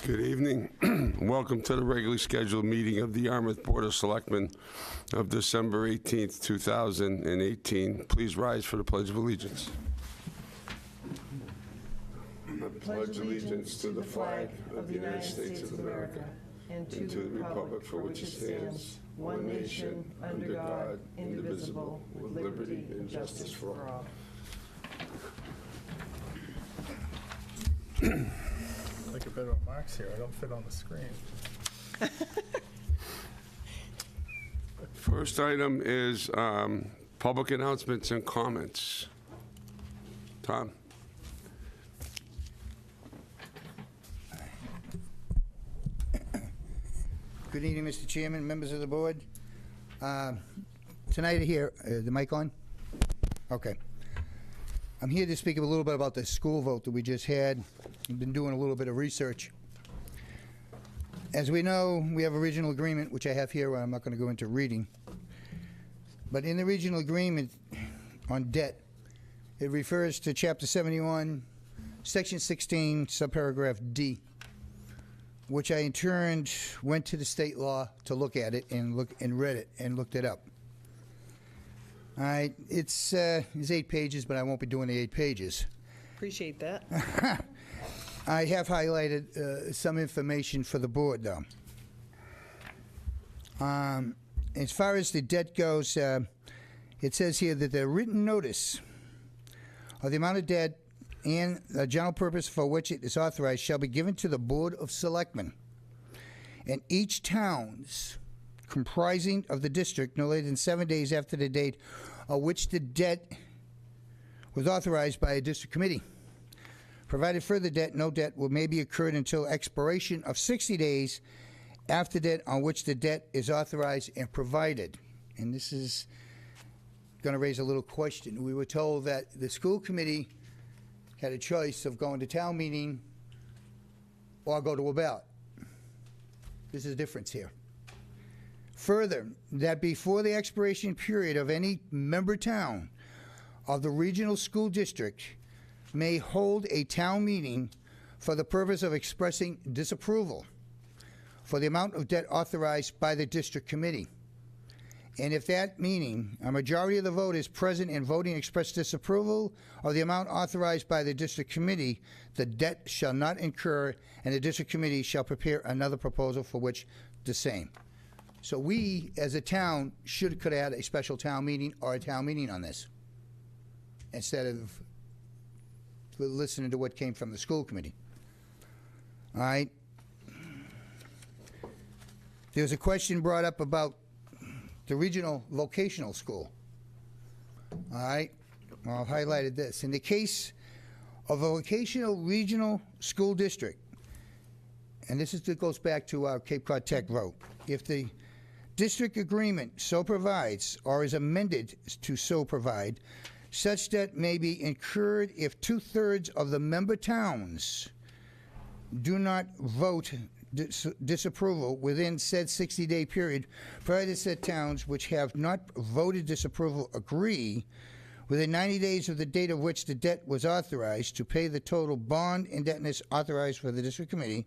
Good evening. Welcome to the regularly scheduled meeting of the Yarmouth Board of Selectmen of December 18th, 2018. Please rise for the Pledge of Allegiance. I pledge allegiance to the flag of the United States of America and to the republic for which it stands, one nation, under God, indivisible, with liberty and justice for all. I think a bit of marks here. I don't fit on the screen. First item is public announcements and comments. Tom? Good evening, Mr. Chairman, members of the board. Tonight here, the mic on? Okay. I'm here to speak a little bit about the school vote that we just had. I've been doing a little bit of research. As we know, we have a regional agreement, which I have here, I'm not going to go into reading. But in the regional agreement on debt, it refers to Chapter 71, Section 16, subparagraph D, which I in turn went to the state law to look at it and read it and looked it up. All right, it's 8 pages, but I won't be doing the 8 pages. Appreciate that. I have highlighted some information for the board, though. As far as the debt goes, it says here that the written notice of the amount of debt and the general purpose for which it is authorized shall be given to the Board of Selectmen, and each town's comprising of the district no later than 7 days after the date on which the debt was authorized by a district committee. Provided further debt, no debt will may be incurred until expiration of 60 days after that on which the debt is authorized and provided. And this is going to raise a little question. We were told that the school committee had a choice of going to town meeting or go to a ballot. This is the difference here. Further, that before the expiration period of any member town of the regional school district may hold a town meeting for the purpose of expressing disapproval for the amount of debt authorized by the district committee. And if that meaning, a majority of the vote is present and voting express disapproval of the amount authorized by the district committee, the debt shall not incur, and the district committee shall prepare another proposal for which the same. So we, as a town, could have had a special town meeting or a town meeting on this, instead of listening to what came from the school committee. All right. There was a question brought up about the regional vocational school. All right. Well, I've highlighted this. In the case of a vocational regional school district, and this goes back to our Cape Cod Tech vote, if the district agreement so provides or is amended to so provide, such debt may be incurred if 2/3 of the member towns do not vote disapproval within said 60-day period, provided said towns which have not voted disapproval agree within 90 days of the date of which the debt was authorized to pay the total bond indebtedness authorized for the district committee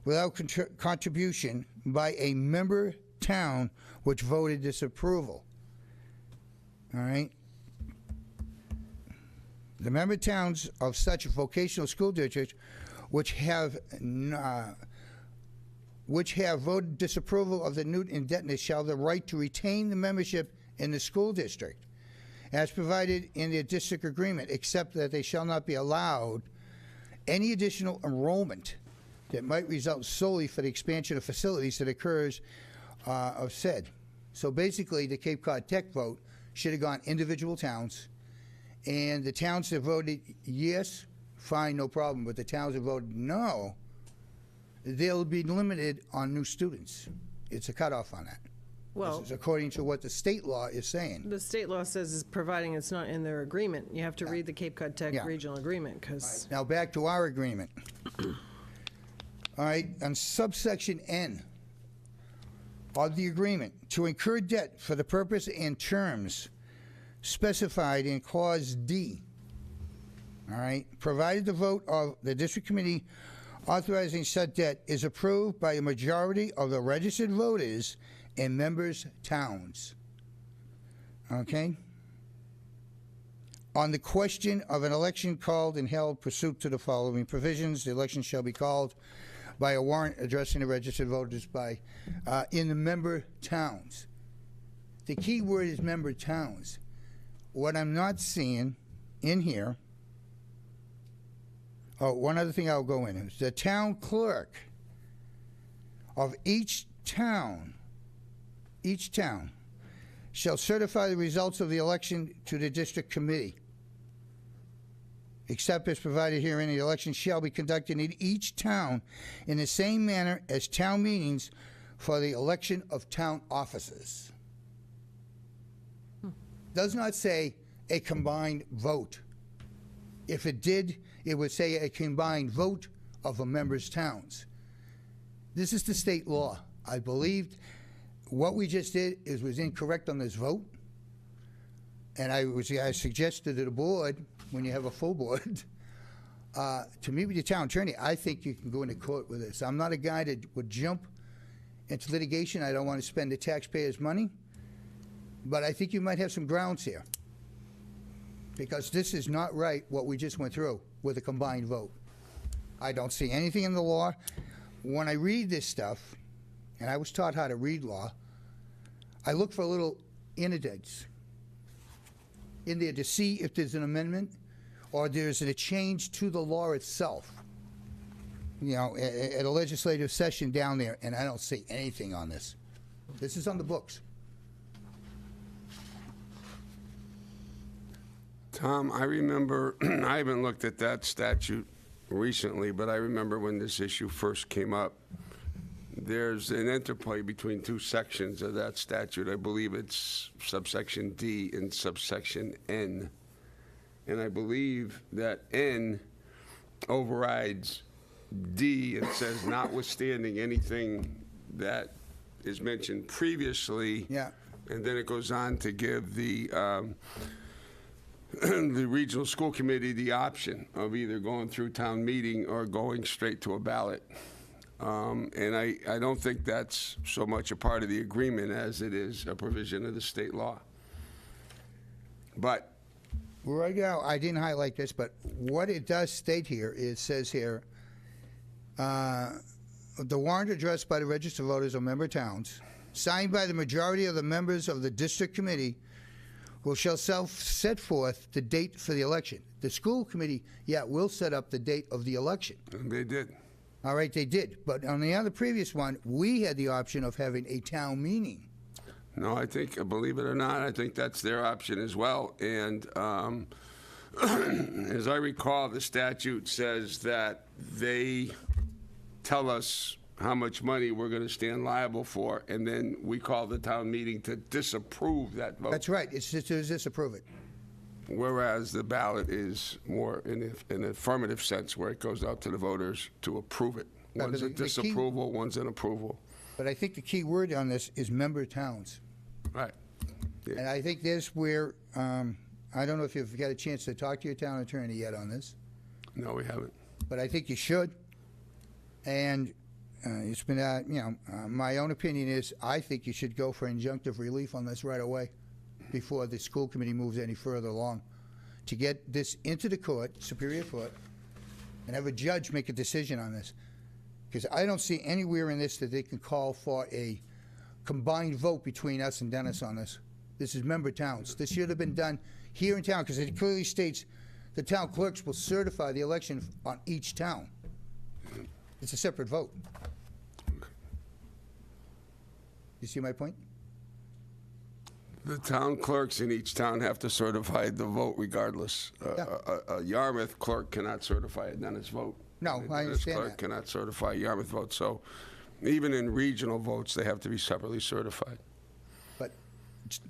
without contribution by a member town which voted disapproval. All right. The member towns of such vocational school districts which have voted disapproval of the new indebtedness shall have the right to retain the membership in the school district as provided in the district agreement, except that they shall not be allowed any additional enrollment that might result solely for the expansion of facilities that occurs of said. So basically, the Cape Cod Tech vote should have gone individual towns, and the towns that voted yes, fine, no problem. But the towns that voted no, they'll be limited on new students. It's a cutoff on that. Well, this is according to what the state law is saying. the state law says is providing it's not in their agreement. You have to read the Cape Cod Tech Yeah. regional agreement because Now back to our agreement. All right, on subsection N of the agreement, to incur debt for the purpose and terms specified in clause D, all right, provided the vote of the district committee authorizing said debt is approved by a majority of the registered voters in members' towns. Okay? On the question of an election called and held pursuant to the following provisions, the election shall be called by a warrant addressing the registered voters by in the member towns. The key word is member towns. What I'm not seeing in here, one other thing I'll go in is the town clerk of each town shall certify the results of the election to the district committee. Except as provided herein, the election shall be conducted in each town in the same manner as town meetings for the election of town officers. Does not say a combined vote. If it did, it would say a combined vote of the members' towns. This is the state law. I believed what we just did was incorrect on this vote. And I suggested to the board, when you have a full board, to meet with your town attorney. I think you can go into court with this. I'm not a guy that would jump into litigation. I don't want to spend the taxpayers' money. But I think you might have some grounds here. Because this is not right, what we just went through with a combined vote. I don't see anything in the law. When I read this stuff, and I was taught how to read law, I look for little indents in there to see if there's an amendment or there's a change to the law itself. You know, at a legislative session down there, and I don't see anything on this. This is on the books. Tom, I remember, I haven't looked at that statute recently, but I remember when this issue first came up, there's an interplay between two sections of that statute. I believe it's subsection D and subsection N. And I believe that N overrides D and says notwithstanding anything that is mentioned previously. Yeah. And then it goes on to give the the regional school committee the option of either going through town meeting or going straight to a ballot. And I don't think that's so much a part of the agreement as it is a provision of the state law. But Right now, I didn't highlight this, but what it does state here, it says here, the warrant addressed by the registered voters of member towns, signed by the majority of the members of the district committee, shall set forth the date for the election. The school committee, will set up the date of the election. and they did. All right, they did. But on the other previous one, we had the option of having a town meeting. No, I think, believe it or not, I think that's their option as well. And as I recall, the statute says that they tell us how much money we're going to stand liable for, and then we call the town meeting to disapprove that vote. That's right. It's just to disapprove it. Whereas the ballot is more in an affirmative sense, where it goes out to the voters to approve it. Right, One's but a the key- disapproval, one's an approval. But I think the key word on this is member towns. Right. Yeah. And I think there's where, I don't know if you've got a chance to talk to your town attorney yet on this, No, we haven't. but I think you should. And it's been, my own opinion is I think you should go for injunctive relief on this right away before the school committee moves any further along, to get this into the court, Superior Court, and have a judge make a decision on this. Because I don't see anywhere in this that they can call for a combined vote between us and Dennis on this. This is member towns. This should have been done here in town, because it clearly states the town clerks will certify the election on each town. It's a separate vote. You see my point? The town clerks in each town have to certify the vote regardless. A Yarmouth clerk cannot certify a Dennis vote. No, A I Dennis understand clerk that. cannot certify a Yarmouth vote. So even in regional votes, they have to be separately certified. But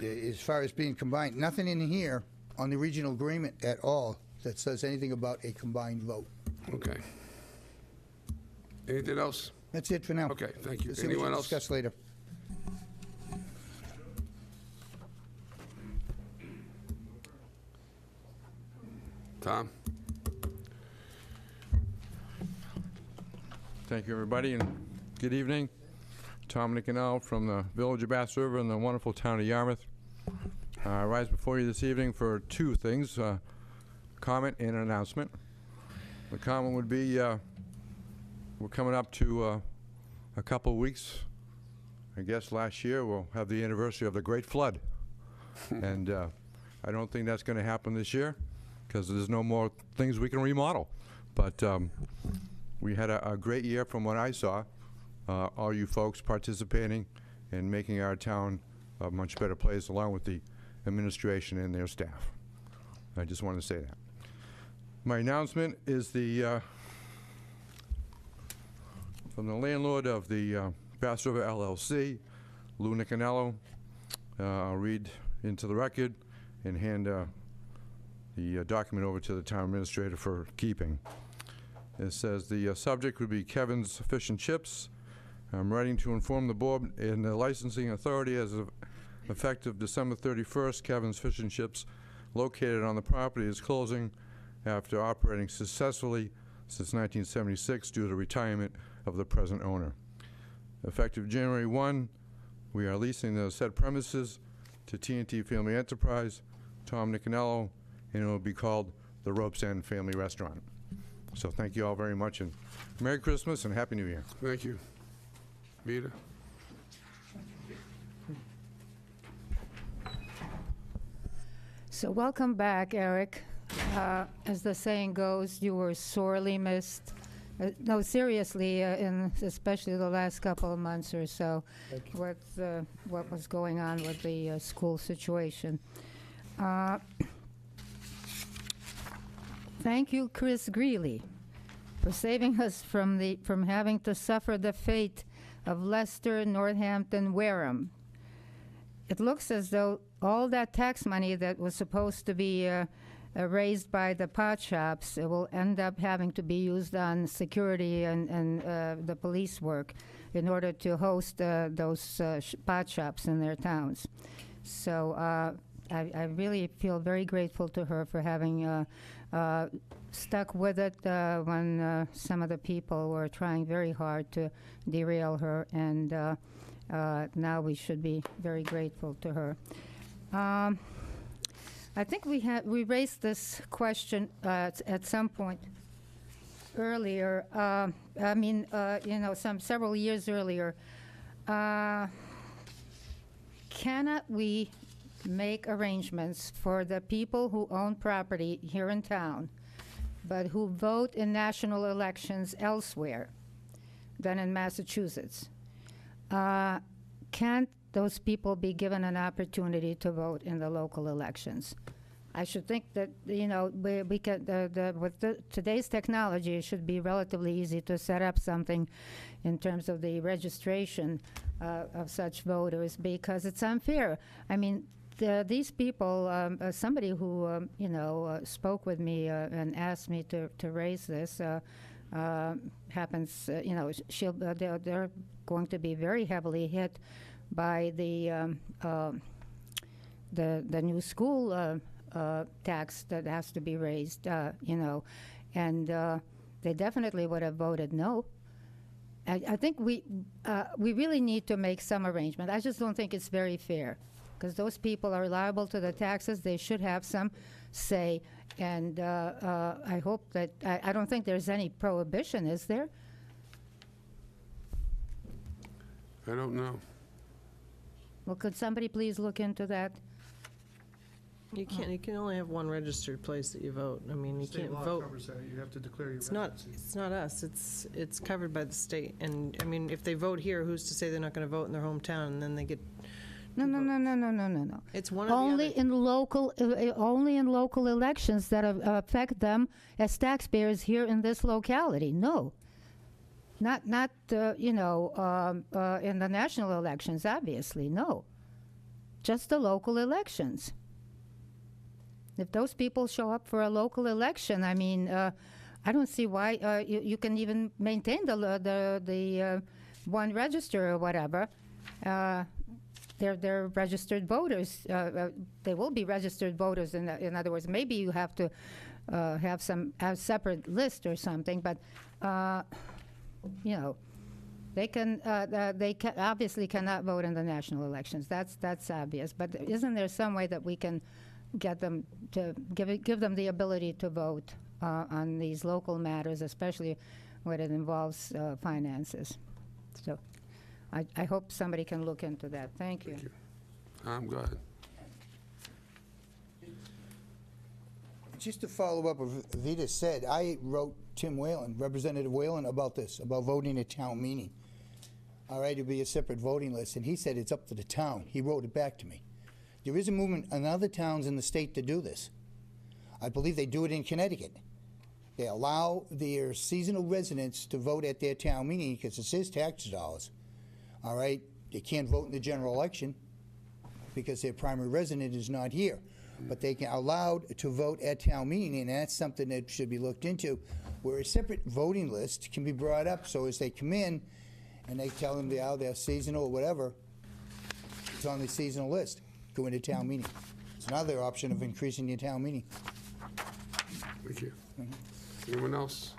as far as being combined, nothing in here on the regional agreement at all that says anything about a combined vote. Okay. Anything else? That's it for now. Okay, thank you. Let's see what Anyone you else? discuss later. Tom? Thank you, everybody, and good evening. Tom Nicanel from the Village of Bass River in the wonderful town of Yarmouth. I rise before you this evening for two things, comment and an announcement. The comment would be we're coming up to a couple weeks. I guess last year we'll have the anniversary of the Great Flood. And I don't think that's going to happen this year because there's no more things we can remodel. But we had a great year from what I saw. All you folks participating and making our town a much better place, along with the administration and their staff. I just wanted to say that. My announcement is from the landlord of the Bass River LLC, Lou Nicanello. I'll read into the record and hand the document over to the town administrator for keeping. It says the subject would be Kevin's Fish and Chips. I'm writing to inform the board and the licensing authority as of effective December 31st, Kevin's Fish and Chips located on the property is closing after operating successfully since 1976 due to retirement of the present owner. Effective January 1, we are leasing the said premises to T&T Family Enterprise, Tom Nicanello, and it will be called the Ropes End Family Restaurant. So thank you all very much, and Merry Christmas and Happy New Year. Thank you. Vita? So welcome back, Eric. As the saying goes, you were sorely missed. No, seriously, especially the last couple of months or so, with what was going on with the school situation. Thank you, Chris Greeley, for saving us from having to suffer the fate of Leicester, Northampton, Wareham. It looks as though all that tax money that was supposed to be raised by the pot shops will end up having to be used on security and the police work in order to host those pot shops in their towns. So I really feel very grateful to her for having stuck with it when some of the people were trying very hard to derail her, and now we should be very grateful to her. I think we raised this question at some point earlier. Several years earlier. Cannot we make arrangements for the people who own property here in town, but who vote in national elections elsewhere than in Massachusetts? Can't those people be given an opportunity to vote in the local elections? I should think that, we can, with today's technology, it should be relatively easy to set up something in terms of the registration of such voters, because it's unfair. I mean, these people, somebody who, spoke with me and asked me to raise this, happens, they're going to be very heavily hit by the new school tax that has to be raised, and they definitely would have voted no. I think we really need to make some arrangement. I just don't think it's very fair, because those people are liable to the taxes. They should have some say, and I hope that, I don't think there's any prohibition, is there? I don't know. Well, could somebody please look into that? You can't, you can only have one registered place that you vote. I mean, you State can't law vote. covers that. You have to declare your It's not, residency. it's not us, it's covered by the state. And, I mean, if they vote here, who's to say they're not gonna vote in their hometown, and then they get, No. it's one or the Only other. only in local elections that affect them as taxpayers here in this locality. No, not in the national elections, obviously. No, just the local elections. If those people show up for a local election, I mean, I don't see why you can even maintain the one register or whatever. They're registered voters. They will be registered voters. In other words, maybe you have to have a separate list or something. But you know, they obviously cannot vote in the national elections. That's obvious. But isn't there some way that we can get them to give them the ability to vote on these local matters, especially when it involves finances? So I hope somebody can look into that. Thank you. Go ahead. Just to follow up what Vita said, I wrote Tim Whalen, Representative Whalen, about this, about voting at town meeting. All right, it'd be a separate voting list, and he said it's up to the town. He wrote it back to me. There is a movement in other towns in the state to do this. I believe they do it in Connecticut. They allow their seasonal residents to vote at their town meeting because it's his tax dollars. All right, they can't vote in the general election because their primary resident is not here. But they can allowed to vote at town meeting, and that's something that should be looked into, where a separate voting list can be brought up, so as they come in and they tell them they're seasonal or whatever, it's on the seasonal list, go into town meeting. It's another option of increasing your town meeting. Thank you. Anyone else?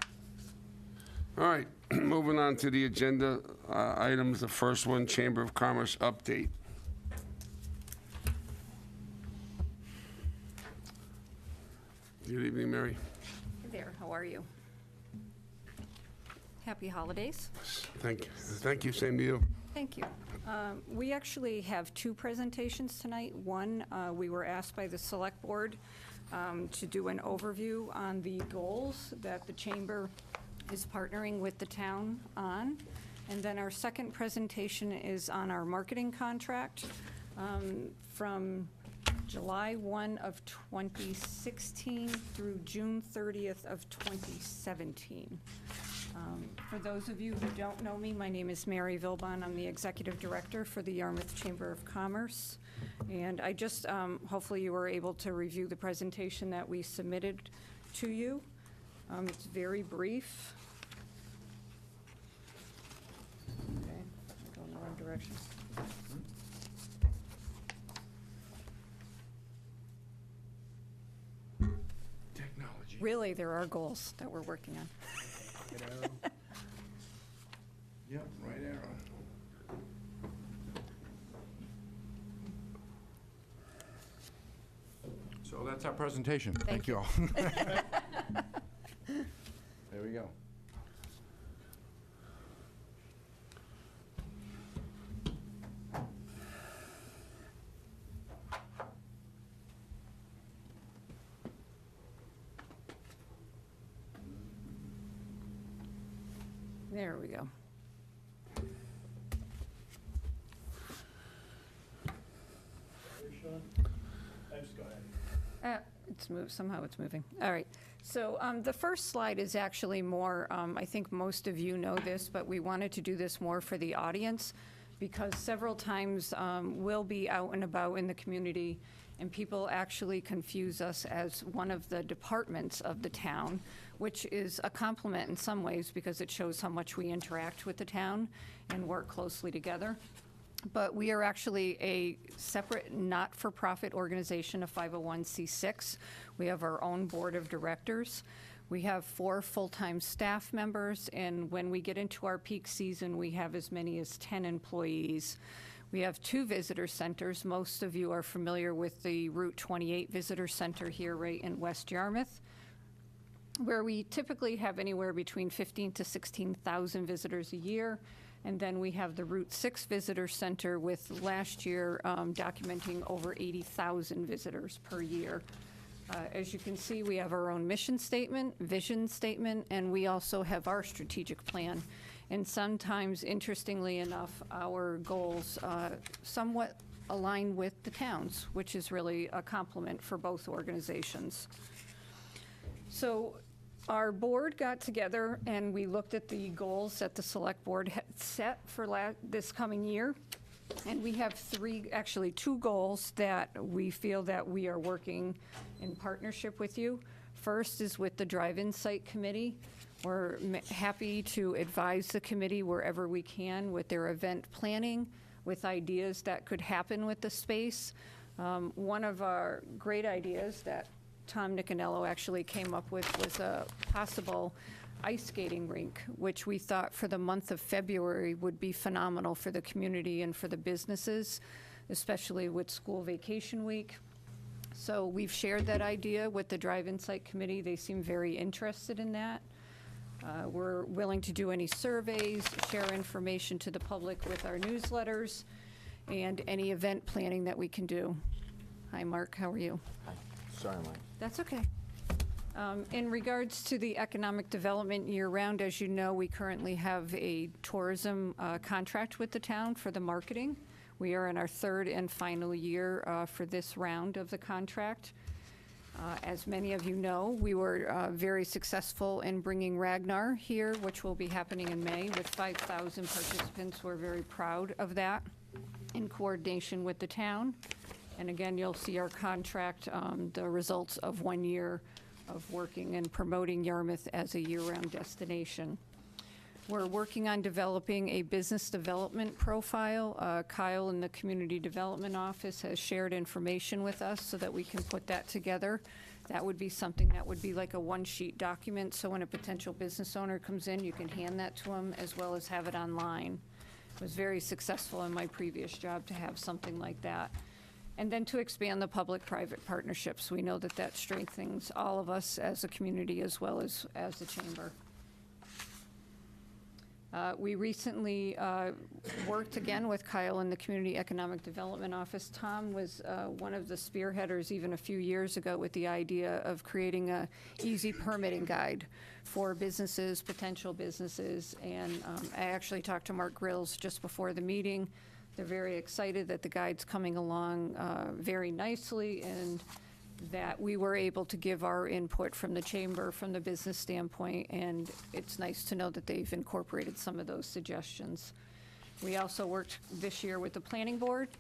All right, moving on to the agenda items. The first one, Chamber of Commerce update. Good evening, Mary. Hey there, how are you? Happy holidays. Thank you. Thank you, same to you. Thank you. We actually have two presentations tonight. One, we were asked by the Select Board to do an overview on the goals that the Chamber is partnering with the town on. And then our second presentation is on our marketing contract from July 1 of 2016 through June 30th of 2017. For those of you who don't know me, my name is Mary Vilbon. I'm the Executive Director for the Yarmouth Chamber of Commerce. And I just, hopefully you were able to review the presentation that we submitted to you. It's very brief. Okay, I'm going the wrong direction. Technology. Really, there are goals that we're working on. Yep, right arrow. So that's our presentation. Thank you all. There we go. There we go. It's moved, somehow it's moving. All right. So the first slide is actually more, I think most of you know this, but we wanted to do this more for the audience because several times we'll be out and about in the community and people actually confuse us as one of the departments of the town, which is a compliment in some ways because it shows how much we interact with the town and work closely together. But we are actually a separate not-for-profit organization, a 501c6. We have our own board of directors. We have 4 full-time staff members, and when we get into our peak season, we have as many as 10 employees. We have 2 visitor centers. Most of you are familiar with the Route 28 Visitor Center here right in West Yarmouth, where we typically have anywhere between 15,000 to 16,000 visitors a year. And then we have the Route 6 Visitor Center with last year documenting over 80,000 visitors per year. As you can see, we have our own mission statement, vision statement, and we also have our strategic plan. And sometimes, interestingly enough, our goals somewhat align with the town's, which is really a compliment for both organizations. So our board got together and we looked at the goals that the select board had set for this coming year. And we have 2 goals that we feel that we are working in partnership with you. First is with the Drive-In Site Committee. We're happy to advise the committee wherever we can with their event planning, with ideas that could happen with the space. One of our great ideas that Tom Nicanello actually came up with was a possible ice skating rink, which we thought for the month of February would be phenomenal for the community and for the businesses, especially with school vacation week. So we've shared that idea with the Drive-In Site Committee. They seem very interested in that. We're willing to do any surveys, share information to the public with our newsletters, and any event planning that we can do. Hi, Mark, how are you? Hi. Sorry, Mike. That's okay. In regards to the economic development year-round, as you know, we currently have a tourism contract with the town for the marketing. We are in our third and final year for this round of the contract. As many of you know, we were very successful in bringing Ragnar here, which will be happening in May with 5,000 participants. We're very proud of that in coordination with the town. And again, you'll see our contract, the results of 1 year of working and promoting Yarmouth as a year-round destination. We're working on developing a business development profile. Kyle in the Community Development Office has shared information with us so that we can put that together. That would be something that would be like a one-sheet document, so when a potential business owner comes in, you can hand that to them as well as have it online. It was very successful in my previous job to have something like that. And then to expand the public-private partnerships. We know that that strengthens all of us as a community as well as the chamber. We recently worked again with Kyle in the Community Economic Development Office. Tom was one of the spearheaders even a few years ago with the idea of creating a easy permitting guide for businesses, potential businesses. And I actually talked to Mark Grills just before the meeting. They're very excited that the guide's coming along very nicely, and that we were able to give our input from the chamber, from the business standpoint, and it's nice to know that they've incorporated some of those suggestions. We also worked this year with the planning board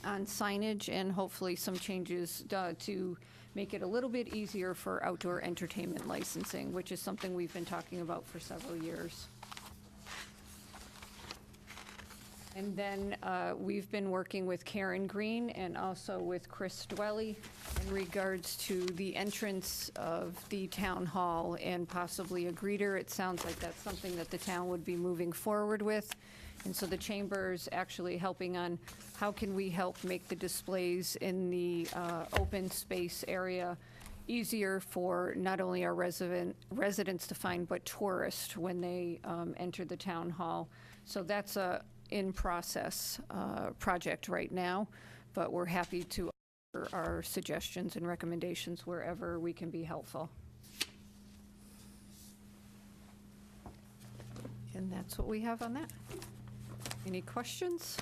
on signage and hopefully some changes to make it a little bit easier for outdoor entertainment licensing, which is something we've been talking about for several years. And then we've been working with Karen Green and also with Chris Dwelly in regards to the entrance of the town hall and possibly a greeter. It sounds like that's something that the town would be moving forward with. And so the chamber's actually helping on how can we help make the displays in the open space area easier for not only our residents to find, but tourists when they enter the town hall. So that's a in-process project right now, but we're happy to offer our suggestions and recommendations wherever we can be helpful. And that's what we have on that. Any questions?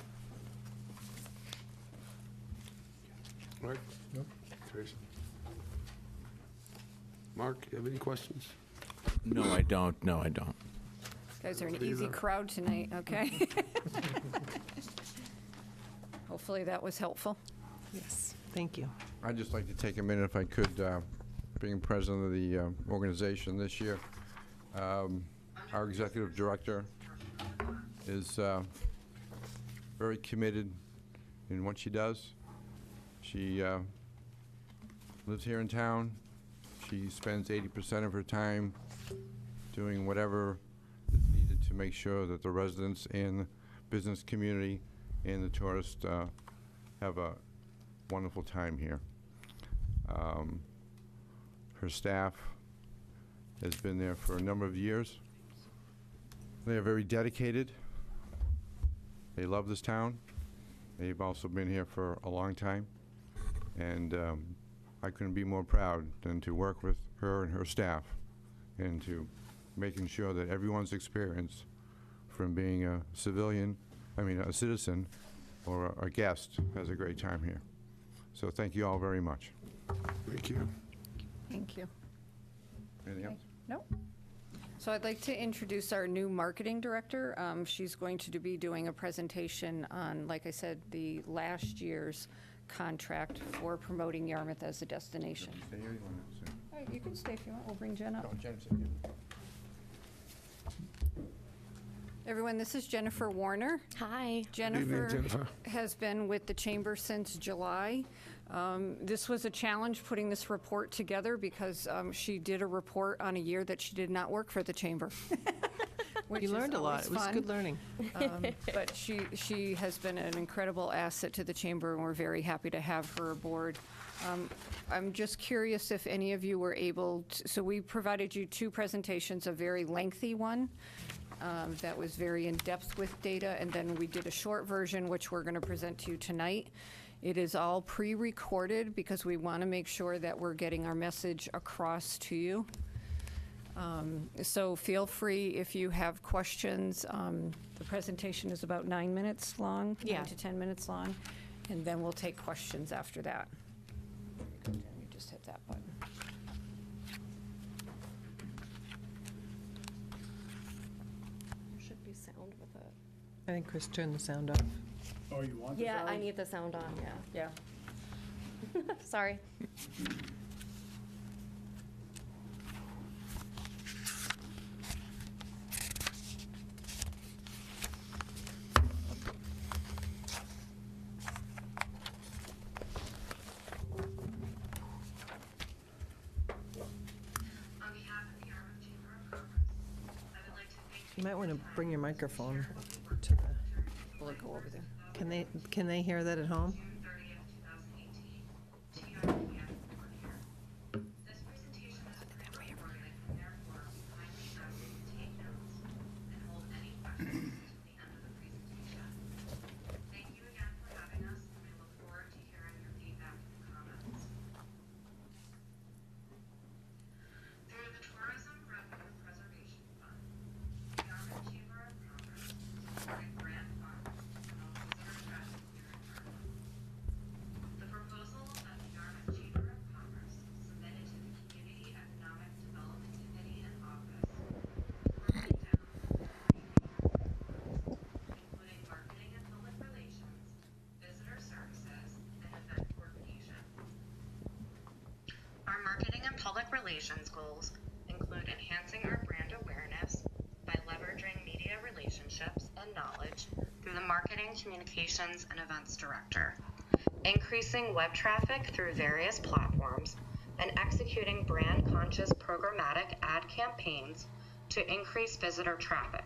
All right. Nope. Teresa? Mark, you have any questions? No, I don't. No, I don't. You guys are an easy crowd tonight, okay? Hopefully that was helpful. Yes, thank you. I'd just like to take a minute, if I could, being president of the organization this year. Our executive director is very committed in what she does. She lives here in town. She spends 80% of her time doing whatever is needed to make sure that the residents and the business community and the tourists have a wonderful time here. Her staff has been there for a number of years. They are very dedicated. They love this town. They've also been here for a long time. And I couldn't be more proud than to work with her and her staff and to making sure that everyone's experience from being a citizen or a guest has a great time here. So thank you all very much. Thank you. Thank you. Anything else? No. So I'd like to introduce our new marketing director. She's going to be doing a presentation on, like I said, the last year's contract for promoting Yarmouth as a destination. Stay here, you want to sit? All right, you can stay if you want. We'll bring Jen up. No, Jen, sit here. Everyone, this is Jennifer Warner. evening, Hi. Jennifer. Has been with the chamber since July. This was a challenge putting this report together because she did a report on a year that she did not work for the chamber. which You is learned a lot. always It was fun. good learning. But she has been an incredible asset to the chamber, and we're very happy to have her aboard. I'm just curious if any of you were able to, so we provided you 2 presentations, a very lengthy one that was very in-depth with data, and then we did a short version, which we're going to present to you tonight. It is all pre-recorded because we want to make sure that we're getting our message across to you. So feel free if you have questions. The presentation is about 9 minutes long, 9 to 10 minutes long, and then we'll take questions after that. Let me just hit that button. There should be sound with it. I think Chris turned the sound off. Oh, you want Yeah, I need the sound on, yeah. Yeah. Sorry. You might want to bring your microphone to the, Will it go over there? can they hear that at home? Public relations goals include enhancing our brand awareness by leveraging media relationships and knowledge through the Marketing, Communications, and Events Director, increasing web traffic through various platforms, and executing brand-conscious programmatic ad campaigns to increase visitor traffic.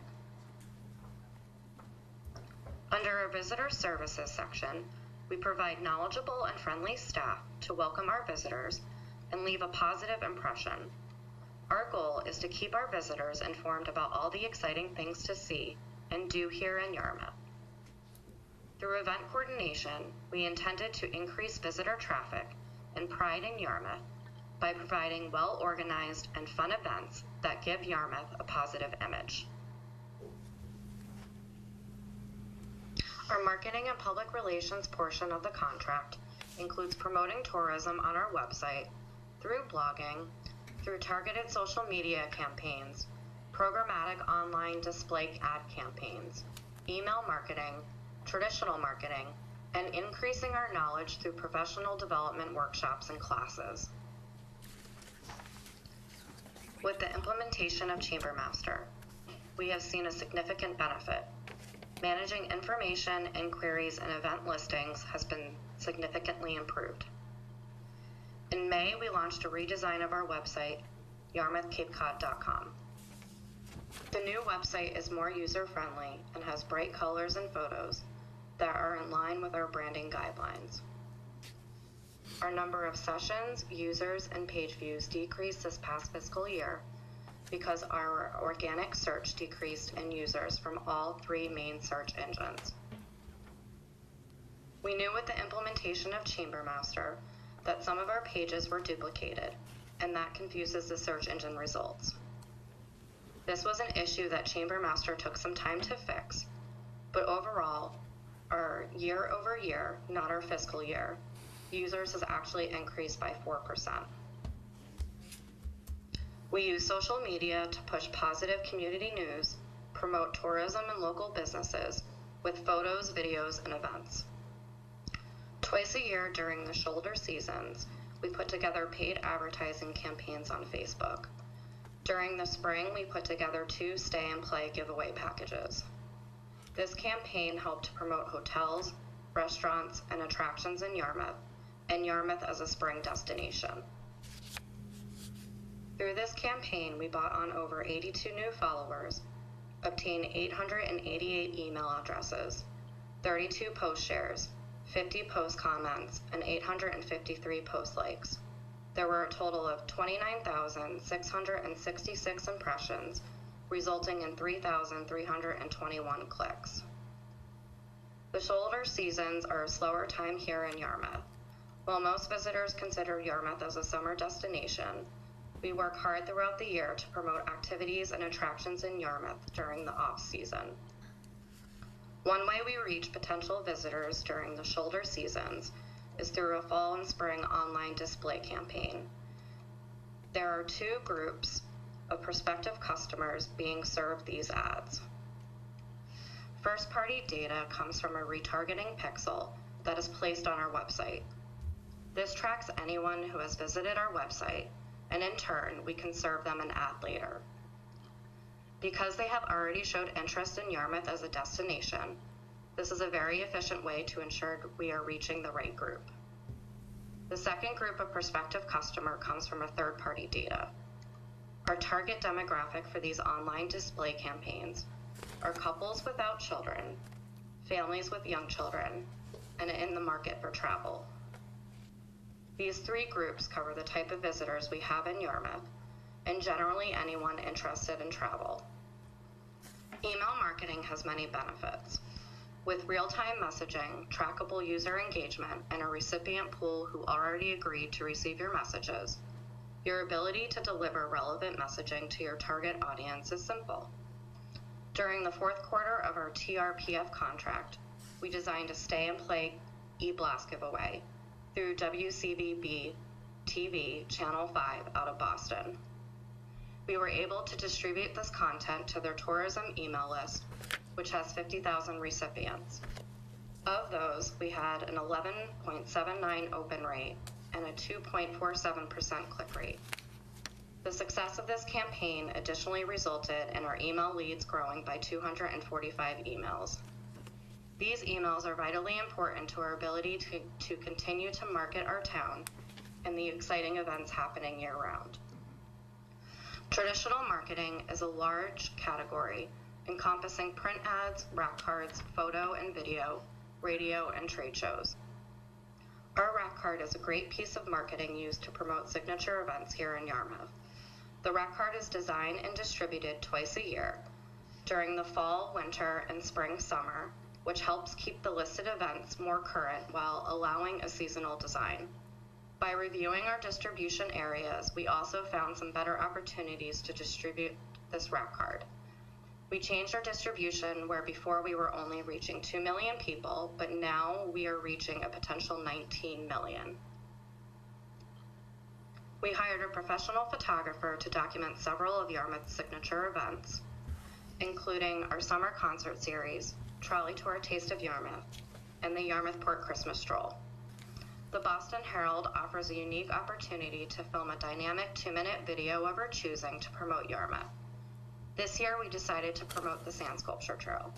Under our Visitor Services section, we provide knowledgeable and friendly staff to welcome our visitors and leave a positive impression. Our goal is to keep our visitors informed about all the exciting things to see and do here in Yarmouth. Through event coordination, we intended to increase visitor traffic and pride in Yarmouth by providing well-organized and fun events that give Yarmouth a positive image. Our marketing and public relations portion of the contract includes promoting tourism on our website, through blogging, through targeted social media campaigns, programmatic online display ad campaigns, email marketing, traditional marketing, and increasing our knowledge through professional development workshops and classes. With the implementation of Chambermaster, we have seen a significant benefit. Managing information, inquiries, and event listings has been significantly improved. In May, we launched a redesign of our website, yarmouthcapecod.com. The new website is more user-friendly and has bright colors and photos that are in line with our branding guidelines. Our number of sessions, users, and page views decreased this past fiscal year because our organic search decreased in users from all 3 main search engines. We knew with the implementation of Chambermaster that some of our pages were duplicated, and that confuses the search engine results. This was an issue that Chambermaster took some time to fix, but overall, our year over year, not our fiscal year, users has actually increased by 4%. We use social media to push positive community news, promote tourism and local businesses with photos, videos, and events. Twice a year during the shoulder seasons, we put together paid advertising campaigns on Facebook. During the spring, we put together 2 stay and play giveaway packages. This campaign helped to promote hotels, restaurants, and attractions in Yarmouth, and Yarmouth as a spring destination. Through this campaign, we brought on over 82 new followers, obtained 888 email addresses, 32 post shares, 50 post comments, and 853 post likes. There were a total of 29,666 impressions, resulting in 3,321 clicks. The shoulder seasons are a slower time here in Yarmouth. While most visitors consider Yarmouth as a summer destination, we work hard throughout the year to promote activities and attractions in Yarmouth during the off-season. One way we reach potential visitors during the shoulder seasons is through a fall and spring online display campaign. There are two groups of prospective customers being served these ads. First-party data comes from a retargeting pixel that is placed on our website. This tracks anyone who has visited our website, and in turn, we can serve them an ad later. Because they have already showed interest in Yarmouth as a destination, this is a very efficient way to ensure we are reaching the right group. The second group of prospective customer comes from a third-party data. Our target demographic for these online display campaigns are couples without children, families with young children, and in the market for travel. These three groups cover the type of visitors we have in Yarmouth, and generally anyone interested in travel. Email marketing has many benefits. With real-time messaging, trackable user engagement, and a recipient pool who already agreed to receive your messages, your ability to deliver relevant messaging to your target audience is simple. During the fourth quarter of our TRPF contract, we designed a Stay and Play e-blast giveaway through WCVB TV Channel 5 out of Boston. We were able to distribute this content to their tourism email list, which has 50,000 recipients. Of those, we had an 11.79 open rate and a 2.47% click rate. The success of this campaign additionally resulted in our email leads growing by 245 emails. These emails are vitally important to our ability to continue to market our town and the exciting events happening year-round. Traditional marketing is a large category encompassing print ads, rack cards, photo and video, radio, and trade shows. Our rack card is a great piece of marketing used to promote signature events here in Yarmouth. The rack card is designed and distributed twice a year, during the fall, winter, and spring, summer, which helps keep the listed events more current while allowing a seasonal design. By reviewing our distribution areas, we also found some better opportunities to distribute this rack card. We changed our distribution where before we were only reaching 2 million people, but now we are reaching a potential 19 million. We hired a professional photographer to document several of Yarmouth's signature events, including our summer concert series, Trolley Tour Taste of Yarmouth, and the Yarmouth Port Christmas Stroll. The Boston Herald offers a unique opportunity to film a dynamic 2-minute video of our choosing to promote Yarmouth. This year, we decided to promote the Sand Sculpture Trail.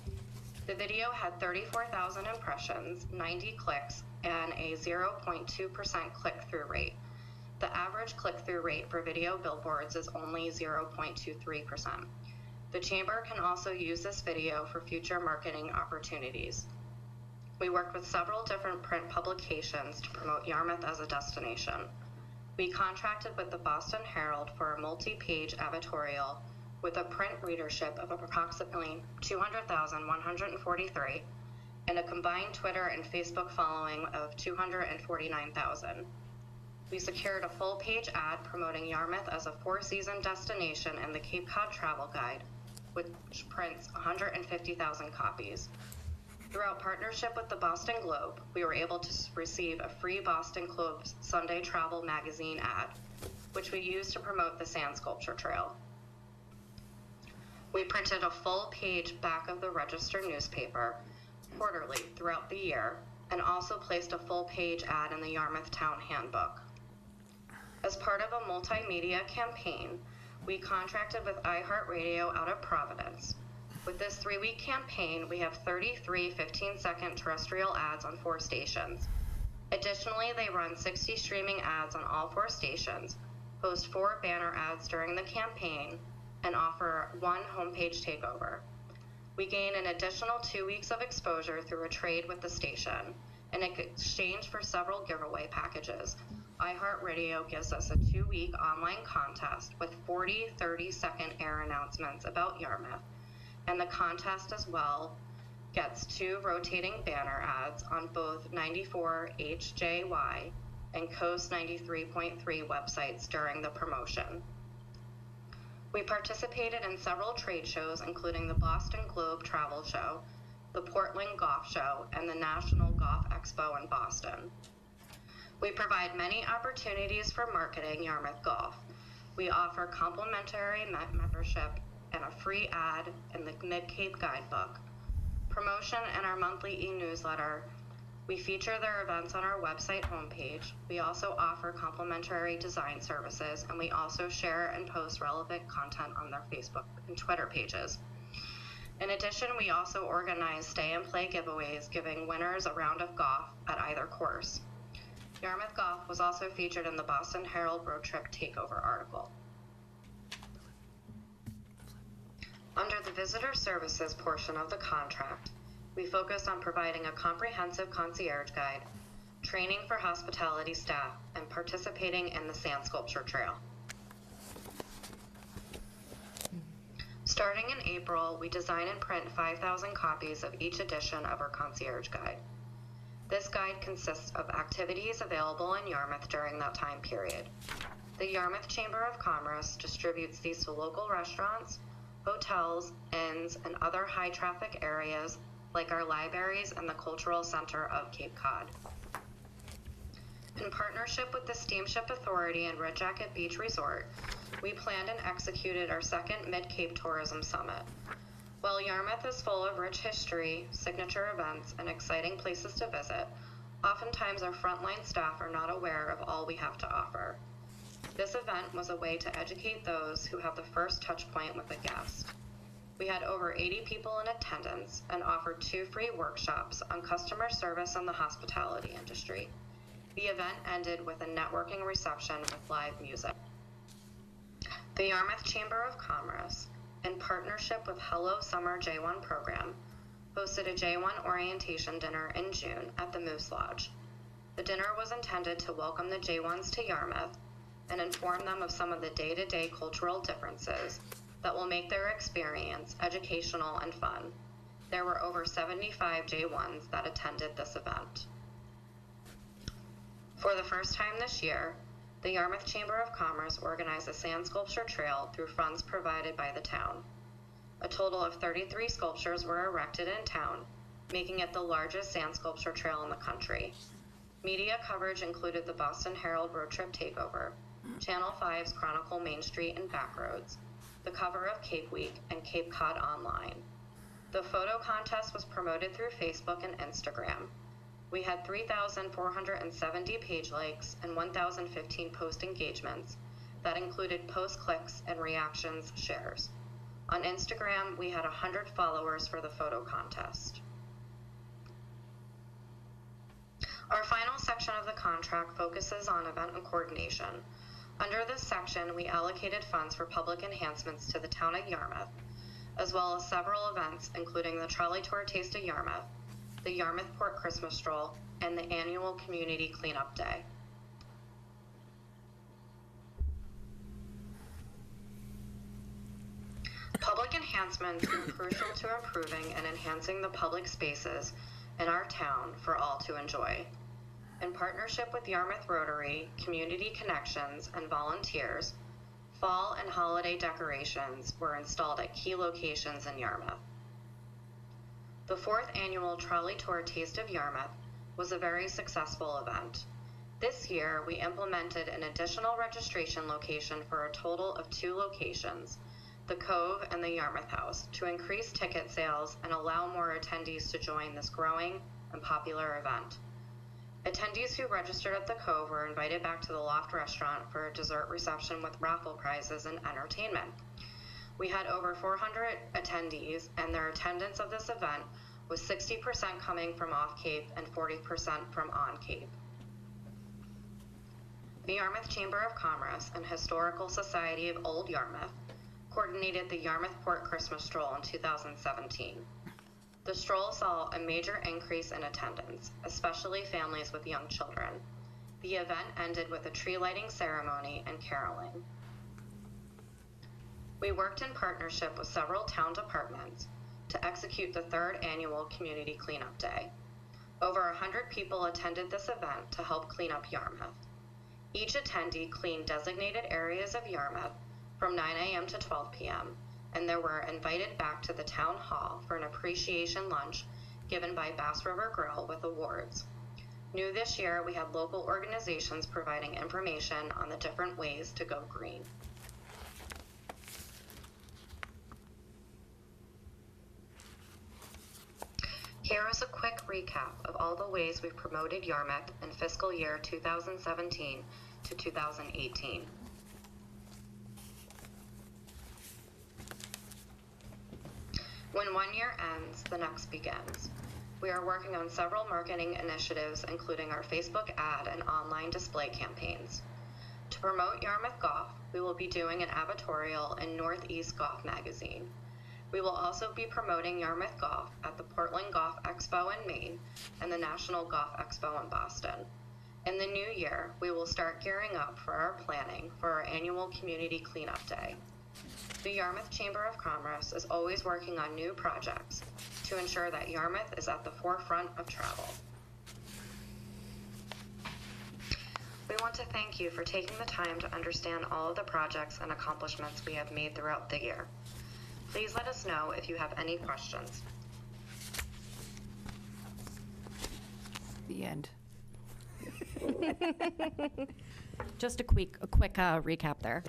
The video had 34,000 impressions, 90 clicks, and a 0.2% click-through rate. The average click-through rate for video billboards is only 0.23%. The Chamber can also use this video for future marketing opportunities. We worked with several different print publications to promote Yarmouth as a destination. We contracted with the Boston Herald for a multi-page editorial with a print readership of approximately 200,143 and a combined Twitter and Facebook following of 249,000. We secured a full-page ad promoting Yarmouth as a four-season destination in the Cape Cod Travel Guide, which prints 150,000 copies. Through our partnership with the Boston Globe, we were able to receive a free Boston Globe Sunday Travel magazine ad, which we used to promote the Sand Sculpture Trail. We printed a full-page back of the Register newspaper quarterly throughout the year and also placed a full-page ad in the Yarmouth Town Handbook. As part of a multimedia campaign, we contracted with iHeartRadio out of Providence. With this 3-week campaign, we have 33 15-second terrestrial ads on 4 stations. Additionally, they run 60 streaming ads on all 4 stations, host 4 banner ads during the campaign, and offer 1 homepage takeover. We gain an additional 2 weeks of exposure through a trade with the station. In exchange for several giveaway packages, iHeartRadio gives us a 2-week online contest with 40 30-second air announcements about Yarmouth, and the contest as well gets 2 rotating banner ads on both 94 HJY and Coast 93.3 websites during the promotion. We participated in several trade shows, including the Boston Globe Travel Show, the Portland Golf Show, and the National Golf Expo in Boston. We provide many opportunities for marketing Yarmouth Golf. We offer complimentary membership and a free ad in the Mid-Cape Guidebook, promotion in our monthly e-newsletter. We feature their events on our website homepage. We also offer complimentary design services, and we also share and post relevant content on their Facebook and Twitter pages. In addition, we also organize stay and play giveaways, giving winners a round of golf at either course. Yarmouth Golf was also featured in the Boston Herald Road Trip Takeover article. Under the visitor services portion of the contract, we focused on providing a comprehensive concierge guide, training for hospitality staff, and participating in the sand sculpture trail. Starting in April, we design and print 5,000 copies of each edition of our concierge guide. This guide consists of activities available in Yarmouth during that time period. The Yarmouth Chamber of Commerce distributes these to local restaurants, hotels, inns, and other high-traffic areas like our libraries and the Cultural Center of Cape Cod. In partnership with the Steamship Authority and Red Jacket Beach Resort, we planned and executed our second Mid-Cape Tourism Summit. While Yarmouth is full of rich history, signature events, and exciting places to visit, oftentimes our frontline staff are not aware of all we have to offer. This event was a way to educate those who have the first touch point with a guest. We had over 80 people in attendance and offered 2 free workshops on customer service in the hospitality industry. The event ended with a networking reception with live music. The Yarmouth Chamber of Commerce, in partnership with Hello Summer J1 program, hosted a J1 orientation dinner in June at the Moose Lodge. The dinner was intended to welcome the J1s to Yarmouth and inform them of some of the day-to-day cultural differences that will make their experience educational and fun. There were over 75 J1s that attended this event. For the first time this year, the Yarmouth Chamber of Commerce organized a sand sculpture trail through funds provided by the town. A total of 33 sculptures were erected in town, making it the largest sand sculpture trail in the country. Media coverage included the Boston Herald Road Trip Takeover, Channel 5's Chronicle Main Street and Backroads, the cover of Cape Week, and Cape Cod Online. The photo contest was promoted through Facebook and Instagram. We had 3,470 page likes and 1,015 post engagements that included post clicks and reactions shares. On Instagram, we had 100 followers for the photo contest. Our final section of the contract focuses on event and coordination. Under this section, we allocated funds for public enhancements to the town of Yarmouth, as well as several events, including the Trolley Tour Taste of Yarmouth, the Yarmouth Port Christmas Stroll, and the annual Community Cleanup Day. Public enhancements are crucial to improving and enhancing the public spaces in our town for all to enjoy. In partnership with Yarmouth Rotary, Community Connections, and volunteers, fall and holiday decorations were installed at key locations in Yarmouth. The 4th annual Trolley Tour Taste of Yarmouth was a very successful event. This year, we implemented an additional registration location for a total of 2 locations, the Cove and the Yarmouth House, to increase ticket sales and allow more attendees to join this growing and popular event. Attendees who registered at the Cove were invited back to the Loft restaurant for a dessert reception with raffle prizes and entertainment. We had over 400 attendees, and their attendance of this event was 60% coming from off-Cape and 40% from on-Cape. The Yarmouth Chamber of Commerce and Historical Society of Old Yarmouth coordinated the Yarmouth Port Christmas Stroll in 2017. The stroll saw a major increase in attendance, especially families with young children. The event ended with a tree lighting ceremony and caroling. We worked in partnership with several town departments to execute the 3rd annual Community Cleanup Day. Over 100 people attended this event to help clean up Yarmouth. Each attendee cleaned designated areas of Yarmouth from 9 a.m. to 12 p.m., and they were invited back to the town hall for an appreciation lunch given by Bass River Grill with awards. New this year, we had local organizations providing information on the different ways to go green. Here is a quick recap of all the ways we've promoted Yarmouth in fiscal year 2017 to 2018. When one year ends, the next begins. We are working on several marketing initiatives, including our Facebook ad and online display campaigns. To promote Yarmouth Golf, we will be doing an advertorial in Northeast Golf magazine. We will also be promoting Yarmouth Golf at the Portland Golf Expo in Maine and the National Golf Expo in Boston. In the new year, we will start gearing up for our planning for our annual Community Cleanup Day. The Yarmouth Chamber of Commerce is always working on new projects to ensure that Yarmouth is at the forefront of travel. We want to thank you for taking the time to understand all of the projects and accomplishments we have made throughout the year. Please let us know if you have any questions. The end. Just a quick recap there.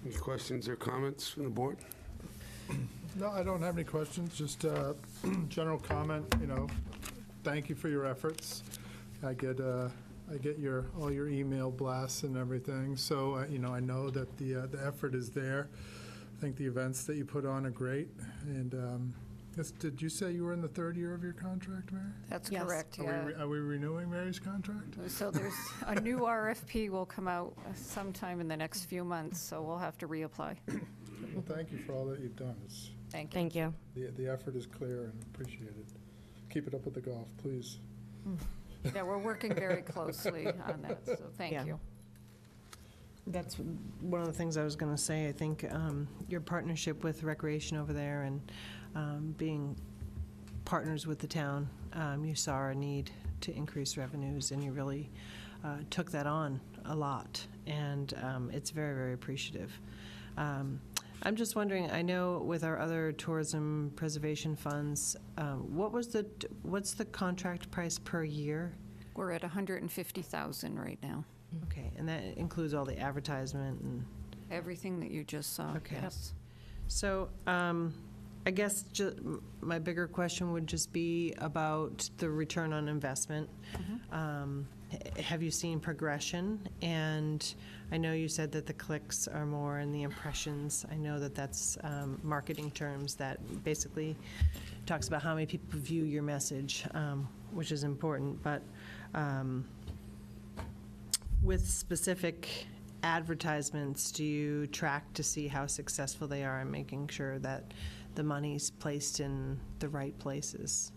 Any questions or comments from the board? No, I don't have any questions, just general comment, thank you for your efforts. I get all your email blasts and everything, so, I know that the effort is there. I think the events that you put on are great, and did you say you were in the 3rd year of your contract, Mary? That's Yes. correct, yeah. Are we renewing Mary's contract? So there's a new RFP will come out sometime in the next few months, so we'll have to reapply. Well, thank you for all that you've done. Thank you. Thank you. The effort is clear and appreciated. Keep it up with the golf, please. Yeah, we're working very closely on that, so thank Yeah. you. That's one of the things I was going to say. I think your partnership with Recreation over there and being partners with the town, you saw a need to increase revenues, and you really took that on a lot, and it's very, very appreciative. I'm just wondering, I know with our other tourism preservation funds, what's the contract price per year? We're at 150,000 right now. Okay, and that includes all the advertisement and... Everything that you just saw, Okay. yes. So, I guess my bigger question would just be about the return on investment. Have you seen progression? And I know you said that the clicks are more and the impressions. I know that that's marketing terms that basically talks about how many people view your message, which is important. But with specific advertisements, do you track to see how successful they are in making sure that the money's placed in the right places?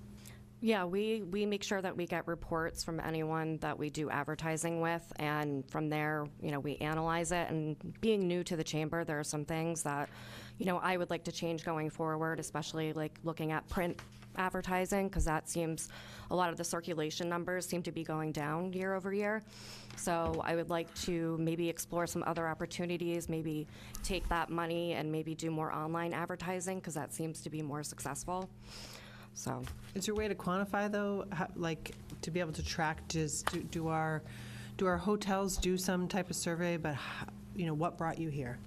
Yeah, we make sure that we get reports from anyone that we do advertising with, and from there, we analyze it. And being new to the chamber, there are some things that, I would like to change going forward, especially like looking at print advertising, because that seems, a lot of the circulation numbers seem to be going down year over year. So I would like to maybe explore some other opportunities, maybe take that money and maybe do more online advertising, because that seems to be more successful. So, is there a way to quantify, though, to be able to track? Do our hotels do some type of survey? But what brought you here?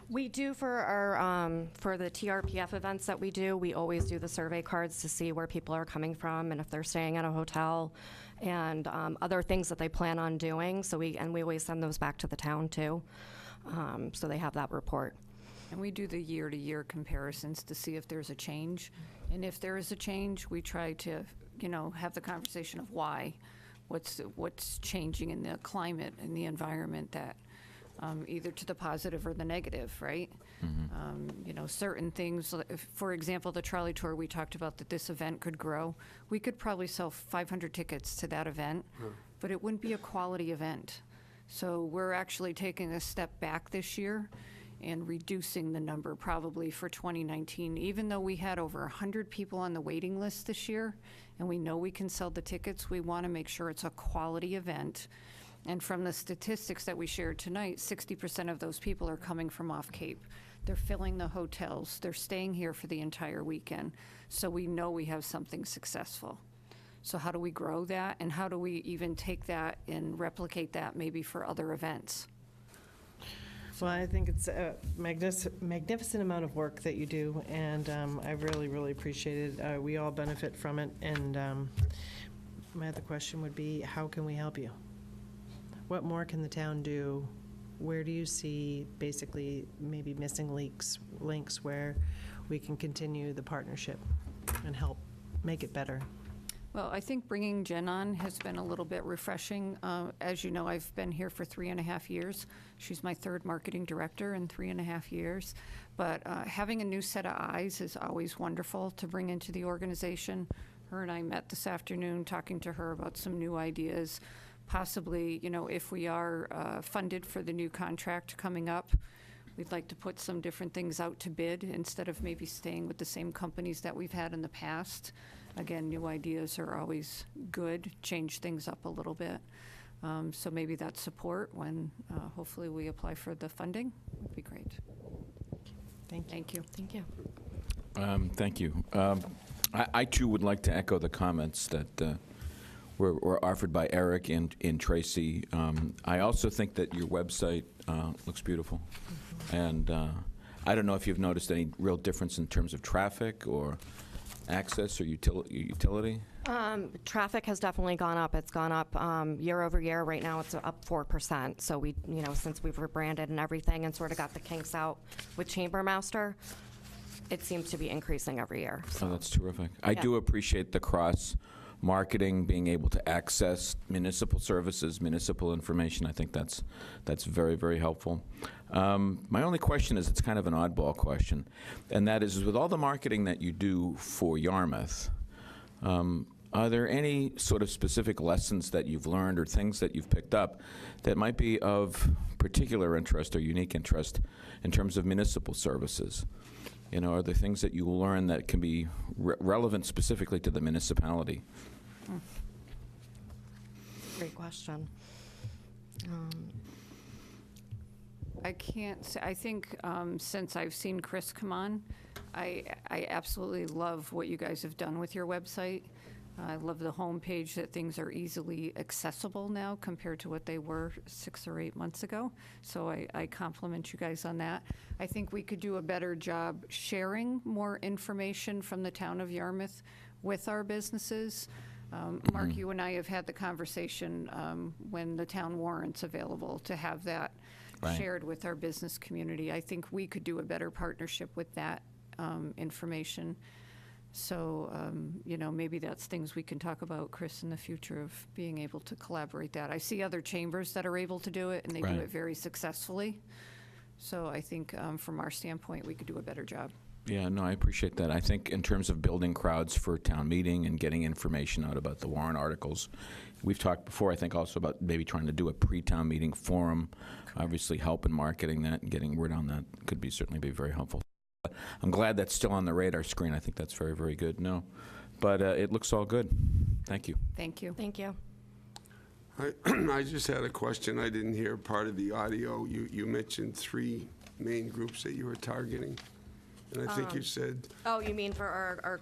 We do for our, for the TRPF events that we do, we always do the survey cards to see where people are coming from and if they're staying at a hotel and other things that they plan on doing. So we always send those back to the town too. So they have that report. And we do the year-to-year comparisons to see if there's a change. And if there is a change, we try to, have the conversation of why, what's changing in the climate and the environment that, either to the positive or the negative, right? Certain things, for example, the trolley tour, we talked about that this event could grow. We could probably sell 500 tickets to that event, but it wouldn't be a quality event. So we're actually taking a step back this year and reducing the number probably for 2019, even though we had over 100 people on the waiting list this year, and we know we can sell the tickets, we want to make sure it's a quality event. And from the statistics that we shared tonight, 60% of those people are coming from off Cape. They're filling the hotels. They're staying here for the entire weekend. So we know we have something successful. So how do we grow that? And how do we even take that and replicate that maybe for other events? Well, I think it's a magnificent amount of work that you do, and I really, really appreciate it. We all benefit from it, and my other question would be, how can we help you? What more can the town do? Where do you see basically maybe missing links where we can continue the partnership and help make it better? Well, I think bringing Jen on has been a little bit refreshing. As you know, I've been here for 3.5 years. She's my third marketing director in 3.5 years. But having a new set of eyes is always wonderful to bring into the organization. Her and I met this afternoon talking to her about some new ideas. Possibly, if we are funded for the new contract coming up, we'd like to put some different things out to bid instead of maybe staying with the same companies that we've had in the past. Again, new ideas are always good, change things up a little bit. So maybe that support when hopefully we apply for the funding would be great. Thank you. Thank you. Thank you. Thank you. I too would like to echo the comments that were offered by Eric and Tracy. I also think that your website looks beautiful. And I don't know if you've noticed any real difference in terms of traffic or access or utility? Traffic has definitely gone up. It's gone up year over year. Right now it's up 4%. So we, since we've rebranded and everything and sort of got the kinks out with Chambermaster, it seems to be increasing every year. So. Oh, that's terrific. I do appreciate the cross-marketing, being able to access municipal services, municipal information. I think that's very, very helpful. My only question is, it's kind of an oddball question, and that is with all the marketing that you do for Yarmouth, are there any sort of specific lessons that you've learned or things that you've picked up that might be of particular interest or unique interest in terms of municipal services? Are there things that you learn that can be relevant specifically to the municipality? Great question. I can't say. I think since I've seen Chris come on, I absolutely love what you guys have done with your website. I love the homepage, that things are easily accessible now compared to what they were 6 or 8 months ago. So I compliment you guys on that. I think we could do a better job sharing more information from the town of Yarmouth with our businesses. Mark, you and I have had the conversation when the town warrant's available to have that shared with our business community. I think we could do a better partnership with that information. So, maybe that's things we can talk about, Chris, in the future of being able to collaborate that. I see other chambers that are able to do it, and they do it very successfully. So I think from our standpoint, we could do a better job. Yeah, no, I appreciate that. I think in terms of building crowds for town meeting and getting information out about the warrant articles, we've talked before, I think also about maybe trying to do a pre-town meeting forum, obviously help in marketing that and getting word on that could certainly be very helpful. I'm glad that's still on the radar screen. I think that's very, very good. No, but it looks all good. Thank you. Thank you. Thank you. I just had a question. I didn't hear part of the audio. You mentioned 3 main groups that you were targeting, and I think you said... Oh, you mean for our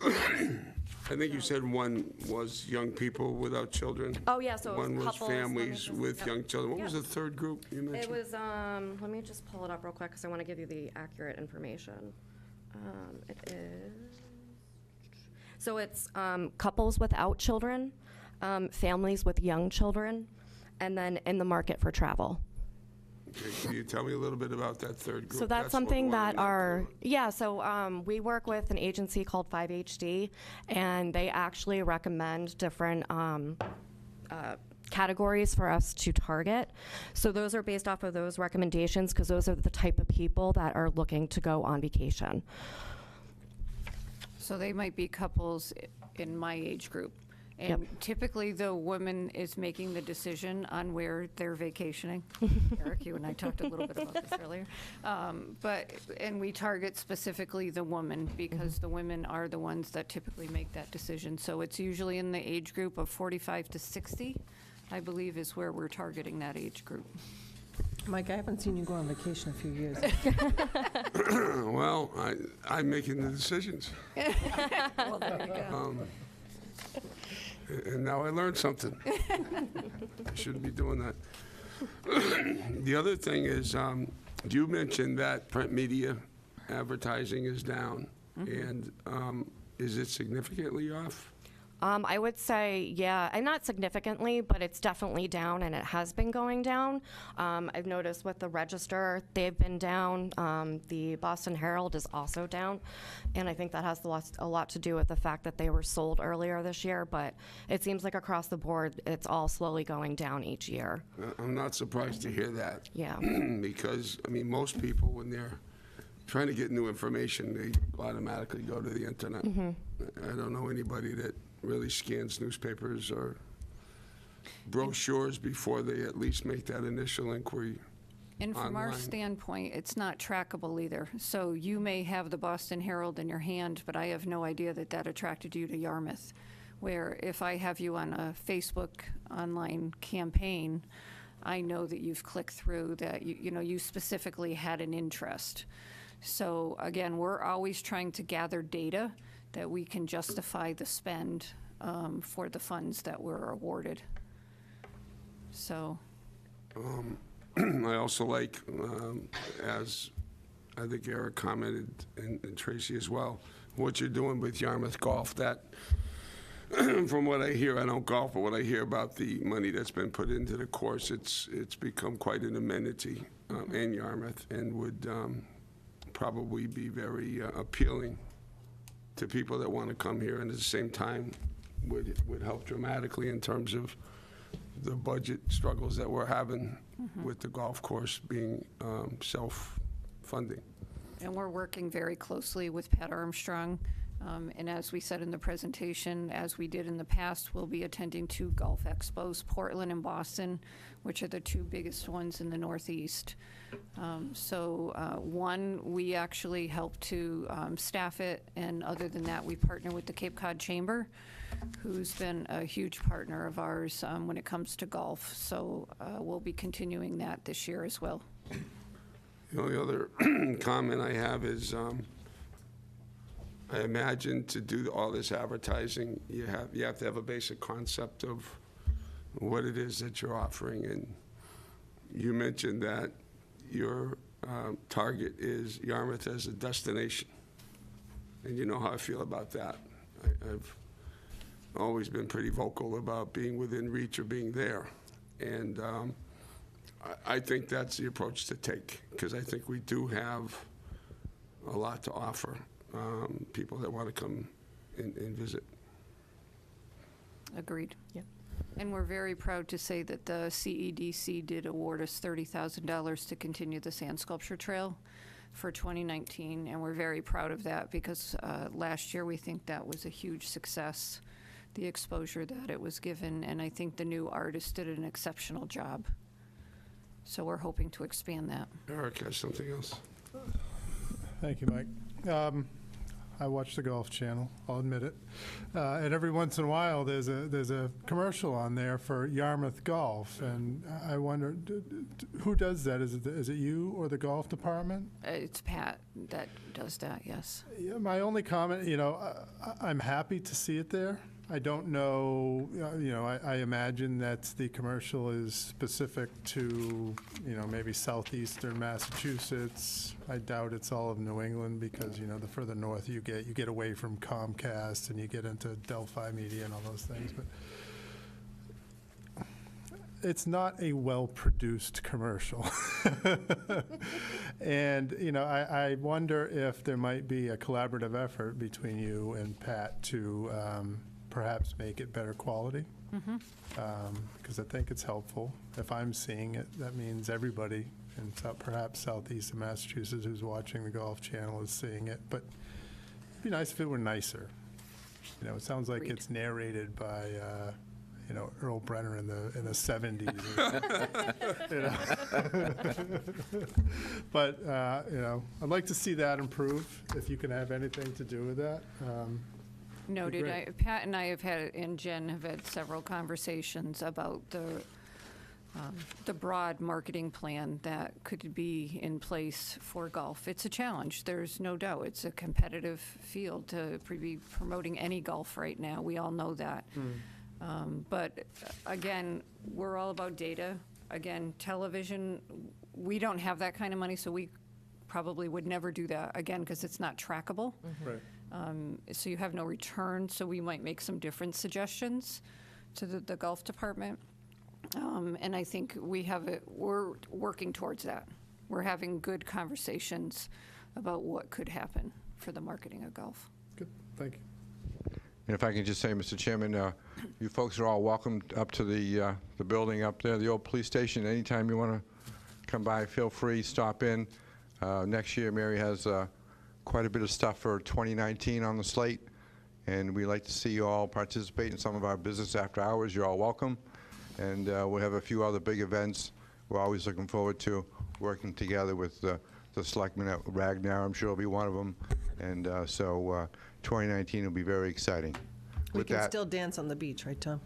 I think you said one was young people without children. Oh, yeah, so it was One was couples. Let me families just- with yep. young children. What was Yep. the third group you mentioned? It was, let me just pull it up real quick because I want to give you the accurate information. It is, so it's couples without children, families with young children, and then in the market for travel. Okay, can you tell me a little bit about that third group? So that's what something we that wanna know. yeah, so we work with an agency called 5HD, and they actually recommend different categories for us to target. So those are based off of those recommendations because those are the type of people that are looking to go on vacation. So they might be couples in my age group. And Yep. typically, the woman is making the decision on where they're vacationing. Eric, you and I talked a little bit about this earlier. And we target specifically the woman because the women are the ones that typically make that decision. So it's usually in the age group of 45 to 60, I believe, is where we're targeting that age group. Mike, I haven't seen you go on vacation in a few years. Well, I'm making the decisions. Well, there you go. And now I learned something. I shouldn't be doing that. The other thing is, you mentioned that print media advertising is down. And is it significantly off? I would say, yeah, and not significantly, but it's definitely down, and it has been going down. I've noticed with the Register, they've been down. The Boston Herald is also down, and I think that has a lot to do with the fact that they were sold earlier this year, but it seems like across the board, it's all slowly going down each year. I'm not surprised to hear that. Yeah. Because, I mean, most people, when they're trying to get new information, they automatically go to the internet. I don't know anybody that really scans newspapers or brochures before they at least make that initial inquiry. And from our online. standpoint, it's not trackable either. So you may have the Boston Herald in your hand, but I have no idea that that attracted you to Yarmouth. Where if I have you on a Facebook online campaign, I know that you've clicked through, that you specifically had an interest. So again, we're always trying to gather data that we can justify the spend for the funds that were awarded. So. I also like, as I think Eric commented, and Tracy as well, what you're doing with Yarmouth Golf. That, from what I hear, I don't golf, but what I hear about the money that's been put into the course, it's become quite an amenity in Yarmouth, and would probably be very appealing to people that want to come here, and at the same time would help dramatically in terms of the budget struggles that we're having with the golf course being self-funding. And we're working very closely with Pat Armstrong. And as we said in the presentation, as we did in the past, we'll be attending 2 golf expos, Portland and Boston, which are the 2 biggest ones in the Northeast. One, we actually help to staff it, and other than that, we partner with the Cape Cod Chamber, who's been a huge partner of ours when it comes to golf. So we'll be continuing that this year as well. The only other comment I have is, I imagine to do all this advertising, you have to have a basic concept of what it is that you're offering. And you mentioned that your target is Yarmouth as a destination. And you know how I feel about that. I've always been pretty vocal about being within reach or being there. And I think that's the approach to take, because I think we do have a lot to offer people that want to come and visit. Agreed. Yep. And we're very proud to say that the CEDC did award us $30,000 to continue the sand sculpture trail for 2019, and we're very proud of that because last year we think that was a huge success, the exposure that it was given, and I think the new artist did an exceptional job. So we're hoping to expand that. Eric has something else. Thank you, Mike. I watch the Golf Channel, I'll admit it. And every once in a while, there's a commercial on there for Yarmouth Golf, and I wonder, who does that? Is it you or the golf department? It's Pat that does that, yes. Yeah, my only comment, I'm happy to see it there. I don't know, I imagine that the commercial is specific to, maybe southeastern Massachusetts. I doubt it's all of New England because, the further north you get away from Comcast and you get into Delphi Media and all those things. But it's not a well-produced commercial. And, I wonder if there might be a collaborative effort between you and Pat to perhaps make it better quality. Because I think it's helpful. If I'm seeing it, that means everybody in perhaps southeast of Massachusetts who's watching the Golf Channel is seeing it. But it'd be nice if it were nicer. It sounds like it's narrated by Earl Brenner in the 70s. But I'd like to see that improve. If you can have anything to do with that. Noted. Great. Pat and I have had, and Jen have had several conversations about the broad marketing plan that could be in place for golf. It's a challenge, there's no doubt. It's a competitive field to be promoting any golf right now. We all know that. But again, we're all about data. Again, television, we don't have that kind of money, so we probably would never do that, again, because it's not trackable. Right. So you have no return, so we might make some different suggestions to the golf department. And I think we're working towards that. We're having good conversations about what could happen for the marketing of golf. Good, thank you. And if I can just say, Mr. Chairman, you folks are all welcome up to the building up there, the old police station. Anytime you want to come by, feel free, stop in. Next year, Mary has quite a bit of stuff for 2019 on the slate, and we like to see you all participate in some of our business after hours. You're all welcome, and we'll have a few other big events. We're always looking forward to working together with the selectmen at Ragnar. I'm sure will be one of them, and so 2019 will be very exciting. We With can that, still dance on the beach, right, Tom?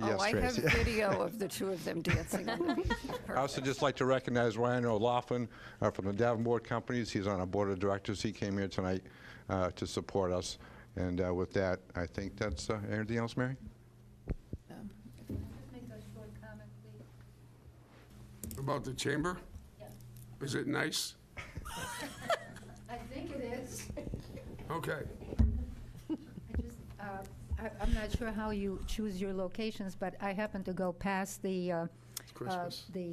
yes, I have Tracy. video of the two of them dancing on the beach. I also just like to recognize Ryan O'Laughlin from the Davenport Companies. He's on our board of directors. He came here tonight to support us. And with that, I think that's anything else, Mary? Make a short comment, please. About the chamber? Yeah. Is it nice? I think it is. Okay. I'm not sure how you choose your locations, but I happen to go past the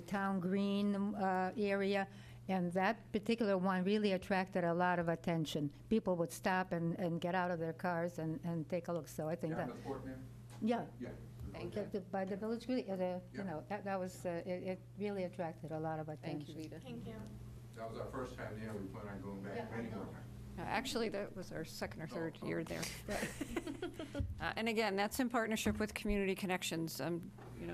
town green area, and that particular one really attracted a lot of attention. People would stop and get out of their cars and take a look. So I think yeah. Thank you. By the village green, that was it really attracted a lot of attention. Thank you, Rita. That was our first time there. We plan on going back many more times. Actually, that was our second or third year there. And again, that's in partnership with Community Connections.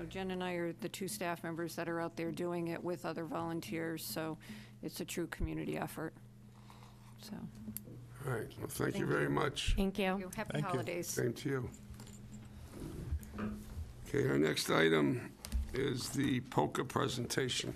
Jen and I are the two staff members that are out there doing it with other volunteers, so it's a true community effort. So, All right, well, thank you very much. Thank you. happy Thank you. holidays. Same to you. Okay, our next item is the POCA presentation.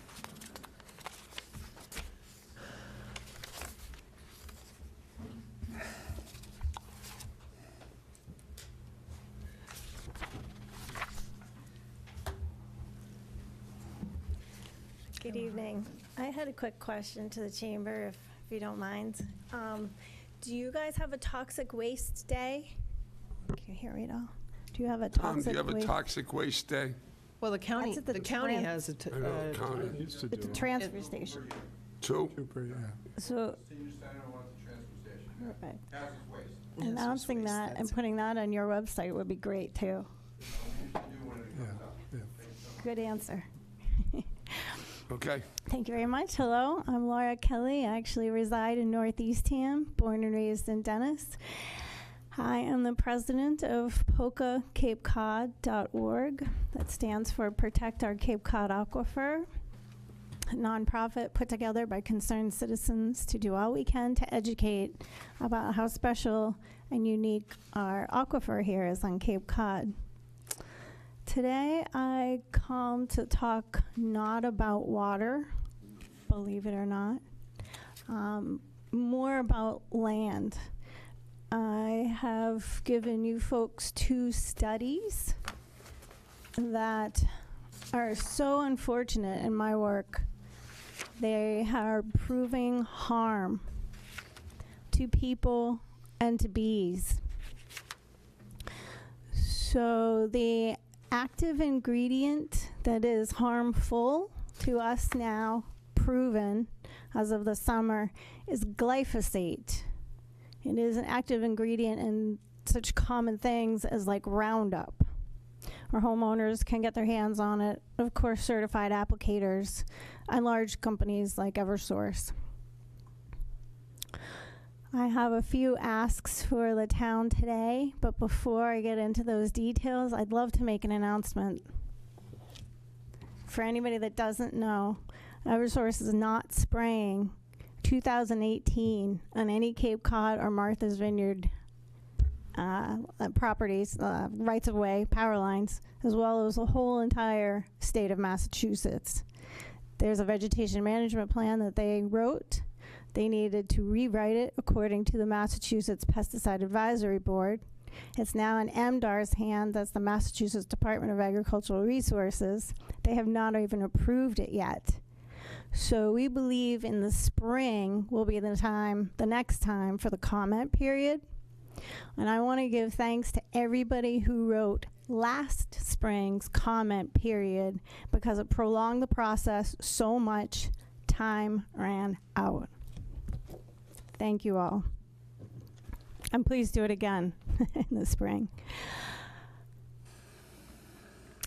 Good evening. I had a quick question to the chamber, if you don't mind. Do you guys have a toxic waste day? Can you hear me at all? Do you have a Tom, toxic do you have a waste? toxic waste day? Well, the county, That's at the county tran- has I know, county. Used to do At the it. transfer station. Two? Super, yeah. So, Senior center, wants the transfer station. right. Hazardous waste. Announcing that and putting that on your website would be great, too. Yeah. Good answer. Okay. Thank you very much. Hello, I'm Laura Kelly. I actually reside in Northeastham, born and raised in Dennis. I am the president of POCACapeCod.org. That stands for Protect Our Cape Cod Aquifer. nonprofit put together by concerned citizens to do all we can to educate about how special and unique our aquifer here is on Cape Cod. Today I come to talk not about water, believe it or not, more about land. I have given you folks 2 studies that are so unfortunate in my work. They are proving harm to people and to bees. So the active ingredient that is harmful to us now, proven as of the summer, is glyphosate. It is an active ingredient in such common things as like Roundup. Our homeowners can get their hands on it. Of course, certified applicators and large companies like Eversource. I have a few asks for the town today, but before I get into those details, I'd love to make an announcement. For anybody that doesn't know, Eversource is not spraying 2018 on any Cape Cod or Martha's Vineyard properties, rights of way, power lines, as well as the whole entire state of Massachusetts. There's a vegetation management plan that they wrote. They needed to rewrite it according to the Massachusetts Pesticide Advisory Board. It's now in MDAR's hand, that's the Massachusetts Department of Agricultural Resources. They have not even approved it yet. So we believe in the spring will be the next time for the comment period. And I want to give thanks to everybody who wrote last spring's comment period because it prolonged the process so much. Time ran out. Thank you all. And please do it again in the spring.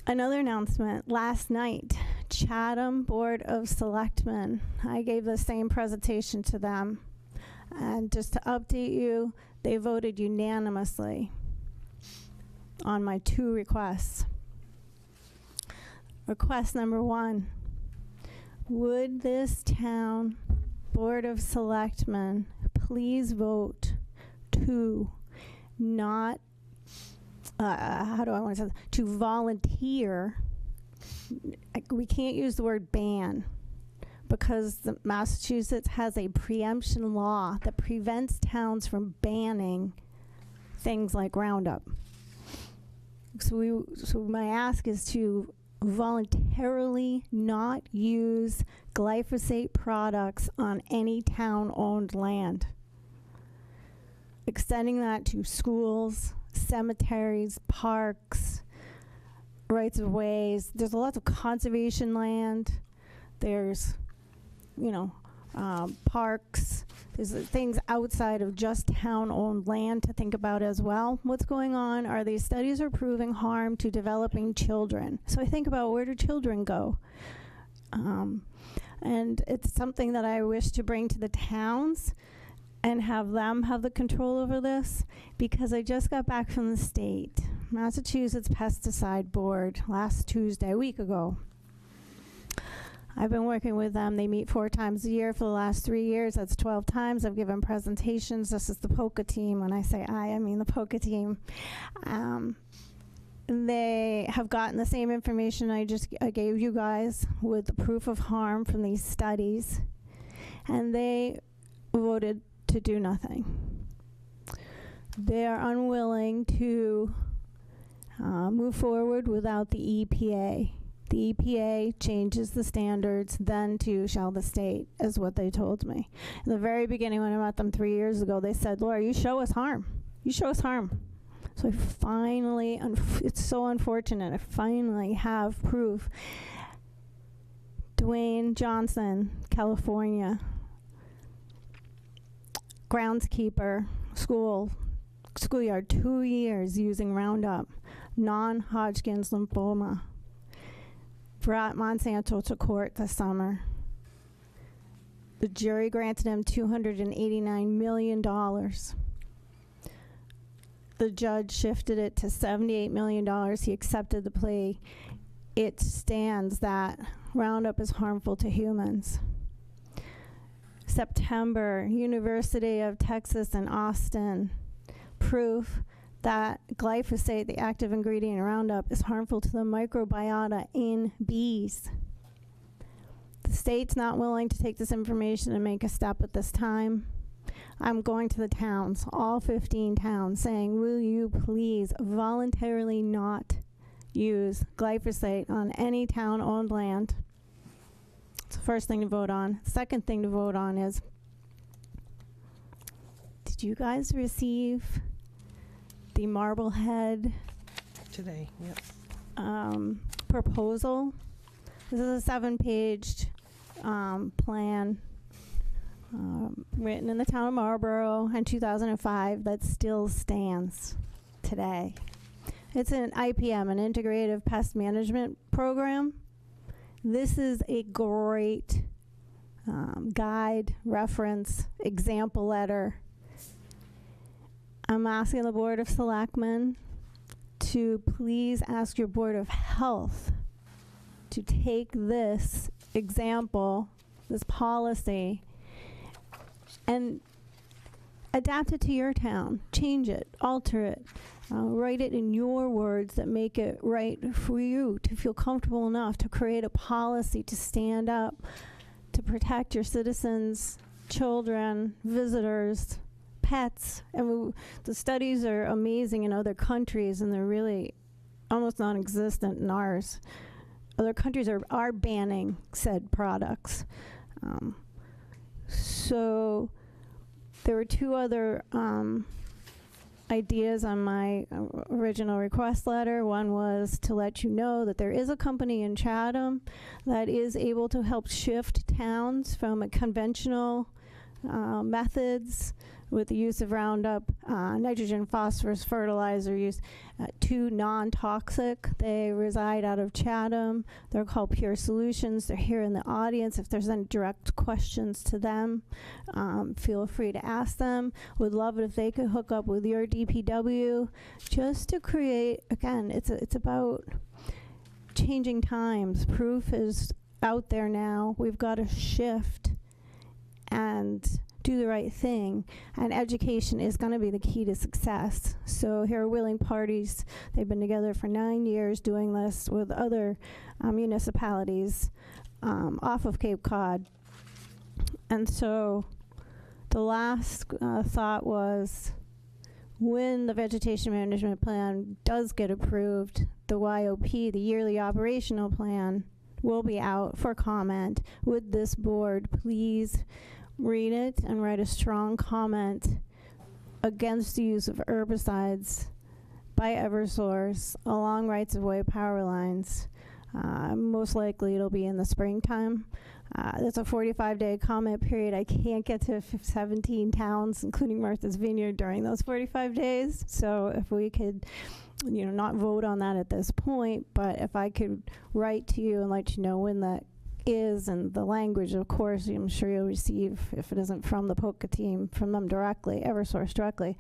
Another announcement. Last night, Chatham Board of Selectmen, I gave the same presentation to them. And just to update you, they voted unanimously on my 2 requests. Request number 1, would this town Board of Selectmen please vote to not, to volunteer, we can't use the word ban, because Massachusetts has a preemption law that prevents towns from banning things like Roundup. So my ask is to voluntarily not use glyphosate products on any town-owned land. Extending that to schools, cemeteries, parks, rights of ways. There's lots of conservation land. There's parks. There's things outside of just town-owned land to think about as well. What's going on are these studies are proving harm to developing children. So I think about, where do children go? And it's something that I wish to bring to the towns and have them have the control over this, because I just got back from the state, Massachusetts Pesticide Board, last Tuesday, a week ago. I've been working with them. They meet 4 times a year for the last 3 years. That's 12 times. I've given presentations. This is the POCA team. When I say I mean the POCA team. They have gotten the same information I gave you guys with the proof of harm from these studies. And they voted to do nothing. They are unwilling to move forward without the EPA. The EPA changes the standards, then too shall the state, is what they told me. In the very beginning, when I met them 3 years ago, they said, Laura, you show us harm. You show us harm. So I finally, it's so unfortunate, I finally have proof. Dwayne Johnson, California, groundskeeper, schoolyard, 2 years using Roundup, non-Hodgkin's lymphoma. Brought Monsanto to court this summer. The jury granted him $289 million. The judge shifted it to $78 million. He accepted the plea. it stands that Roundup is harmful to humans. September, University of Texas in Austin, proof that glyphosate, the active ingredient in Roundup, is harmful to the microbiota in bees. The state's not willing to take this information and make a step at this time. I'm going to the towns, all 15 towns, saying, will you please voluntarily not use glyphosate on any town-owned land? It's the first thing to vote on. Second thing to vote on is, did you guys receive the Marblehead Today, yep. proposal? This is a 7-page plan written in the town of Marlborough in 2005 that still stands today. It's an IPM, an integrative pest management program. This is a great guide, reference, example letter. I'm asking the Board of Selectmen to please ask your Board of Health to take this example, this policy, and adapt it to your town. Change it, alter it, write it in your words that make it right for you to feel comfortable enough to create a policy to stand up, to protect your citizens, children, visitors, pets. And the studies are amazing in other countries, and they're really almost non-existent in ours. Other countries are banning said products. So there were 2 other ideas on my original request letter. One was to let you know that there is a company in Chatham that is able to help shift towns from a conventional methods with the use of Roundup, nitrogen, phosphorus, fertilizer use, to non-toxic. They reside out of Chatham. They're called Pure Solutions. They're here in the audience. If there's any direct questions to them, feel free to ask them. Would love it if they could hook up with your DPW just to create, again, it's about changing times. Proof is out there now. We've got to shift and do the right thing, and education is going to be the key to success. So here are willing parties. They've been together for 9 years doing this with other municipalities off of Cape Cod. And so the last thought was, when the vegetation management plan does get approved, the YOP, the yearly operational plan, will be out for comment. Would this board please read it and write a strong comment against the use of herbicides by Eversource along rights-of-way power lines? Most likely it'll be in the springtime. There's a 45-day comment period. I can't get to 17 towns, including Martha's Vineyard, during those 45 days. So if we could, not vote on that at this point, but if I could write to you and let you know when that is, and the language, of course, I'm sure you'll receive, if it isn't from the POCA team, from them directly, Eversource directly.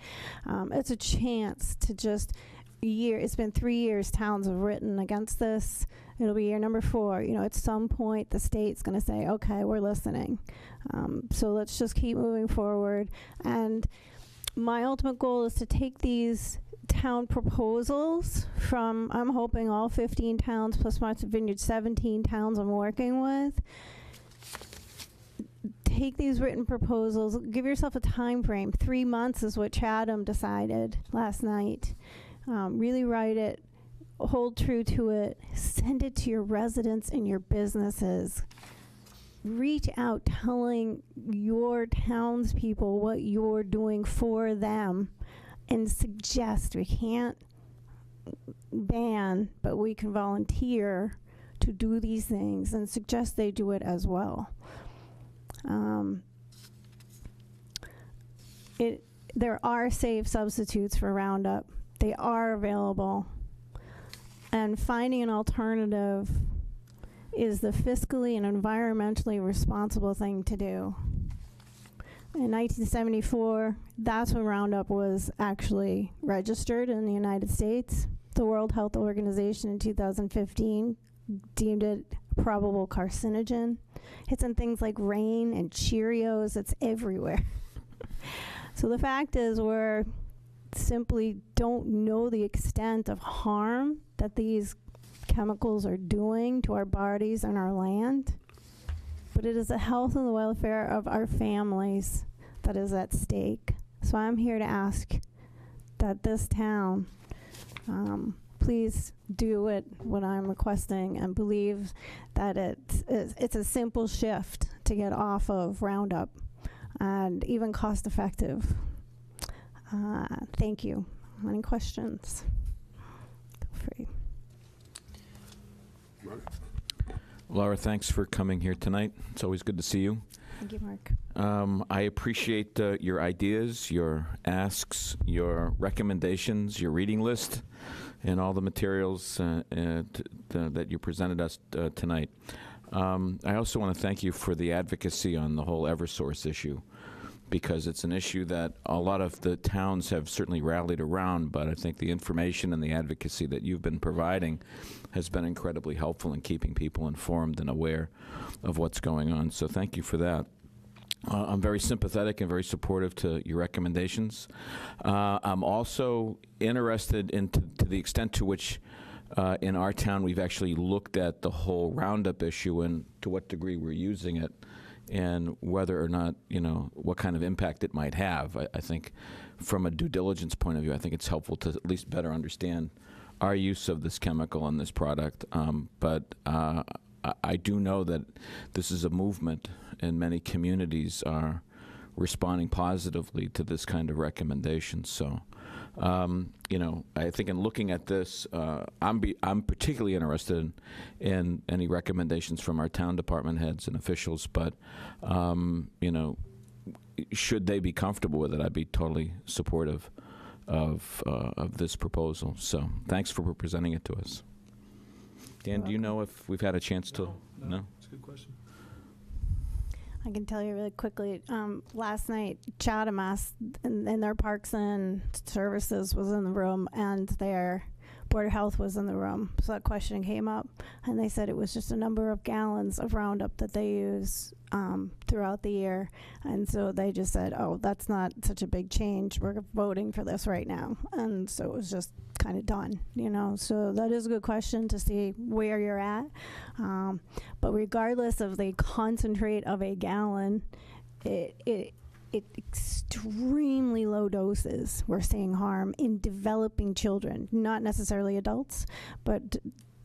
It's a chance to just it's been 3 years towns have written against this. It'll be year number 4. At some point the state's going to say, okay, we're listening. So let's just keep moving forward. And my ultimate goal is to take these town proposals from, I'm hoping, all 15 towns plus Martha's Vineyard, 17 towns I'm working with. Take these written proposals, give yourself a time frame. 3 months is what Chatham decided last night. Really write it, hold true to it, send it to your residents and your businesses. Reach out telling your townspeople what you're doing for them, and suggest. We can't ban, but we can volunteer to do these things and suggest they do it as well. There are safe substitutes for Roundup. They are available. And finding an alternative is the fiscally and environmentally responsible thing to do. In 1974, that's when Roundup was actually registered in the United States. The World Health Organization in 2015 deemed it probable carcinogen. It's in things like Rain and Cheerios. It's everywhere. So the fact is, we're simply don't know the extent of harm that these chemicals are doing to our bodies and our land. But it is the health and the welfare of our families that is at stake. So I'm here to ask that this town please do what I'm requesting, and believe that it's a simple shift to get off of Roundup, and even cost effective. Thank you. Any questions? Feel free. Mark? Laura, thanks for coming here tonight. It's always good to see you. Thank you, Mark. I appreciate your ideas, your asks, your recommendations, your reading list, and all the materials that you presented us tonight. I also want to thank you for the advocacy on the whole Eversource issue, because it's an issue that a lot of the towns have certainly rallied around, but I think the information and the advocacy that you've been providing has been incredibly helpful in keeping people informed and aware of what's going on. So thank you for that. I'm very sympathetic and very supportive to your recommendations. I'm also interested to the extent to which in our town we've actually looked at the whole Roundup issue and to what degree we're using it, and whether or not, what kind of impact it might have. I think from a due diligence point of view, I think it's helpful to at least better understand our use of this chemical and this product. But I do know that this is a movement, and many communities are responding positively to this kind of recommendation. So, I think in looking at this, I'm particularly interested in any recommendations from our town department heads and officials. But, should they be comfortable with it, I'd be totally supportive of this proposal. So, thanks for presenting it to us. Dan, do you know if we've had a chance to? No? It's a good question. I can tell you really quickly. Last night, Chatham and their Parks and Services was in the room, and their Board of Health was in the room. So that question came up, and they said it was just a number of gallons of Roundup that they use throughout the year. And so they just said, oh, that's not such a big change. We're voting for this right now. And so it was just kind of done, So that is a good question to see where you're at. But regardless of the concentrate of a gallon, it extremely low doses we're seeing harm in developing children, not necessarily adults, but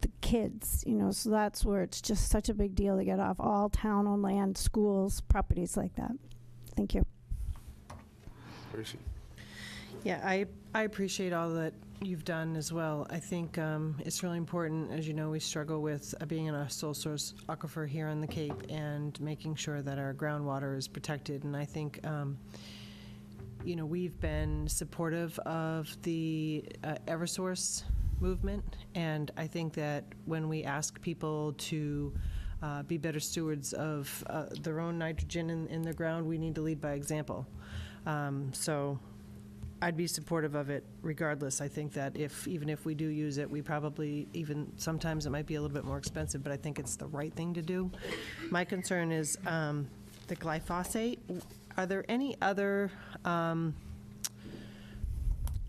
the kids, so that's where it's just such a big deal to get off all town-owned land, schools, properties like that. Thank you. Tracy? Yeah, I appreciate all that you've done as well. I think it's really important. As you know, we struggle with being in a sole source aquifer here on the Cape and making sure that our groundwater is protected. And I think, we've been supportive of the Eversource movement. And I think that when we ask people to be better stewards of their own nitrogen in the ground, we need to lead by example. So I'd be supportive of it regardless. I think that even if we do use it, we probably, even sometimes it might be a little bit more expensive, but I think it's the right thing to do. My concern is the glyphosate. Are there any other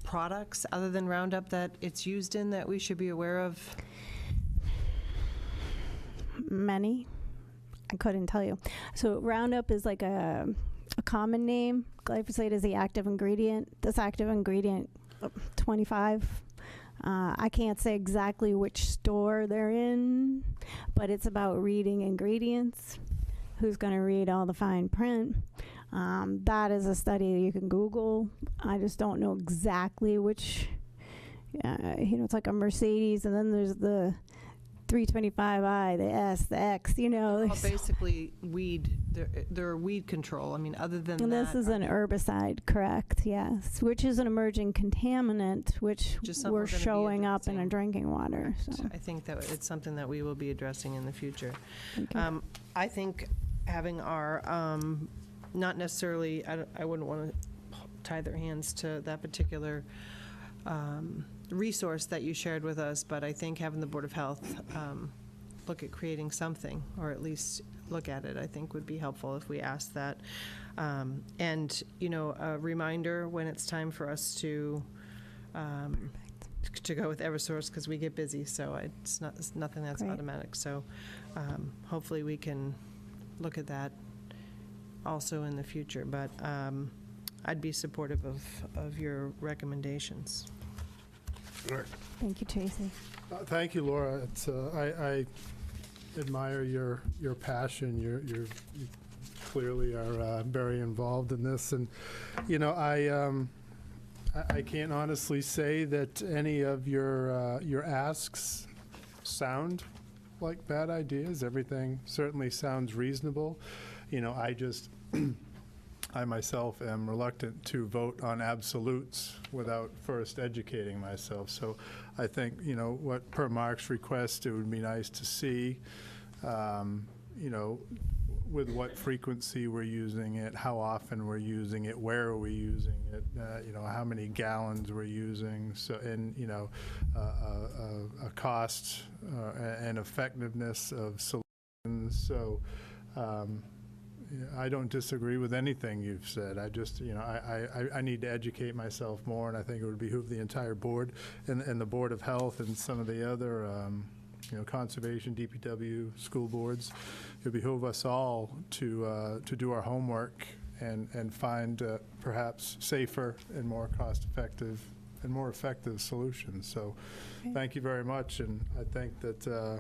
products other than Roundup that it's used in that we should be aware of? Many. I couldn't tell you. So Roundup is like a common name. Glyphosate is the active ingredient. This active ingredient, 25. I can't say exactly which store they're in, but it's about reading ingredients. Who's going to read all the fine print? That is a study you can Google. I just don't know exactly which. It's like a Mercedes, and then there's the 325i, the S, the X, Well, basically weed, they're weed control. I mean, other than and that. This is an herbicide, correct, yes, which is an emerging contaminant, which we're showing up in our drinking water. So I think that it's something that we will be addressing in the future. I think having our, not necessarily, I wouldn't want to tie their hands to that particular resource that you shared with us, but I think having the Board of Health look at creating something, or at least look at it, I think would be helpful if we asked that. And, you know, a reminder when it's time for us to go with Eversource, because we get busy, so it's nothing that's Great. automatic. So hopefully we can look at that also in the future. But I'd be supportive of your recommendations. Thank you, Tracy. Thank you, Laura. It's, I admire your passion. You clearly are very involved in this, and you know, I can't honestly say that any of your asks sound like bad ideas. Everything certainly sounds reasonable. You know, I myself am reluctant to vote on absolutes without first educating myself. So I think, you know, what per Mark's request, it would be nice to see, you know, with what frequency we're using it, how often we're using it, where are we using it, you know, how many gallons we're using, so, and, you know, a cost and effectiveness of solutions. So I don't disagree with anything you've said. I just, you know, I need to educate myself more, and I think it would behoove the entire board and the Board of Health and some of the other, you know, conservation, DPW, school boards. It would behoove us all to do our homework and find perhaps safer and more cost-effective and more effective solutions. So thank you very much, and I think that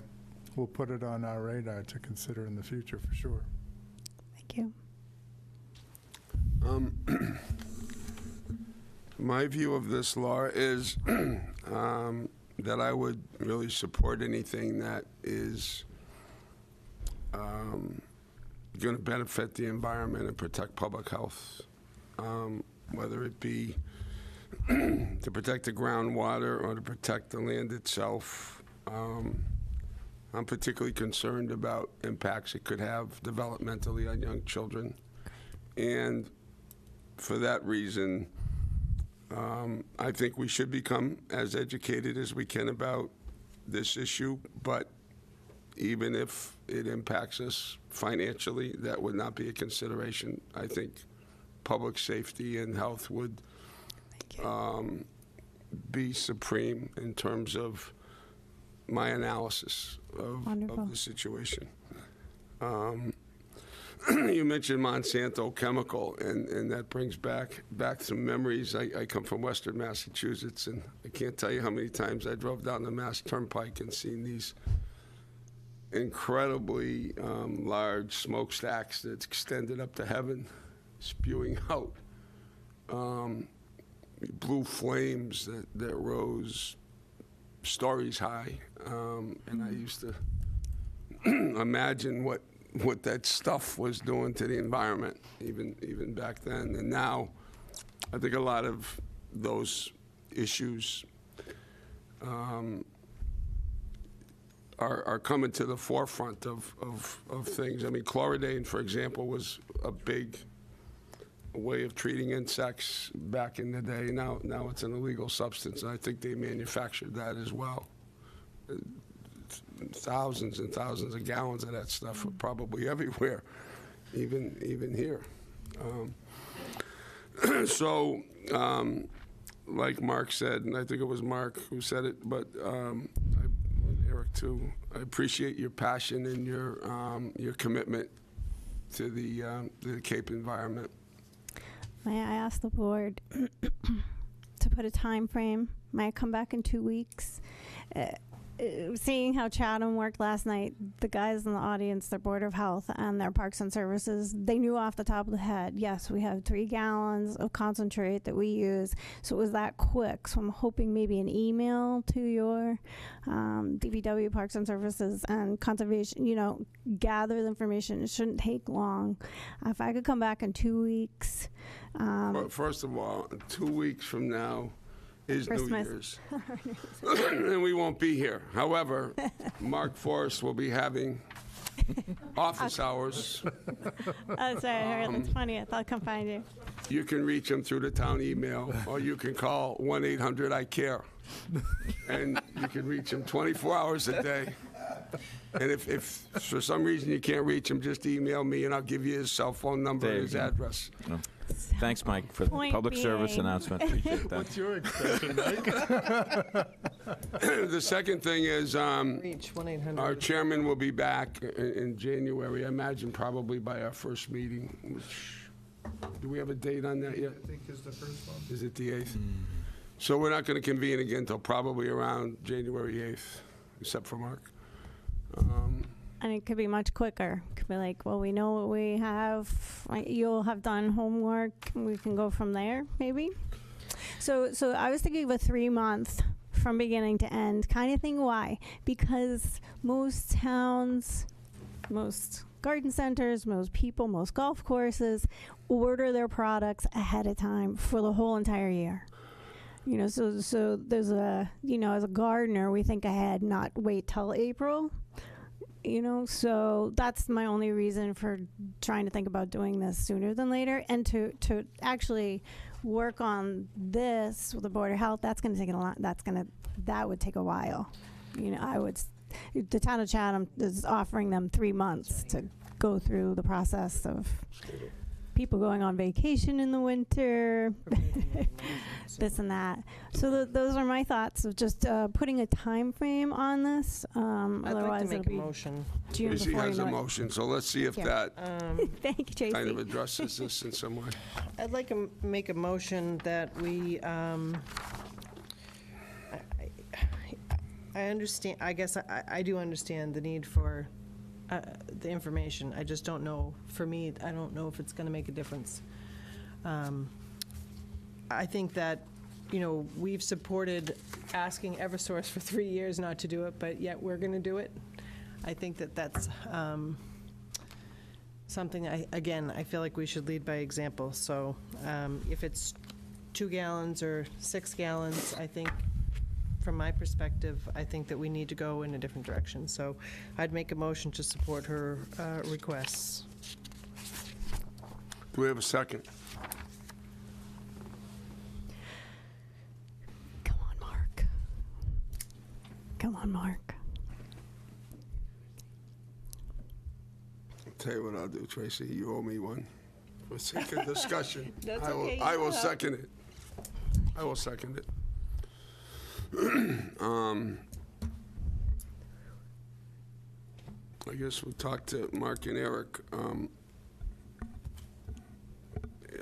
we'll put it on our radar to consider in the future for sure. Thank you. My view of this, Laura, is that I would really support anything that is going to benefit the environment and protect public health, whether it be to protect the groundwater or to protect the land itself. I'm particularly concerned about impacts it could have developmentally on young children. And for that reason, I think we should become as educated as we can about this issue, but even if it impacts us financially, that would not be a consideration. I think public safety and health would be supreme in terms of my analysis of the situation. You mentioned Monsanto Chemical, and that brings back some memories. I come from Western Massachusetts, and I can't tell you how many times I drove down the Mass Turnpike and seen these incredibly large smokestacks that extended up to heaven, spewing out blue flames that rose stories high. And I used to imagine what that stuff was doing to the environment, even back then. And now, I think a lot of those issues are coming to the forefront of things. I mean, chloridane, for example, was a big way of treating insects back in the day. Now it's an illegal substance, and I think they manufactured that as well. Thousands and thousands of gallons of that stuff are probably everywhere, even here. So, like Mark said, and I think it was Mark who said it, but Eric too, I appreciate your passion and your commitment to the Cape environment. May I ask the board to put a time frame? May I come back in 2 weeks? Seeing how Chatham worked last night, the guys in the audience, their Board of Health and their Parks and Services, they knew off the top of the head, yes, we have 3 gallons of concentrate that we use. So it was that quick. So I'm hoping maybe an email to your DPW, Parks and Services, and Conservation, you know, gather the information. It shouldn't take long. If I could come back in 2 weeks. Well, first of all, 2 weeks from now is Christmas. New Year's. And we won't be here. However, Mark Forrest will be having office hours. Oh, sorry, I heard that's funny. I thought I'd come find you. You can reach him through the town email, or you can call 1-800-I-CARE. And you can reach him 24 hours a day. And if for some reason you can't reach him, just email me and I'll give you his cell phone number There and you his go. address. No. Thanks, Mike, for the Point public service being- announcement. Appreciate that. What's your extension, Mike? The second thing is, Reach 1-800. our chairman will be back in January, I imagine probably by our first meeting, which, do we have a date on that yet? I think is the first one. Is it the 8th? So we're not going to convene again until probably around January 8th, except for Mark. And it could be much quicker. Could be like, well, we know what we have. You'll have done homework. And we can go from there, maybe. So I was thinking of a 3-month from beginning to end kind of thing. Why? Because most towns, most garden centers, most people, most golf courses order their products ahead of time for the whole entire year. You know, so there's a, you know, as a gardener, we think ahead, not wait till April. You know, so that's my only reason for trying to think about doing this sooner than later, and to actually work on this with the Board of Health. That's going to take a lot. That would take a while. You know, the town of Chatham is offering them 3 months to go through the process of people going on vacation in the winter, this and that. So those are my thoughts of just putting a time frame on this. I'd like Otherwise, to make it'll a be motion. June Tracy before has you a know it. motion, so let's see if Yeah. that Thank you, Tracy. kind of addresses this in some way. I'd like to make a motion that we, I understand, I guess I do understand the need for the information. I just don't know, for me, I don't know if it's going to make a difference. I think that, you know, we've supported asking Eversource for 3 years not to do it, but yet we're going to do it. I think that that's something, I feel like we should lead by example. So if it's 2 gallons or 6 gallons, I think, from my perspective, I think that we need to go in a different direction. So I'd make a motion to support her requests. Do we have a second? Come on, Mark. Come on, Mark. I'll tell you what I'll do, Tracy, you owe me one. For sake of discussion, That's I will- okay, I you will have- second it. I will second it. I guess we'll talk to Mark and Eric.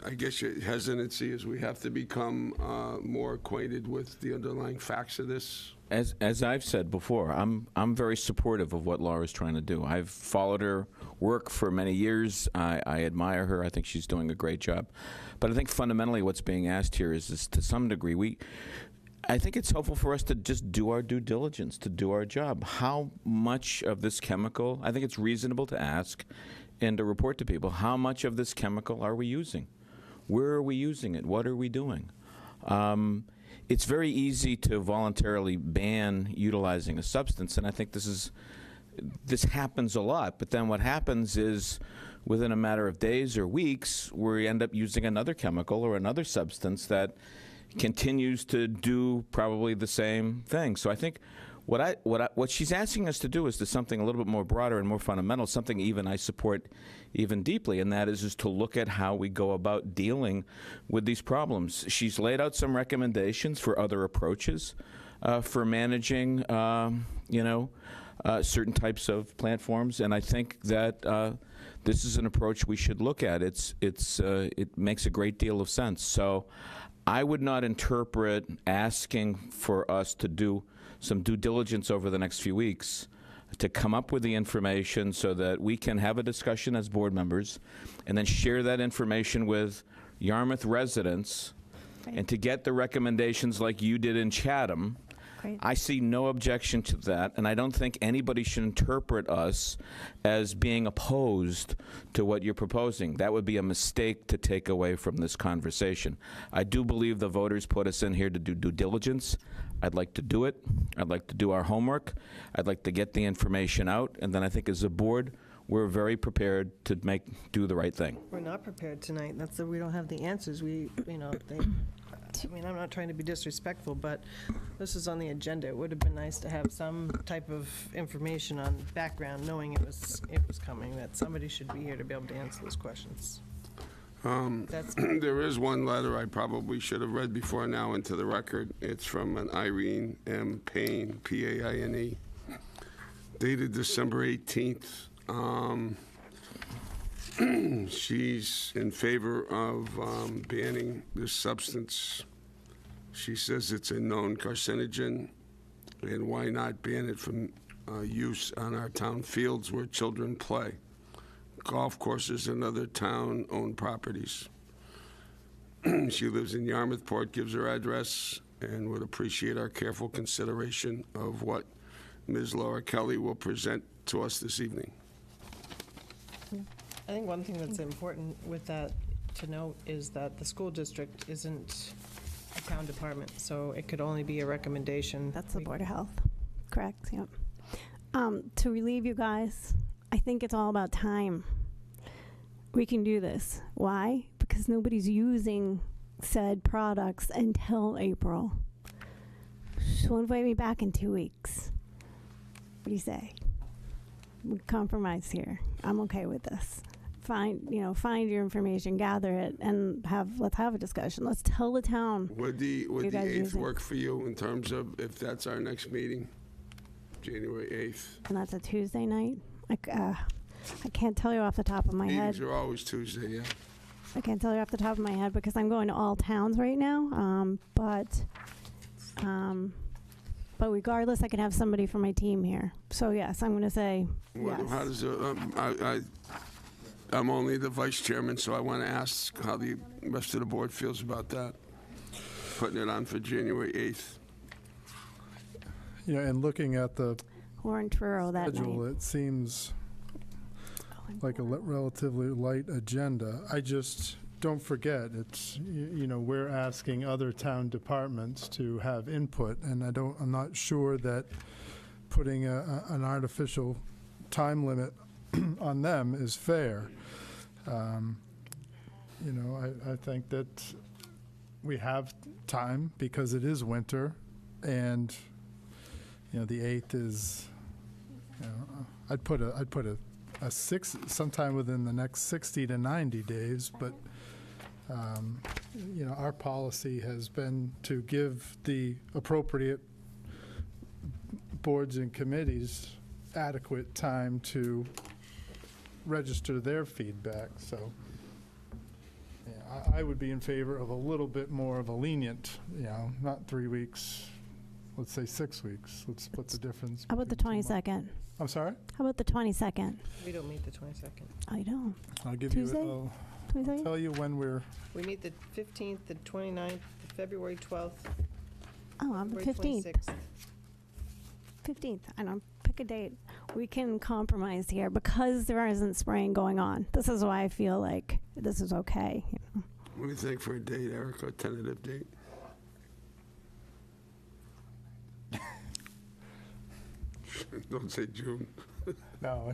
I guess your hesitancy is we have to become more acquainted with the underlying facts of this. As I've said before, I'm very supportive of what Laura's trying to do. I've followed her work for many years. I admire her. I think she's doing a great job. But I think fundamentally what's being asked here is to some degree, I think it's helpful for us to just do our due diligence, to do our job. How much of this chemical, I think it's reasonable to ask and to report to people, how much of this chemical are we using? Where are we using it? What are we doing? It's very easy to voluntarily ban utilizing a substance, and I think this happens a lot. But then what happens is, within a matter of days or weeks, we end up using another chemical or another substance that continues to do probably the same thing. So I think what she's asking us to do is something a little bit more broader and more fundamental, something even I support even deeply, and that is to look at how we go about dealing with these problems. She's laid out some recommendations for other approaches for managing, certain types of plant forms, and I think that this is an approach we should look at. It makes a great deal of sense. So I would not interpret asking for us to do some due diligence over the next few weeks to come up with the information so that we can have a discussion as board members and then share that information with Yarmouth residents and to get the recommendations like you did in Chatham. Great. I see no objection to that, and I don't think anybody should interpret us as being opposed to what you're proposing. That would be a mistake to take away from this conversation. I do believe the voters put us in here to do due diligence. I'd like to do it. I'd like to do our homework. I'd like to get the information out, and then I think as a board, we're very prepared to do the right thing. We're not prepared tonight. We don't have the answers. I mean, I'm not trying to be disrespectful, but this is on the agenda. It would have been nice to have some type of information on background, knowing it was coming, that somebody should be here to be able to answer those questions. That's There is one letter I probably should have read before now into the record. It's from an Irene M. Payne, P-A-I-N-E, dated December 18th. She's in favor of banning this substance. She says it's a known carcinogen, and why not ban it from use on our town fields where children play, golf courses, and other town-owned properties. She lives in Yarmouth. Port gives her address and would appreciate our careful consideration of what Ms. Laura Kelly will present to us this evening. I think one thing that's important with that to note is that the school district isn't a town department, so it could only be a recommendation. That's the Board of Health, correct, yep. To relieve you guys, I think it's all about time. We can do this. Why? Because nobody's using said products until April. So invite me back in 2 weeks. What do you say? We compromise here. I'm okay with this. Find your information, gather it, and let's have a discussion. Let's tell the town. Would the guys 8th using- work for you in terms of if that's our next meeting? January 8th. And that's a Tuesday night. I can't tell you off the top of my head. Meetings are always Tuesday, yeah. I can't tell you off the top of my head because I'm going to all towns right now. But regardless, I can have somebody from my team here. So yes, I'm going to say Well, yes. how does I'm only the vice chairman, so I want to ask how the rest of the board feels about that. Putting it on for January 8th. And looking at the Or in Truro that schedule, night. it seems like a relatively light agenda. I just, don't forget, it's, we're asking other town departments to have input, and I'm not sure that putting an artificial time limit on them is fair. I think that we have time because it is winter, and the 8th is. I'd put a sometime within the next 60 to 90 days, but our policy has been to give the appropriate boards and committees adequate time to register their feedback. So I would be in favor of a little bit more of a lenient, not 3 weeks, let's say 6 weeks. Let's split the difference. How about the between 22nd? I'm sorry? How about the 22nd? We don't meet the 22nd. I don't. I'll give Tuesday? you, I'll 22nd? tell you when we're, We meet the 15th, the 29th, the February 12th, Oh, I'm the February 15th. 26th. 15th. I don't pick a date. We can compromise here because there isn't spraying going on. This is why I feel like this is okay. What do you think for a date, Eric, a tentative date? Don't say June. no.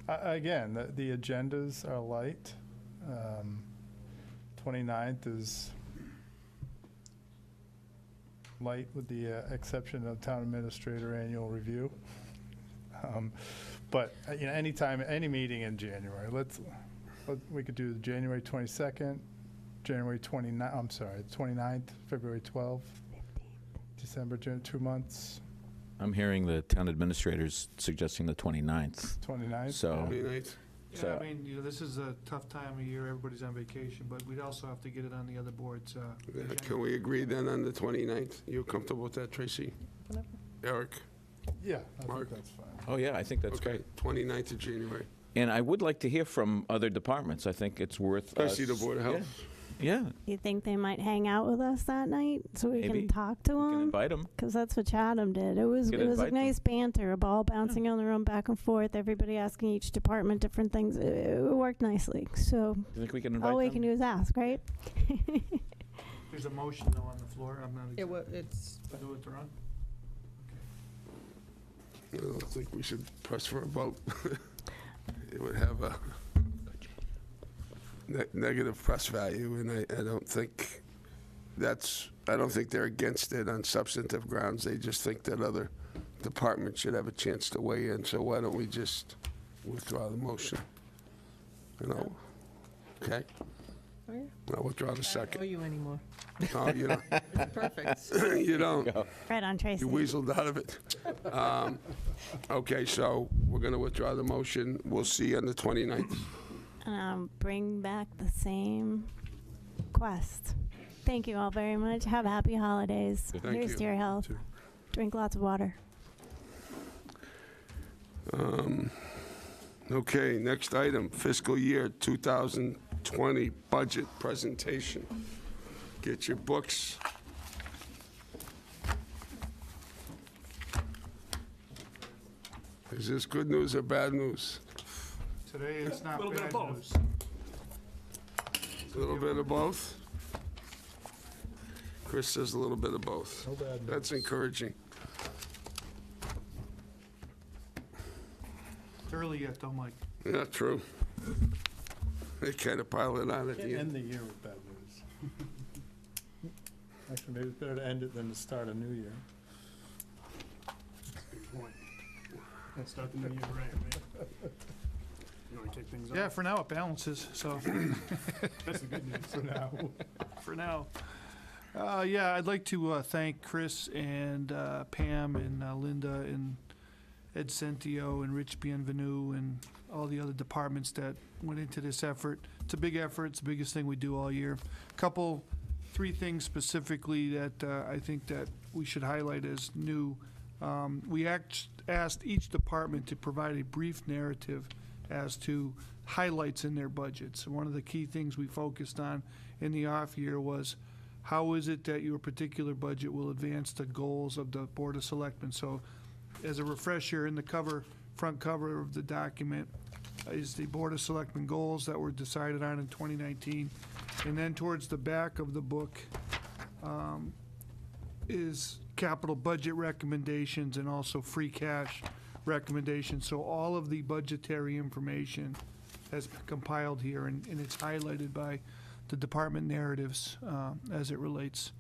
Again, the agendas are light. 29th is light with the exception of town administrator annual review. But, anytime, any meeting in January, we could do January 22nd, January 29th, February 12th, December, 2 months, I'm hearing the town administrators suggesting the 29th. 29th. So, 29th? So- Yeah, I mean, this is a tough time of year, everybody's on vacation, but we'd also have to get it on the other boards. Yeah, can we agree then on the 29th? You comfortable with that, Tracy? Whatever. Eric? Yeah, I Mark? think that's fine. oh yeah, I think that's Okay, great. 29th of January. And I would like to hear from other departments. I think it's worth Especially the us- Board of Health. Yeah, You think they might hang out with us that night so we Maybe. can talk to we can them? invite them. Because that's what Chatham did. It was Could a invite them. nice banter, a ball bouncing on the room back and forth, everybody asking each department different things. It worked nicely. So You think we can invite all we them? can do is ask, right? There's a motion though on the floor, I'm not exactly. It's, I do it wrong? I don't think we should press for a vote. It would have a negative press value, and I don't think I don't think they're against it on substantive grounds. They just think that other departments should have a chance to weigh in. So why don't we just withdraw the motion? You know, okay? I'll withdraw the I don't owe second. you anymore. No, you don't. It's perfect. You don't. Right on, Tracy. You weaseled out of it. Okay, so we're going to withdraw the motion. We'll see you on the 29th. Bring back the same quest. Thank you all very much. Have happy holidays. Thank Here's you. to your health. Drink lots of water. Okay, next item, fiscal year 2020 budget presentation. Get your books. Is this good news or bad news? Today, it's not Little bit of bad both. news. A little bit of both? Chris says a little bit of both. No bad news. That's encouraging. It's early yet, though, Mike. Yeah, true. They kind of pile it on at the Can't end. end the year with bad news. Actually, maybe it's better to end it than to start a new year. Let's start the new year right. You want to kick things off? Yeah, for now, it balances, so, That's the good news. For now. for now. Yeah, I'd like to thank Chris and Pam and Linda and Ed Centio and Rich Bienvenu and all the other departments that went into this effort. It's a big effort. It's the biggest thing we do all year. Three things specifically that I think that we should highlight as new. We asked each department to provide a brief narrative as to highlights in their budgets. One of the key things we focused on in the off year was how is it that your particular budget will advance the goals of the Board of Selectmen? So as a refresher, in the front cover of the document is the Board of Selectmen goals that were decided on in 2019. And then towards the back of the book is capital budget recommendations and also free cash recommendations. So all of the budgetary information has been compiled here, and it's highlighted by the department narratives as it relates.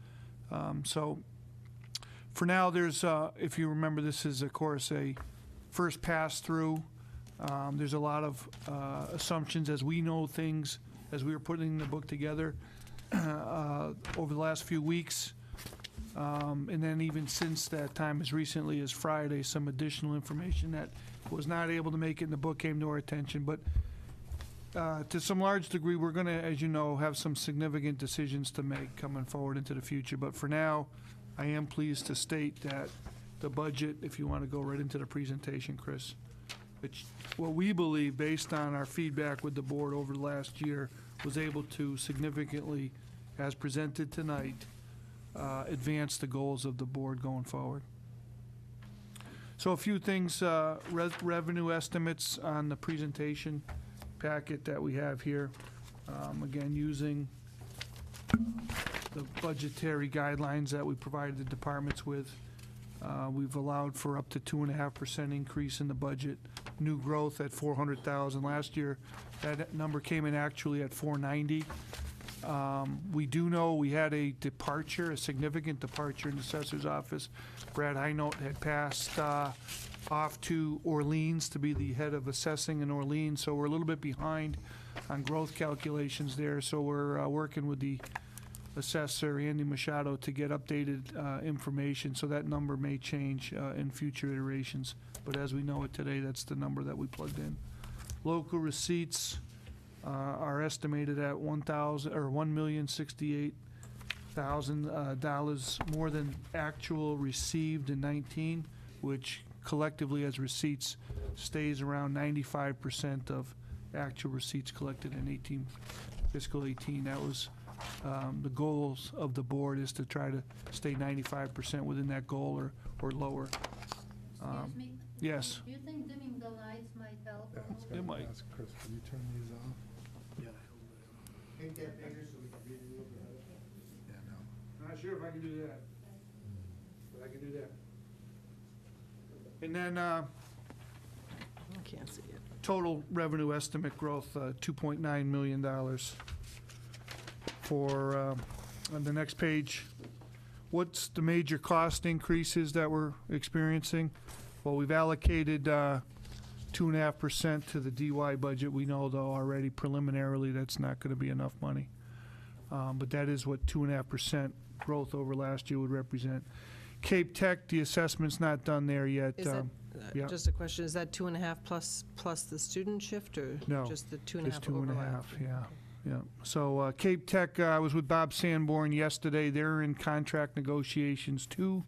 So for now, there's, if you remember, this is, of course, a first pass-through. There's a lot of assumptions as we know things, as we were putting the book together over the last few weeks. And then even since that time, as recently as Friday, some additional information that was not able to make it in the book came to our attention. But to some large degree, we're going to, as you know, have some significant decisions to make coming forward into the future. But for now, I am pleased to state that the budget, if you want to go right into the presentation, Chris, which what we believe, based on our feedback with the board over the last year, was able to significantly, as presented tonight, advance the goals of the board going forward. So a few things, revenue estimates on the presentation packet that we have here. Again, using the budgetary guidelines that we provided the departments with. We've allowed for up to 2.5% increase in the budget. New growth at 400,000. Last year, that number came in actually at 490. We do know we had a departure, a significant departure in the assessor's office. Brad Hinote had passed off to Orleans to be the head of assessing in Orleans, so we're a little bit behind on growth calculations there. So we're working with the assessor, Andy Machado, to get updated information, so that number may change in future iterations. But as we know it today, that's the number that we plugged in. Local receipts are estimated at $1,068,000 more than actual received in 19, which collectively as receipts stays around 95% of actual receipts collected in fiscal 18. That was the goals of the board, is to try to stay 95% within that goal or lower. Excuse me? Yes. Do you think dimming the lights might help? Yeah, I was It gonna might. ask Chris, can you turn these off? Yeah. Make that bigger so we can read it a little bit better. Yeah, no. Not sure if I can do that, but I can do that. And then, I can't see it. total revenue estimate growth, $2.9 million. For, on the next page, what's the major cost increases that we're experiencing? Well, we've allocated 2.5% to the DY budget. We know, though, already preliminarily that's not going to be enough money. But that is what 2.5% growth over last year would represent. Cape Tech, the assessment's not done there yet. Is that, yeah. just a question, is that 2.5 plus the student shift, or No, just the 2.5 Just 2.5, overlap? yeah. Yeah. So Cape Tech, I was with Bob Sanborn yesterday. They're in contract negotiations too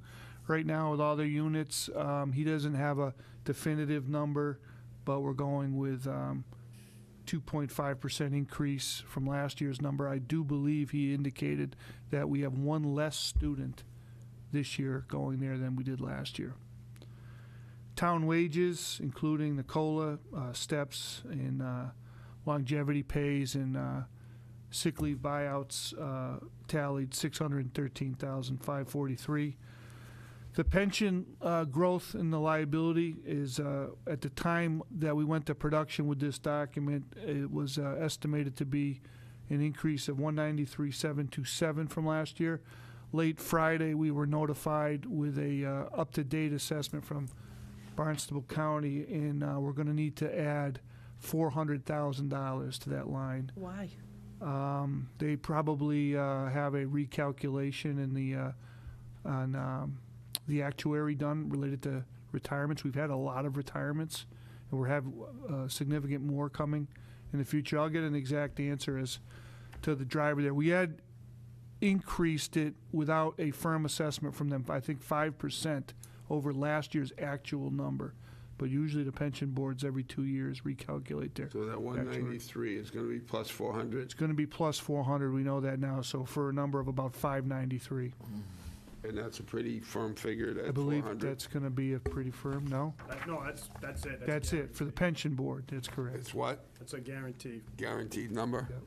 right now with all their units. He doesn't have a definitive number, but we're going with 2.5% increase from last year's number. I do believe he indicated that we have one less student this year going there than we did last year. Town wages, including the COLA, steps, and longevity pays and sick leave buyouts, tallied $613,543. The pension growth in the liability is, at the time that we went to production with this document, it was estimated to be an increase of $193,727 from last year. Late Friday, we were notified with a up-to-date assessment from Barnstable County, and we're going to need to add $400,000 to that line. Why? They probably have a recalculation in the actuary done related to retirements. We've had a lot of retirements, and we're have significant more coming in the future. I'll get an exact answer as to the driver there. We had increased it without a firm assessment from them, I think 5% over last year's actual number. But usually the pension boards every 2 years recalculate their. So that 193 is going to be plus 400? It's going to be plus 400, we know that now, so for a number of about 593. And that's a pretty firm figure, that 400? I believe that's going to be a pretty firm, no? No, that's it. That's it, for the pension board, that's correct. It's what? That's a guarantee. Guaranteed number? Yep.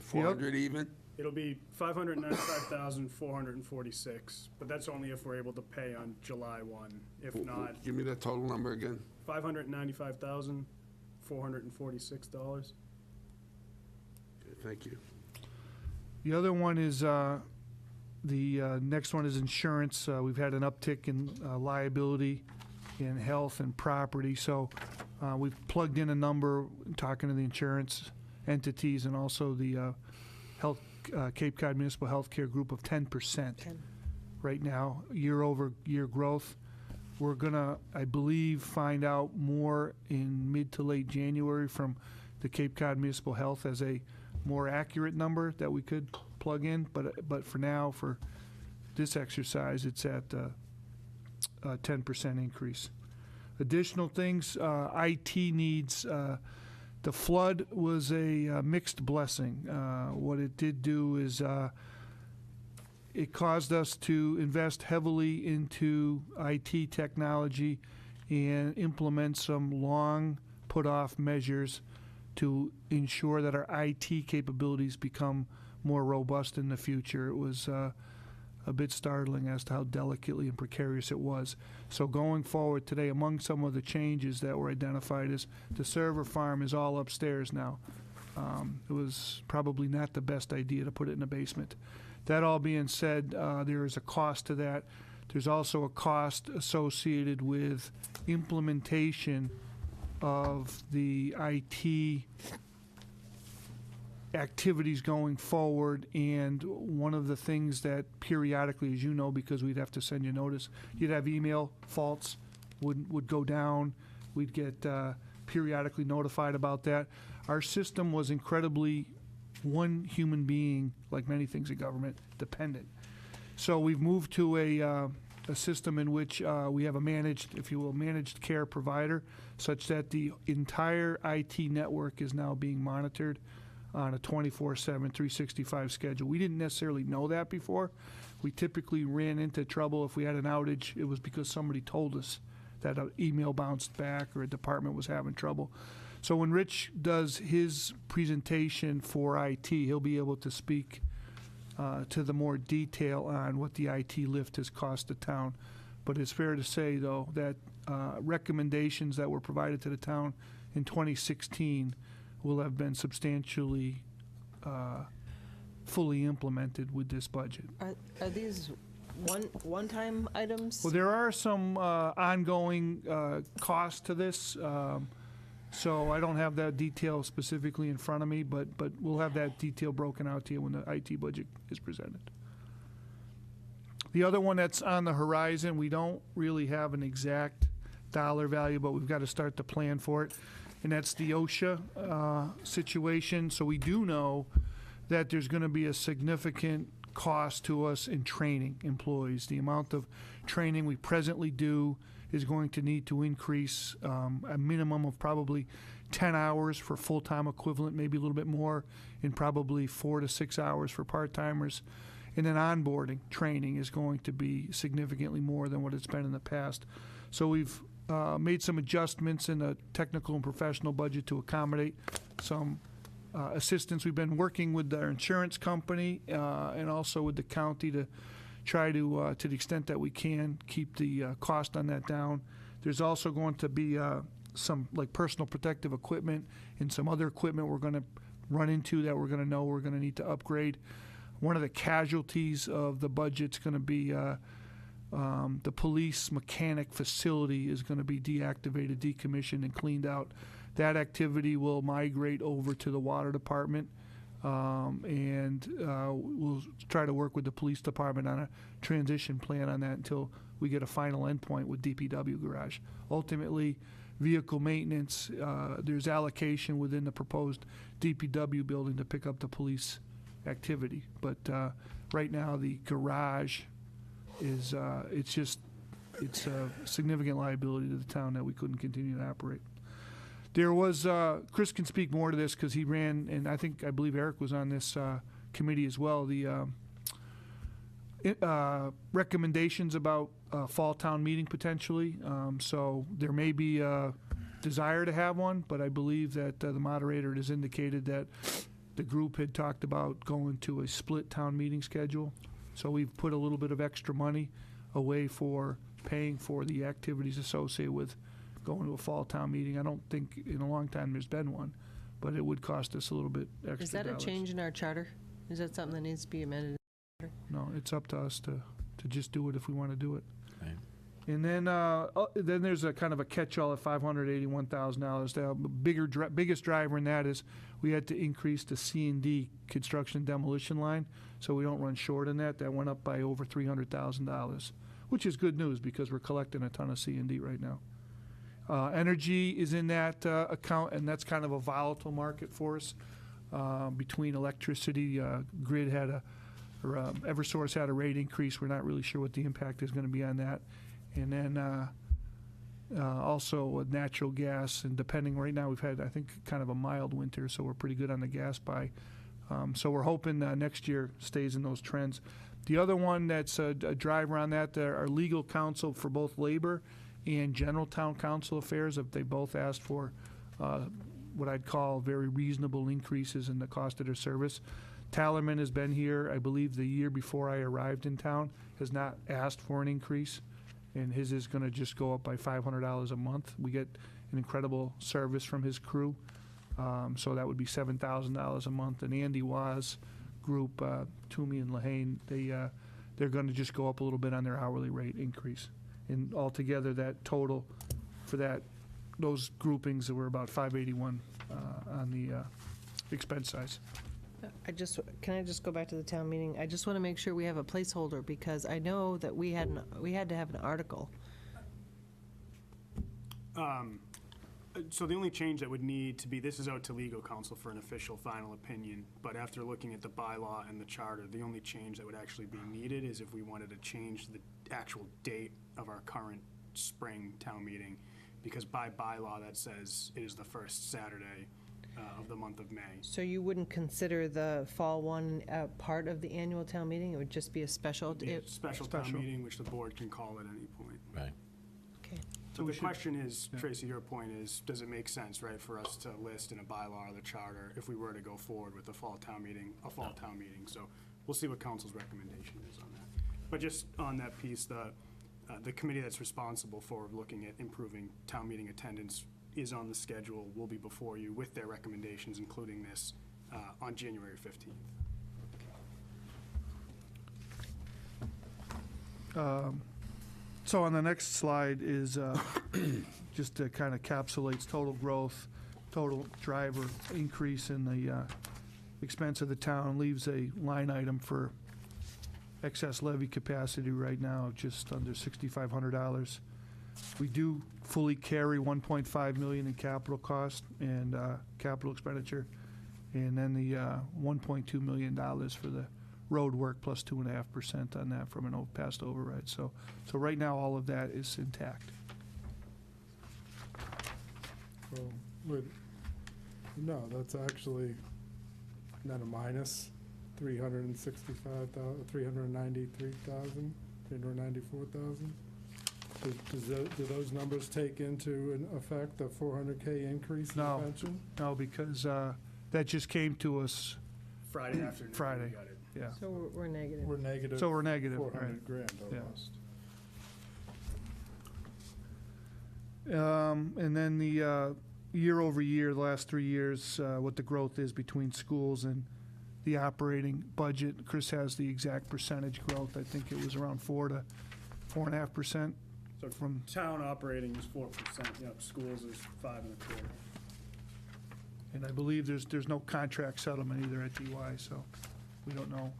400 even? It'll be $595,446, but that's only if we're able to pay on July 1. If not, Give me that total number again. $595,446. Okay, thank you. The other one is, the next one is insurance. We've had an uptick in liability in health and property, so we've plugged in a number, talking to the insurance entities and also the health Cape Cod Municipal Healthcare Group of 10% right now, year-over-year growth. We're gonna, I believe, find out more in mid to late January from the Cape Cod Municipal Health as a more accurate number that we could plug in. But for now, for this exercise, it's at a 10% increase. Additional things, IT needs. The flood was a mixed blessing. What it did do is it caused us to invest heavily into IT technology and implement some long put-off measures to ensure that our IT capabilities become more robust in the future. It was a bit startling as to how delicately and precarious it was. So going forward today, among some of the changes that were identified is the server farm is all upstairs now. It was probably not the best idea to put it in the basement. That all being said, there is a cost to that. There's also a cost associated with implementation of the IT activities going forward, and one of the things that periodically, as you know, because we'd have to send you notice, you'd have email faults would go down. We'd get periodically notified about that. Our system was incredibly one human being, like many things in government, dependent. So we've moved to a system in which we have a managed, if you will, managed care provider, such that the entire IT network is now being monitored on a 24/7, 365 schedule. We didn't necessarily know that before. We typically ran into trouble if we had an outage. It was because somebody told us that an email bounced back or a department was having trouble. So when Rich does his presentation for IT, he'll be able to speak to the more detail on what the IT lift has cost the town. But it's fair to say, though, that recommendations that were provided to the town in 2016 will have been substantially fully implemented with this budget. Are these one-time items? Well, there are some ongoing costs to this, so I don't have that detail specifically in front of me, but we'll have that detail broken out to you when the IT budget is presented. The other one that's on the horizon, we don't really have an exact dollar value, but we've got to start to plan for it, and that's the OSHA situation. So we do know that there's going to be a significant cost to us in training employees. The amount of training we presently do is going to need to increase a minimum of probably 10 hours for full-time equivalent, maybe a little bit more, and probably 4 to 6 hours for part-timers. And then onboarding training is going to be significantly more than what it's been in the past. So we've made some adjustments in the technical and professional budget to accommodate some assistance. We've been working with our insurance company and also with the county to try to the extent that we can, keep the cost on that down. There's also going to be some like personal protective equipment and some other equipment we're going to run into that we're going to know we're going to need to upgrade. One of the casualties of the budget's going to be the police mechanic facility is going to be deactivated, decommissioned, and cleaned out. That activity will migrate over to the water department, and we'll try to work with the police department on a transition plan on that until we get a final endpoint with DPW garage. Ultimately, vehicle maintenance, there's allocation within the proposed DPW building to pick up the police activity. But right now, the garage is, it's a significant liability to the town that we couldn't continue to operate. There was, Chris can speak more to this because he ran, and I believe Eric was on this committee as well, the recommendations about fall town meeting potentially. So there may be a desire to have one, but I believe that the moderator has indicated that the group had talked about going to a split town meeting schedule. So we've put a little bit of extra money away for paying for the activities associated with going to a fall town meeting. I don't think in a long time there's been one, but it would cost us a little bit extra. Is that dollars. a change in our charter? Is that something that needs to be amended? No, it's up to us to just do it if we want to do it. Right. And then there's a kind of a catch-all at $581,000. The biggest driver in that is we had to increase the C&D construction demolition line, so we don't run short in that. That went up by over $300,000, which is good news because we're collecting a ton of C&D right now. Energy is in that account, and that's kind of a volatile market for us. Between electricity, grid had Eversource had a rate increase. We're not really sure what the impact is going to be on that. And then also with natural gas, and depending, right now we've had, I think, kind of a mild winter, so we're pretty good on the gas buy. So we're hoping next year stays in those trends. The other one that's a driver on that, our legal counsel for both labor and general town council affairs, they both asked for what I'd call very reasonable increases in the cost of their service. Tallerman has been here, I believe, the year before I arrived in town, has not asked for an increase, and his is going to just go up by $500 a month. We get an incredible service from his crew, so that would be $7,000 a month. And Andy Waz group, Toomey and Lahane, they're going to just go up a little bit on their hourly rate increase. And altogether, that total for those groupings were about $581 on the expense size. Can I just go back to the town meeting? I just want to make sure we have a placeholder because I know that we had to have an article. So the only change that would need to be, this is out to legal counsel for an official final opinion, but after looking at the bylaw and the charter, the only change that would actually be needed is if we wanted to change the actual date of our current spring town meeting, because by bylaw that says it is the first Saturday of the month of May. So you wouldn't consider the fall one part of the annual town meeting? It would just be a special? Special town meeting, which the board can call at any point. Right. Okay. So the question is, Tracy, your point is, does it make sense, right, for us to list in a bylaw or the charter if we were to go forward with a fall town meeting? So we'll see what council's recommendation is on that. But just on that piece, the committee that's responsible for looking at improving town meeting attendance is on the schedule, will be before you with their recommendations, including this, on January 15th. So on the next slide is just to kind of encapsulates total growth, total driver increase in the expense of the town, leaves a line item for excess levy capacity right now of just under $6,500. We do fully carry $1.5 million in capital cost and capital expenditure, and then the $1.2 million for the road work plus 2.5% on that from an past override. So right now, all of that is intact. Well, no, that's actually not a minus, 393,000, 394,000. Do those numbers take into effect the 400K increase in No. pension? No, because that just came to us Friday afternoon. Friday. We got it. Yeah. So we're negative. We're negative. So we're negative, 400 grand Yeah. almost. And then the year over year, the last 3 years, what the growth is between schools and the operating budget. Chris has the exact percentage growth. I think it was around 4 to 4.5%. So From- town operating is 4%, yep, schools is 5.25. And I believe there's no contract settlement either at DY, so we don't know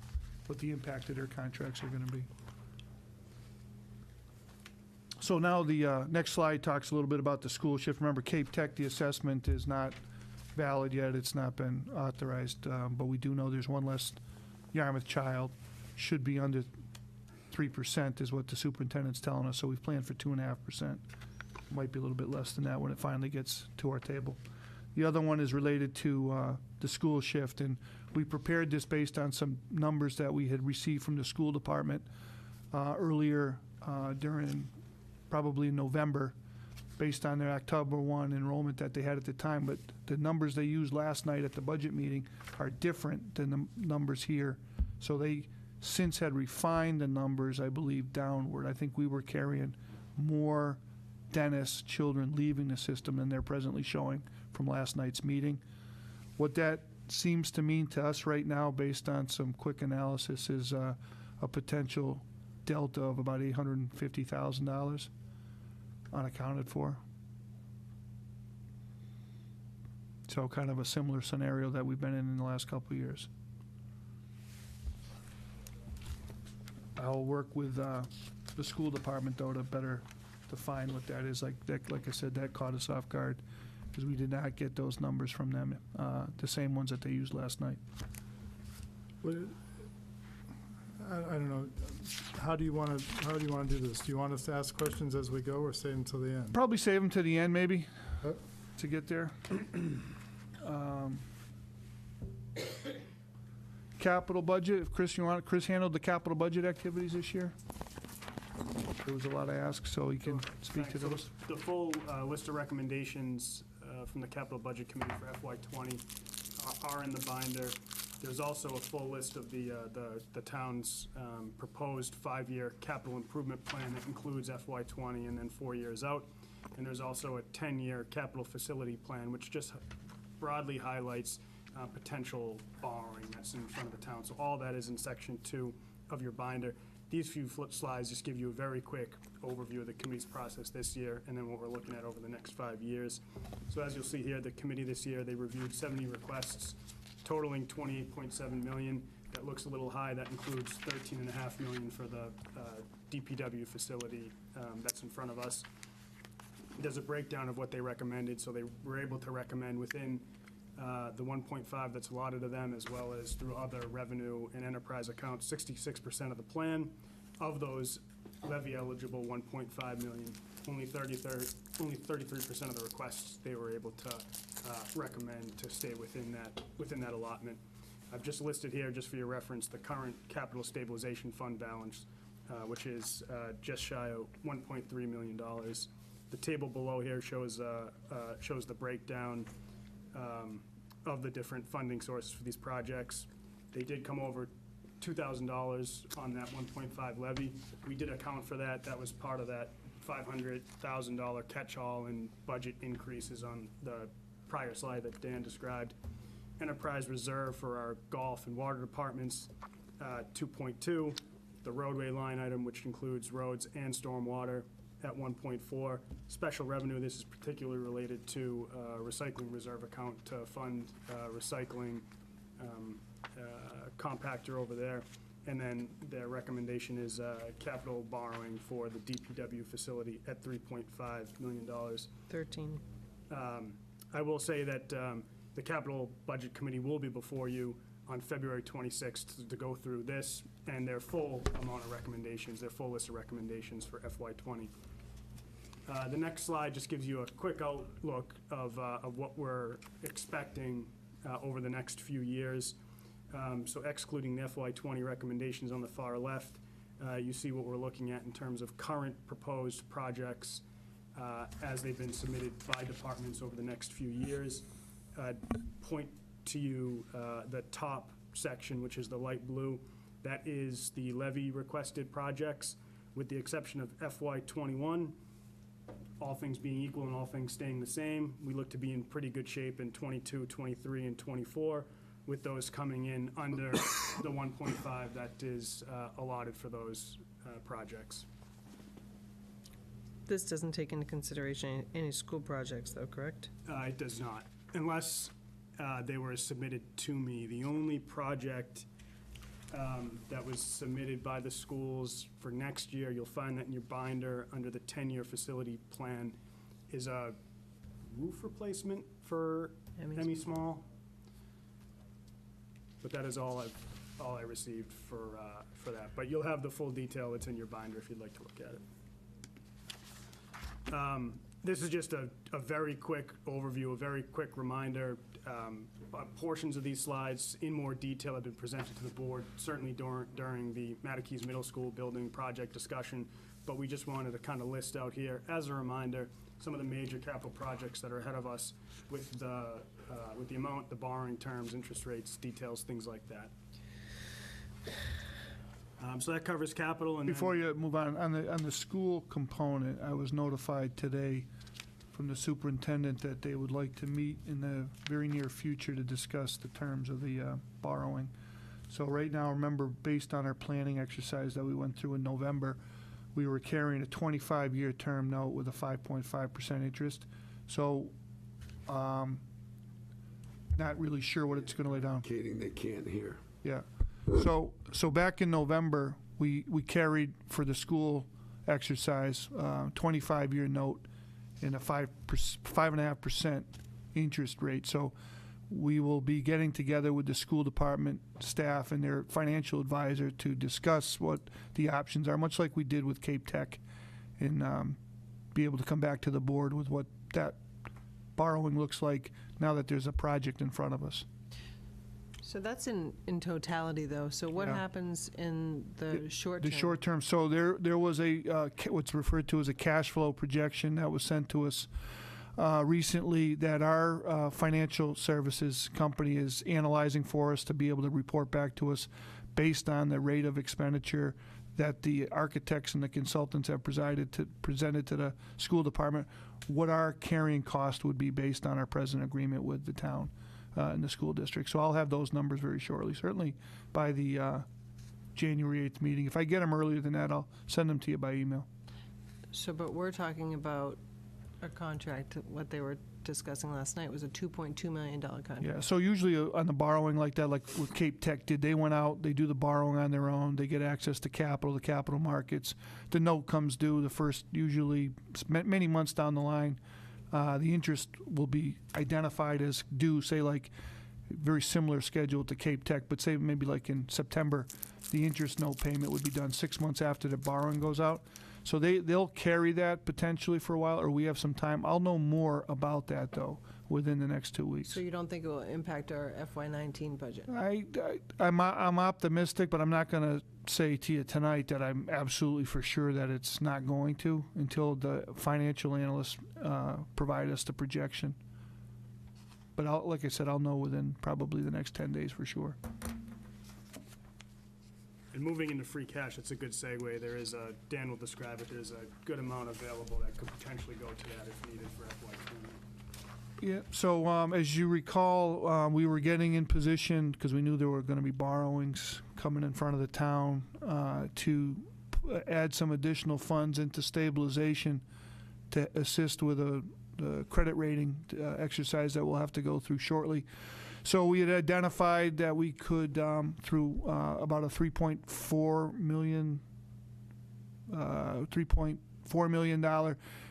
what the impact of their contracts are going to be. So now the next slide talks a little bit about the school shift. Remember, Cape Tech, the assessment is not valid yet. It's not been authorized, but we do know there's one less Yarmouth child. Should be under 3% is what the superintendent's telling us, so we've planned for 2.5%. Might be a little bit less than that when it finally gets to our table. The other one is related to the school shift, and we prepared this based on some numbers that we had received from the school department earlier during probably November, based on their October 1 enrollment that they had at the time. But the numbers they used last night at the budget meeting are different than the numbers here. So they since had refined the numbers, I believe, downward. I think we were carrying more Dennis children leaving the system than they're presently showing from last night's meeting. What that seems to mean to us right now, based on some quick analysis, is a potential delta of about $850,000 unaccounted for. So kind of a similar scenario that we've been in the last couple of years. I'll work with the school department, though, to better define what that is. Like I said, that caught us off guard because we did not get those numbers from them, the same ones that they used last night. I don't know. How do you want to do this? Do you want us to ask questions as we go, or stay until the end? Probably save them to the end, maybe, Uh, to get there. Capital budget, Chris handled the capital budget activities this year? There was a lot of asks, so he can speak to So those. the full list of recommendations from the Capital Budget Committee for FY20 are in the binder. There's also a full list of the town's proposed 5-year capital improvement plan that includes FY20 and then 4 years out. And there's also a 10-year capital facility plan, which just broadly highlights potential borrowing that's in front of the town. So all that is in section 2 of your binder. These few flip slides just give you a very quick overview of the committee's process this year and then what we're looking at over the next 5 years. So as you'll see here, the committee this year, they reviewed 70 requests totaling $28.7 million. That looks a little high. That includes $13.5 million for the DPW facility that's in front of us. There's a breakdown of what they recommended, so they were able to recommend within the 1.5 that's allotted to them, as well as through other revenue and enterprise accounts, 66% of the plan. Of those levy-eligible 1.5 million, only 33% of the requests they were able to recommend to stay within that allotment. I've just listed here, just for your reference, the current capital stabilization fund balance, which is just shy of $1.3 million. The table below here shows the breakdown of the different funding sources for these projects. They did come over $2,000 on that 1.5 levy. We did account for that. That was part of that $500,000 catch-all and budget increases on the prior slide that Dan described. Enterprise reserve for our golf and water departments, 2.2. The roadway line item, which includes roads and stormwater, at 1.4. Special revenue, this is particularly related to recycling reserve account to fund recycling compactor over there. And then their recommendation is capital borrowing for the DPW facility at $3.5 million. 13. I will say that the Capital Budget Committee will be before you on February 26th to go through this and their full amount of recommendations, their full list of recommendations for FY20. The next slide just gives you a quick outlook of what we're expecting over the next few years. So excluding the FY20 recommendations on the far left, you see what we're looking at in terms of current proposed projects as they've been submitted by departments over the next few years. Point to you the top section, which is the light blue. That is the levy requested projects, with the exception of FY21. All things being equal and all things staying the same, we look to be in pretty good shape in 22, 23, and 24, with those coming in under the 1.5 that is allotted for those projects. This doesn't take into consideration any school projects, though, correct? It does not, unless they were submitted to me. The only project that was submitted by the schools for next year, you'll find that in your binder under the 10-year facility plan, is a roof replacement for Emmy Small. But that is all I received for that. But you'll have the full detail. It's in your binder if you'd like to look at it. This is just a very quick overview, a very quick reminder. Portions of these slides in more detail have been presented to the board, certainly during the Matakees Middle School building project discussion, but we just wanted to kind of list out here, as a reminder, some of the major capital projects that are ahead of us with the amount, the borrowing terms, interest rates, details, things like that. So that covers capital. And Before you move on the school component, I was notified today from the superintendent that they would like to meet in the very near future to discuss the terms of the borrowing. So right now, remember, based on our planning exercise that we went through in November, we were carrying a 25-year term note with a 5.5% interest. So not really sure what it's going to lay down. Indicating they can't hear. Yeah. So back in November, we carried for the school exercise 25-year note and a 5.5% interest rate. So we will be getting together with the school department staff and their financial advisor to discuss what the options are, much like we did with Cape Tech, and be able to come back to the board with what that borrowing looks like now that there's a project in front of us. So that's in totality, though. So what happens in the short term? The short term. So there was a what's referred to as a cash flow projection that was sent to us recently that our financial services company is analyzing for us to be able to report back to us based on the rate of expenditure that the architects and the consultants have presented to the school department, what our carrying cost would be based on our present agreement with the town and the school district. So I'll have those numbers very shortly, certainly by the January 8th meeting. If I get them earlier than that, I'll send them to you by email. So, but we're talking about a contract, what they were discussing last night was a $2.2 million contract. Yeah, so usually on the borrowing like that, like what Cape Tech did, they went out, they do the borrowing on their own, they get access to capital, the capital markets. The note comes due the first, usually many months down the line. The interest will be identified as due, say like very similar schedule to Cape Tech, but say maybe like in September, the interest note payment would be done 6 months after the borrowing goes out. So they'll carry that potentially for a while, or we have some time. I'll know more about that, though, within the next 2 weeks. So you don't think it will impact our FY19 budget? I'm optimistic, but I'm not going to say to you tonight that I'm absolutely for sure that it's not going to until the financial analysts provide us the projection. But like I said, I'll know within probably the next 10 days for sure. And moving into free cash, it's a good segue. There is a, Dan will describe it, there's a good amount available that could potentially go to that if needed for FY '20. Yeah, so as you recall, we were getting in position, because we knew there were going to be borrowings coming in front of the town, to add some additional funds into stabilization to assist with the credit rating exercise that we'll have to go through shortly. So we had identified that we could, through about a $3.4 million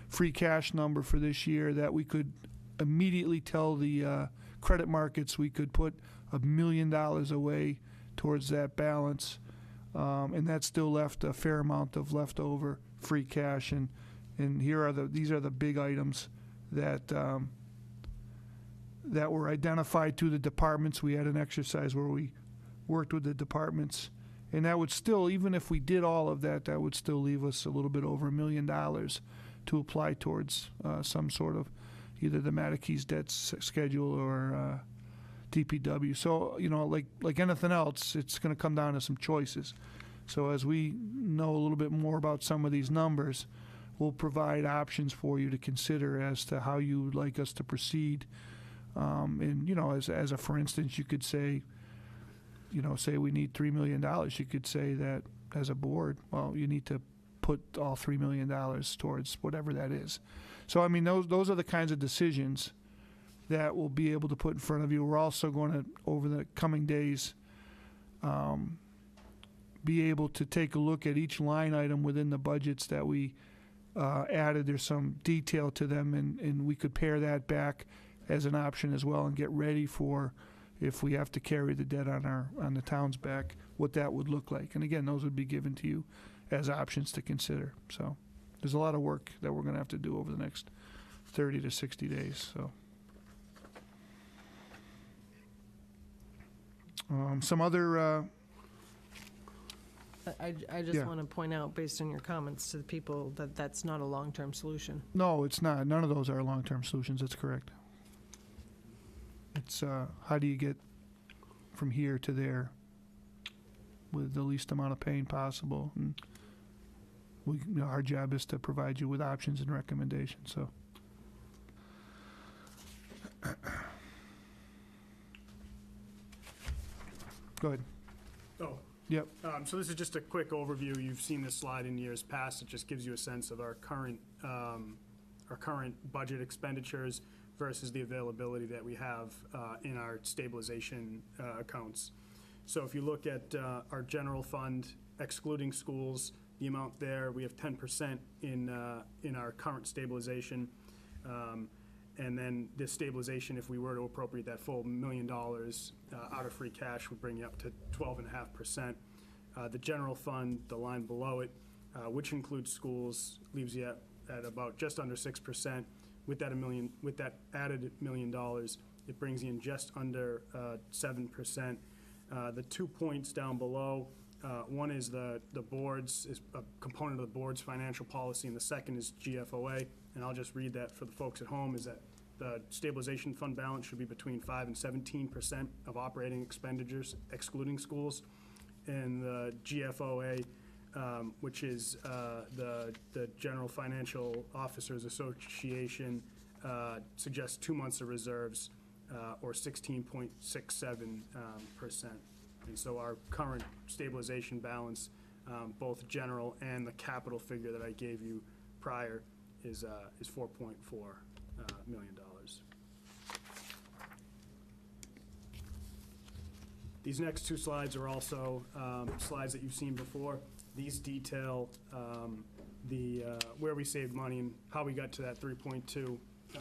free cash number for this year, that we could immediately tell the credit markets we could put $1 million away towards that balance, and that still left a fair amount of leftover free cash. And these are the big items that that were identified to the departments. We had an exercise where we worked with the departments, and that would still, even if we did all of that, that would still leave us a little bit over $1 million to apply towards some sort of either the Matakey's debt schedule or DPW. So, like anything else, it's going to come down to some choices. So as we know a little bit more about some of these numbers, we'll provide options for you to consider as to how you would like us to proceed. And, as a for instance, you could say, say we need $3 million. You could say that as a board, well, you need to put all $3 million towards whatever that is. So, I mean, those are the kinds of decisions that we'll be able to put in front of you. We're also going to, over the coming days, be able to take a look at each line item within the budgets that we added. There's some detail to them, and we could pare that back as an option as well and get ready for if we have to carry the debt on the town's back, what that would look like. And again, those would be given to you as options to consider. So there's a lot of work that we're going to have to do over the next 30 to 60 days. So some other I just want to point out, based on your comments to the people, that that's not a long-term solution. No, it's not. None of those are long-term solutions. That's correct. It's how do you get from here to there with the least amount of pain possible? And our job is to provide you with options and recommendations. So, go ahead. Oh. Yep. So this is just a quick overview. You've seen this slide in years past. It just gives you a sense of our current budget expenditures versus the availability that we have in our stabilization accounts. So if you look at our general fund, excluding schools, the amount there, we have 10% in our current stabilization. And then this stabilization, if we were to appropriate that full $1 million out of free cash, would bring you up to 12.5%. The general fund, the line below it, which includes schools, leaves you at about just under 6%. With that added $1 million, it brings you in just under 7%. The 2 points down below, one is the board's, is a component of the board's financial policy, and the second is GFOA. And I'll just read that for the folks at home, is that the stabilization fund balance should be between 5 and 17% of operating expenditures, excluding schools. And the GFOA, which is the General Financial Officers Association, suggests 2 months of reserves, or 16.67%. And so our current stabilization balance, both general and the capital figure that I gave you prior, is $4.4 million. These next two slides are also slides that you've seen before. These detail where we saved money and how we got to that $3.2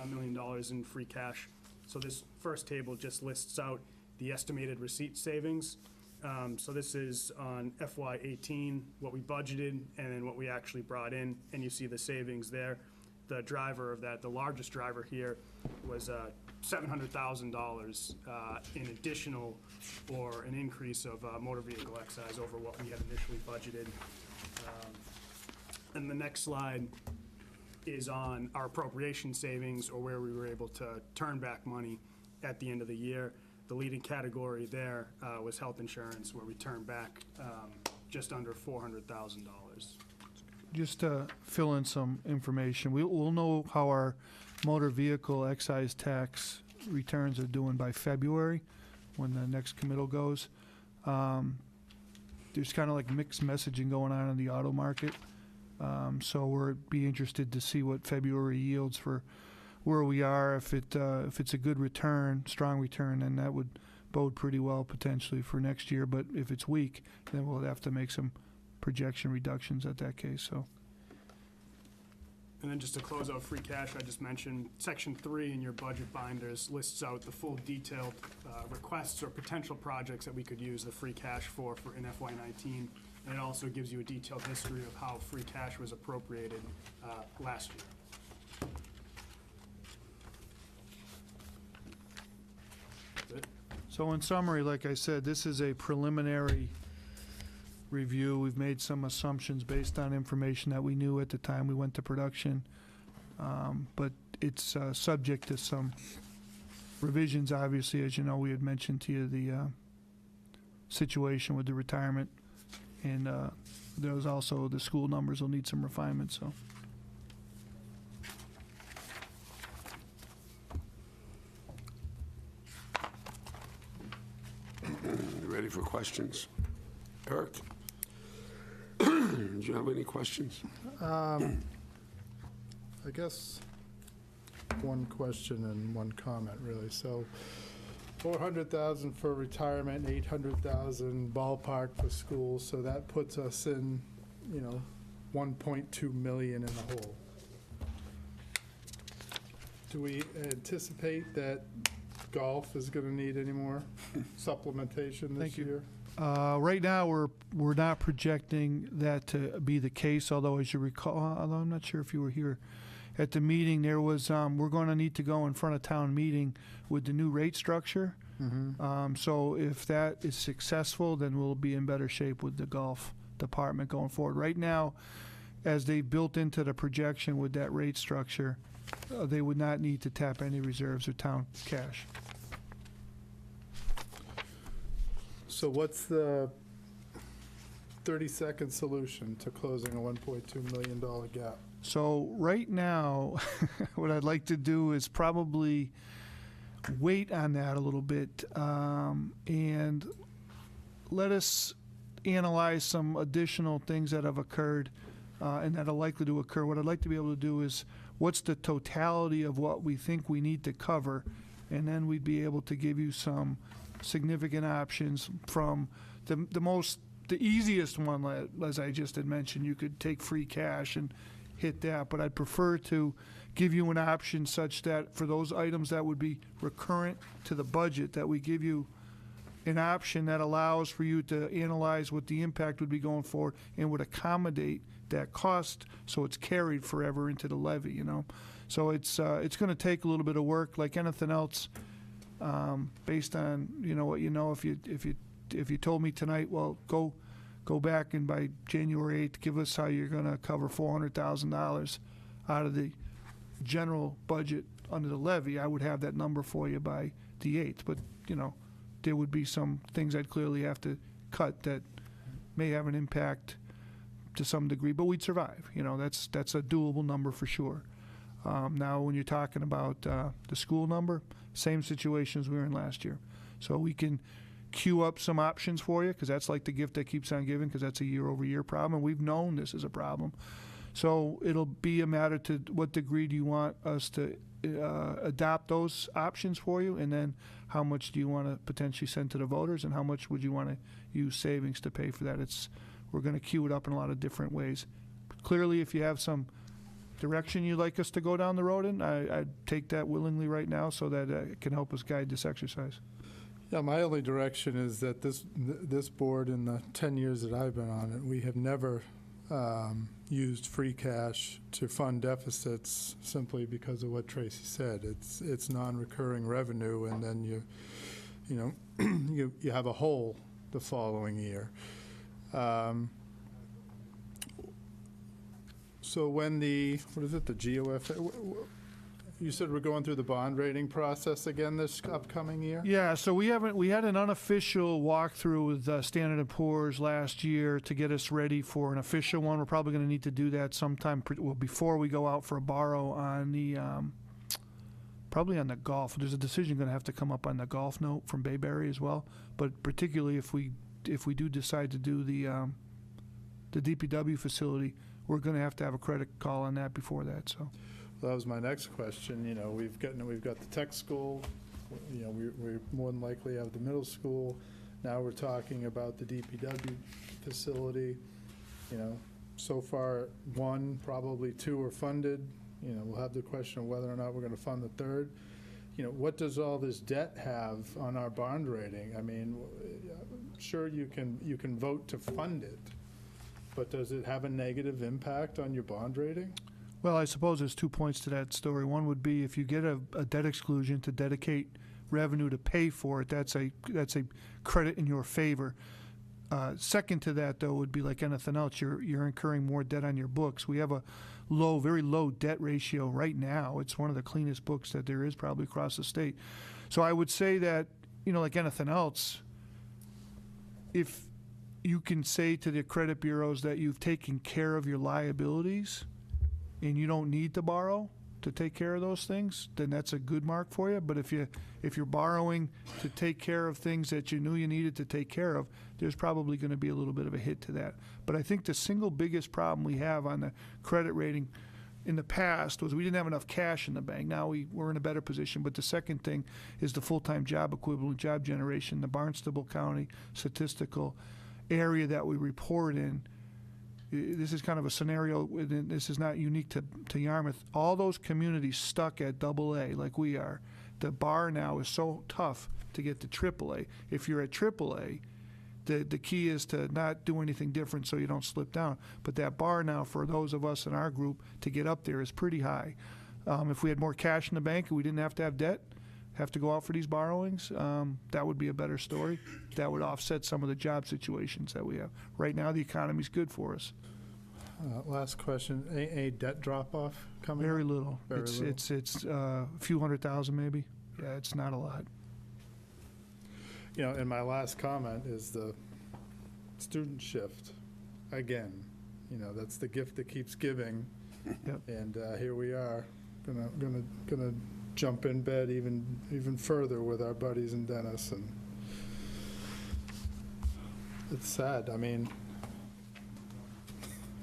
million in free cash. So this first table just lists out the estimated receipt savings. So this is on FY18, what we budgeted, and then what we actually brought in, and you see the savings there. The driver of that, the largest driver here, was $700,000 in additional, or an increase of motor vehicle excise over what we had initially budgeted. And the next slide is on our appropriation savings, or where we were able to turn back money at the end of the year. The leading category there was health insurance, where we turned back just under $400,000. Just to fill in some information, we'll know how our motor vehicle excise tax returns are doing by February, when the next committal goes. There's kind of like mixed messaging going on in the auto market. So we'll be interested to see what February yields for where we are. If it's a good return, strong return, then that would bode pretty well potentially for next year. But if it's weak, then we'll have to make some projection reductions at that case. So. And then just to close out free cash, I just mentioned Section 3 in your budget binders lists out the full detailed requests or potential projects that we could use the free cash for in FY19. And it also gives you a detailed history of how free cash was appropriated last year. That's it. So in summary, like I said, this is a preliminary review. We've made some assumptions based on information that we knew at the time we went to production. But it's subject to some revisions, obviously. As you know, we had mentioned to you the situation with the retirement. And there's also the school numbers will need some refinement, so. Ready for questions? Eric? Do you have any questions? I guess one question and one comment, really. So 400,000 for retirement, 800,000 ballpark for schools, so that puts us in, 1.2 million in the hole. Do we anticipate that golf is going to need any more supplementation this year? Right now, we're not projecting that to be the case, although as you recall, although I'm not sure if you were here at the meeting, there was, we're going to need to go in front of town meeting with the new rate structure. So if that is successful, then we'll be in better shape with the golf department going forward. Right now, as they built into the projection with that rate structure, they would not need to tap any reserves or town cash. So what's the 30-second solution to closing a $1.2 million gap? So right now, what I'd like to do is probably wait on that a little bit and let us analyze some additional things that have occurred and that are likely to occur. What I'd like to be able to do is what's the totality of what we think we need to cover, and then we'd be able to give you some significant options from the easiest one, as I just had mentioned. You could take free cash and hit that, but I'd prefer to give you an option such that for those items that would be recurrent to the budget, that we give you an option that allows for you to analyze what the impact would be going forward and would accommodate that cost so it's carried forever into the levy, So it's going to take a little bit of work like anything else. Based on what if you told me tonight, well, go back and by January 8th give us how you're going to cover $400,000 out of the general budget under the levy, I would have that number for you by the 8th. But there would be some things I'd clearly have to cut that may have an impact to some degree, but we'd survive. That's a doable number for sure. Now, when you're talking about the school number, same situation as we were in last year. So we can queue up some options for you, because that's like the gift that keeps on giving, because that's a year-over-year problem, and we've known this is a problem. So it'll be a matter to what degree do you want us to adopt those options for you, and then how much do you want to potentially send to the voters, and how much would you want to use savings to pay for that? We're going to queue it up in a lot of different ways. Clearly, if you have some direction you'd like us to go down the road in, I'd take that willingly right now so that it can help us guide this exercise. Yeah, my only direction is that this board, in the 10 years that I've been on it, we have never used free cash to fund deficits simply because of what Tracy said. It's non-recurring revenue, and then you have a hole the following year. So when the GOF, you said we're going through the bond rating process again this upcoming year? Yeah, so we had an unofficial walkthrough with Standard & Poor's last year to get us ready for an official one. We're probably going to need to do that sometime before we go out for a borrow on the probably on the golf. There's a decision going to have to come up on the golf note from Bayberry as well, but particularly if we do decide to do the DPW facility, we're going to have a credit call on that before that. So. Well, that was my next question. You know, we've got the tech school. You know, we more than likely have the middle school. Now we're talking about the DPW facility. You know, so far one, probably two are funded. You know, we'll have the question of whether or not we're going to fund the third. You know, what does all this debt have on our bond rating? I mean, sure you can vote to fund it, but does it have a negative impact on your bond rating? Well, I suppose there's 2 points to that story. One would be if you get a debt exclusion to dedicate revenue to pay for it, that's a credit in your favor. Second to that, though, would be like anything else. You're incurring more debt on your books. We have a very low debt ratio right now. It's one of the cleanest books that there is probably across the state. So I would say that, you know, like anything else, if you can say to the credit bureaus that you've taken care of your liabilities and you don't need to borrow to take care of those things, then that's a good mark for you. But if you're borrowing to take care of things that you knew you needed to take care of, there's probably going to be a little bit of a hit to that. But I think the single biggest problem we have on the credit rating in the past was we didn't have enough cash in the bank. Now we're in a better position. But the second thing is the full-time job equivalent job generation. The Barnstable County statistical area that we report in, this is kind of a scenario, this is not unique to Yarmouth. All those communities stuck at AA like we are. The bar now is so tough to get to AAA. If you're at AAA, the key is to not do anything different so you don't slip down. But that bar now for those of us in our group to get up there is pretty high. If we had more cash in the bank and we didn't have to have debt, have to go out for these borrowings, that would be a better story. That would offset some of the job situations that we have. Right now, the economy's good for us. Last question, a debt drop-off coming? Very little. Very little. It's a few $100,000 maybe. Yeah, it's not a lot. You know, and my last comment is the student shift. Again, you know, that's the gift that keeps giving. Yep. And here we are, gonna jump in bed even further with our buddies in Dennis, and it's sad. I mean,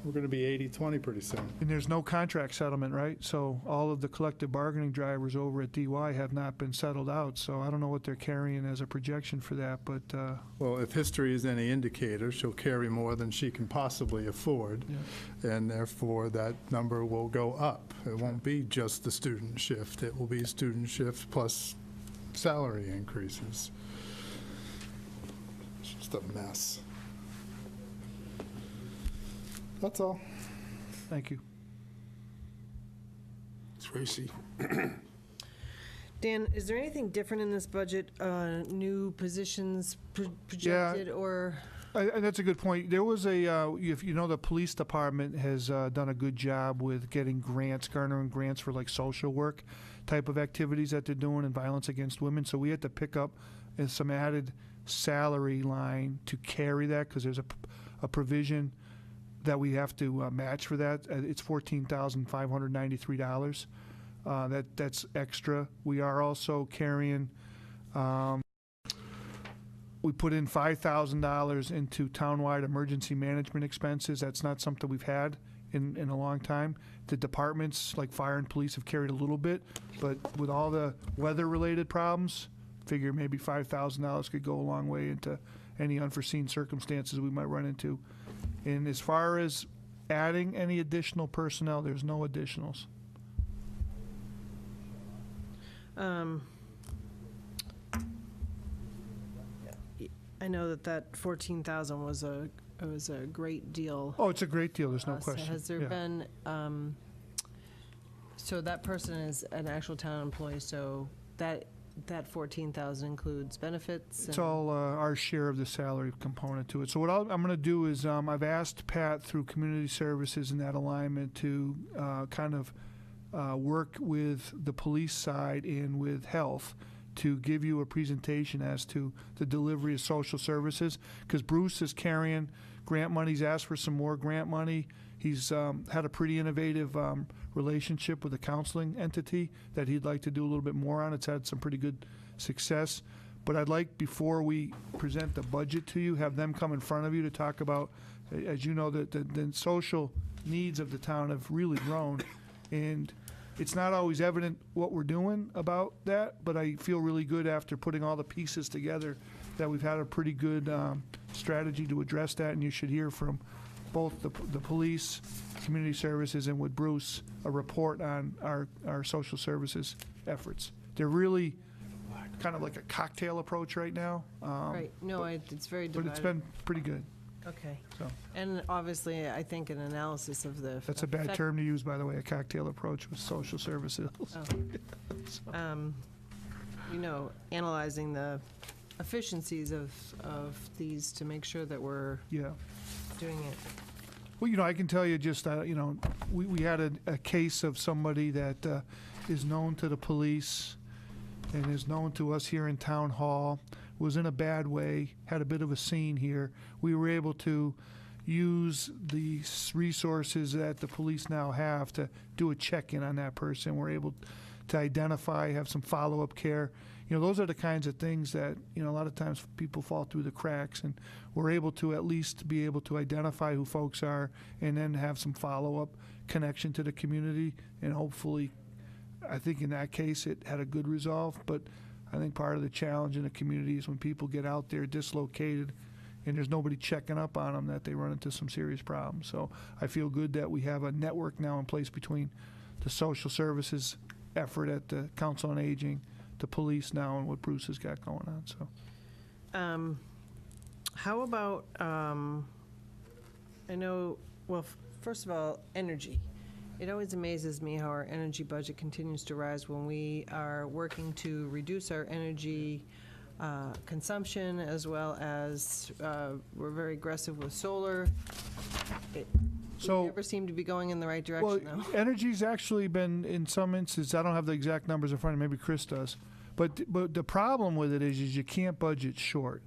we're going to be 80-20 pretty soon. And there's no contract settlement, right? So all of the collective bargaining drivers over at DY have not been settled out. So I don't know what they're carrying as a projection for that, but well, if history is any indicator, she'll carry more than she can possibly afford, yeah. And therefore that number will go up. It won't be just the student shift. It will be student shift plus salary increases. It's just a mess. That's all. Thank you. Tracy. Dan, is there anything different in this budget, new positions projected, or? That's a good point. There was if you know, the police department has done a good job with getting grants, garnering grants for like social work type of activities that they're doing and violence against women. So we had to pick up some added salary line to carry that because there's a provision that we have to match for that. It's $14,593. That's extra. We are also carrying, we put in $5,000 into townwide emergency management expenses. That's not something we've had in a long time. The departments like fire and police have carried a little bit, but with all the weather-related problems, figure maybe $5,000 could go a long way into any unforeseen circumstances we might run into. And as far as adding any additional personnel, there's no additionals. I know that 14,000 was a great deal. Oh, it's a great deal. There's no question. Has there been? So that person is an actual town employee. So that 14,000 includes benefits. It's all our share of the salary component to it. So what I'm going to do is I've asked Pat through community services in that alignment to kind of work with the police side and with health to give you a presentation as to the delivery of social services, because Bruce is carrying grant money. He's asked for some more grant money. He's had a pretty innovative relationship with a counseling entity that he'd like to do a little bit more on. It's had some pretty good success. But I'd like, before we present the budget to you, have them come in front of you to talk about, as you know, the social needs of the town have really grown. And it's not always evident what we're doing about that, but I feel really good after putting all the pieces together that we've had a pretty good strategy to address that, and you should hear from both the police, community services, and with Bruce, a report on our social services efforts. They're really kind of like a cocktail approach right now. Right, no, it's very But divided. it's been pretty good. Okay. So. And obviously, I think an analysis of the. That's a bad effect- term to use, by the way, a cocktail approach with social services. Oh. You know, analyzing the efficiencies of these to make sure that we're Yeah. doing it. Well, you know, I can tell you just, you know, we had a case of somebody that is known to the police and is known to us here in Town Hall, was in a bad way, had a bit of a scene here. We were able to use the resources that the police now have to do a check-in on that person. We're able to identify, have some follow-up care. You know, those are the kinds of things that, you know, a lot of times people fall through the cracks, and we're able to at least be able to identify who folks are and then have some follow-up connection to the community, and hopefully, I think in that case it had a good resolve. But I think part of the challenge in the community is when people get out there dislocated and there's nobody checking up on them, that they run into some serious problems. So I feel good that we have a network now in place between the social services effort at the Council on Aging, the police now, and what Bruce has got going on. So, how about, I know, well, first of all, energy. It always amazes me how our energy budget continues to rise when we are working to reduce our energy consumption, as well as we're very aggressive with solar. So- We never seem to be going in the right well, direction, though. energy's actually been, in some instances, I don't have the exact numbers in front of me, maybe Chris does, but the problem with it is you can't budget short.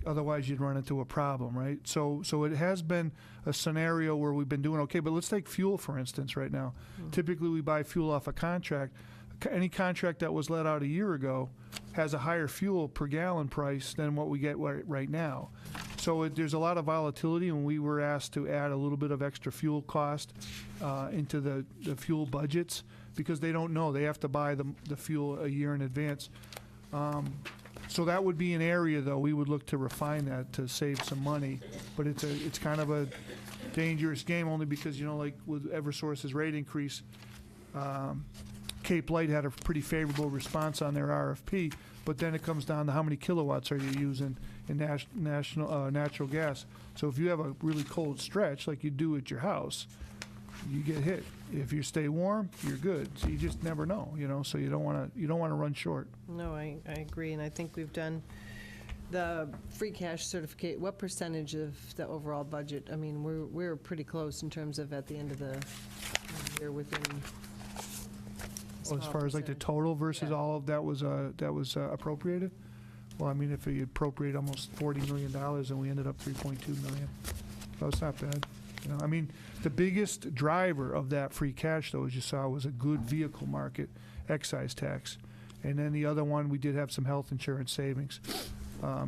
Otherwise, you'd run into a problem, right? So it has been a scenario where we've been doing okay. But let's take fuel, for instance, right now. Typically, we buy fuel off a contract. Any contract that was let out a year ago has a higher fuel per gallon price than what we get right now. So there's a lot of volatility, and we were asked to add a little bit of extra fuel cost into the fuel budgets, because they don't know. They have to buy the fuel a year in advance. So that would be an area, though, we would look to refine that to save some money. But it's kind of a dangerous game, only because, you know, like with Eversource's rate increase, Cape Light had a pretty favorable response on their RFP, but then it comes down to how many kilowatts are you using in natural gas. So if you have a really cold stretch, like you do at your house, you get hit. If you stay warm, you're good. So you just never know, you know. So you don't want to run short. No, I agree, and I think we've done the free cash certificate. What percentage of the overall budget? I mean, we're pretty close in terms of at the end of the year within. Well, as far as like the total versus all of that was appropriated. Well, I mean, if you appropriate almost $40 million and we ended up 3.2 million, so it's not bad. You know, I mean, the biggest driver of that free cash, though, as you saw, was a good vehicle market, excise tax. And then the other one, we did have some health insurance savings.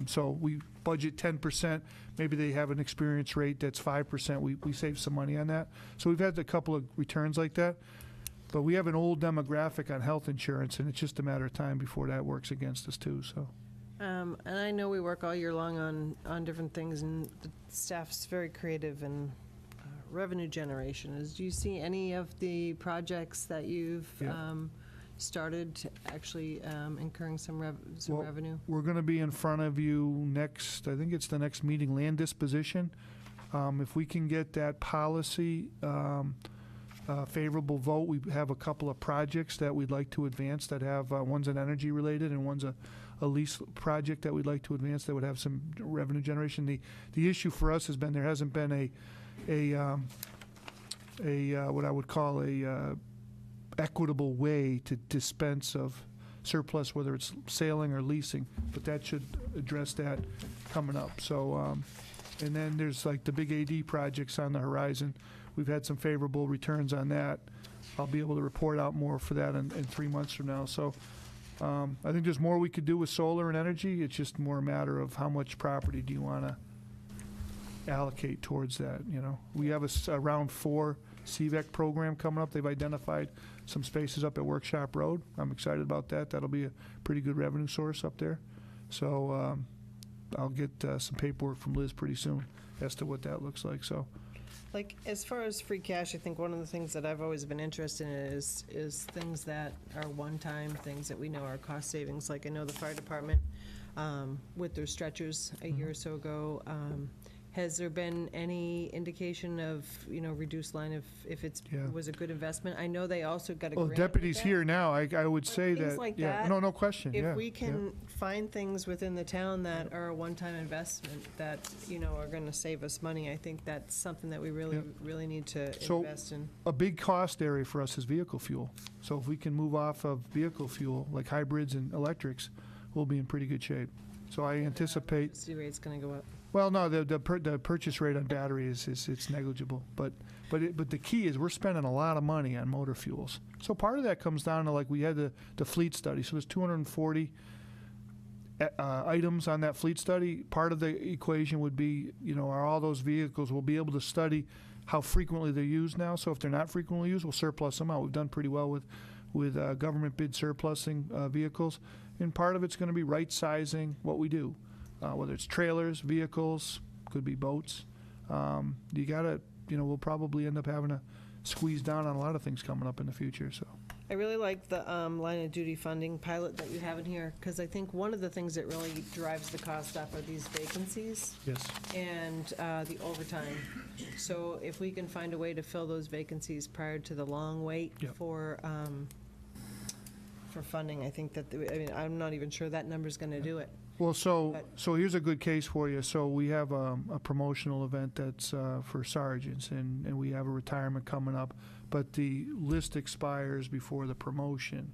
So we budget 10%. Maybe they have an experience rate that's 5%. We save some money on that. So we've had a couple of returns like that. But we have an old demographic on health insurance, and it's just a matter of time before that works against us, too. So. And I know we work all year long on different things, and the staff's very creative in revenue generation. Do you see any of the projects that you've started actually incurring some revenue? We're going to be in front of you next, I think it's the next meeting, land disposition. If we can get that policy favorable vote, we have a couple of projects that we'd like to advance that have, one's an energy related and one's a lease project that we'd like to advance that would have some revenue generation. The issue for us has been there hasn't been a what I would call a equitable way to dispense of surplus, whether it's sailing or leasing, but that should address that coming up. So, and then there's like the big AD projects on the horizon. We've had some favorable returns on that. I'll be able to report out more for that in 3 months from now. So I think there's more we could do with solar and energy. It's just more a matter of how much property do you want to allocate towards that, you know. We have a round 4 CVEC program coming up. They've identified some spaces up at Workshop Road. I'm excited about that. That'll be a pretty good revenue source up there. So I'll get some paperwork from Liz pretty soon as to what that looks like. So, Like, as far as free cash, I think one of the things that I've always been interested in is things that are one-time, things that we know are cost savings. Like, I know the fire department, with their stretchers a year or so ago, has there been any indication of, you know, reduced line if it's, Yeah. was a good investment? I know they also got a well, grant. deputies with that. here now, I would say Things that, like yeah, that, no question, yeah. If we yeah. can find things within the town that are a one-time investment that, you know, are gonna save us money, I think that's something that we really, Yeah. really need to So- invest in. A big cost area for us is vehicle fuel. So if we can move off of vehicle fuel, like hybrids and electrics, we'll be in pretty good shape. So I anticipate, Electricity rate's gonna go up. well, no, the purchase rate on battery it's negligible. But the key is we're spending a lot of money on motor fuels. So part of that comes down to, like, we had the fleet study. So there's 240 items on that fleet study. Part of the equation would be, you know, are all those vehicles, we'll be able to study how frequently they're used now. So if they're not frequently used, we'll surplus them out. We've done pretty well with government bid surplusing vehicles. And part of it's going to be right-sizing what we do, whether it's trailers, vehicles, could be boats. You got to, you know, we'll probably end up having to squeeze down on a lot of things coming up in the future, so. I really like the line of duty funding pilot that you have in here, because I think one of the things that really drives the cost up are these vacancies Yes. and the overtime. So if we can find a way to fill those vacancies prior to the long wait Yep. for funding, I think that, I mean, I'm not even sure that number's gonna do it. Well, so But- here's a good case for you. So we have a promotional event that's for sergeants, and we have a retirement coming up, but the list expires before the promotion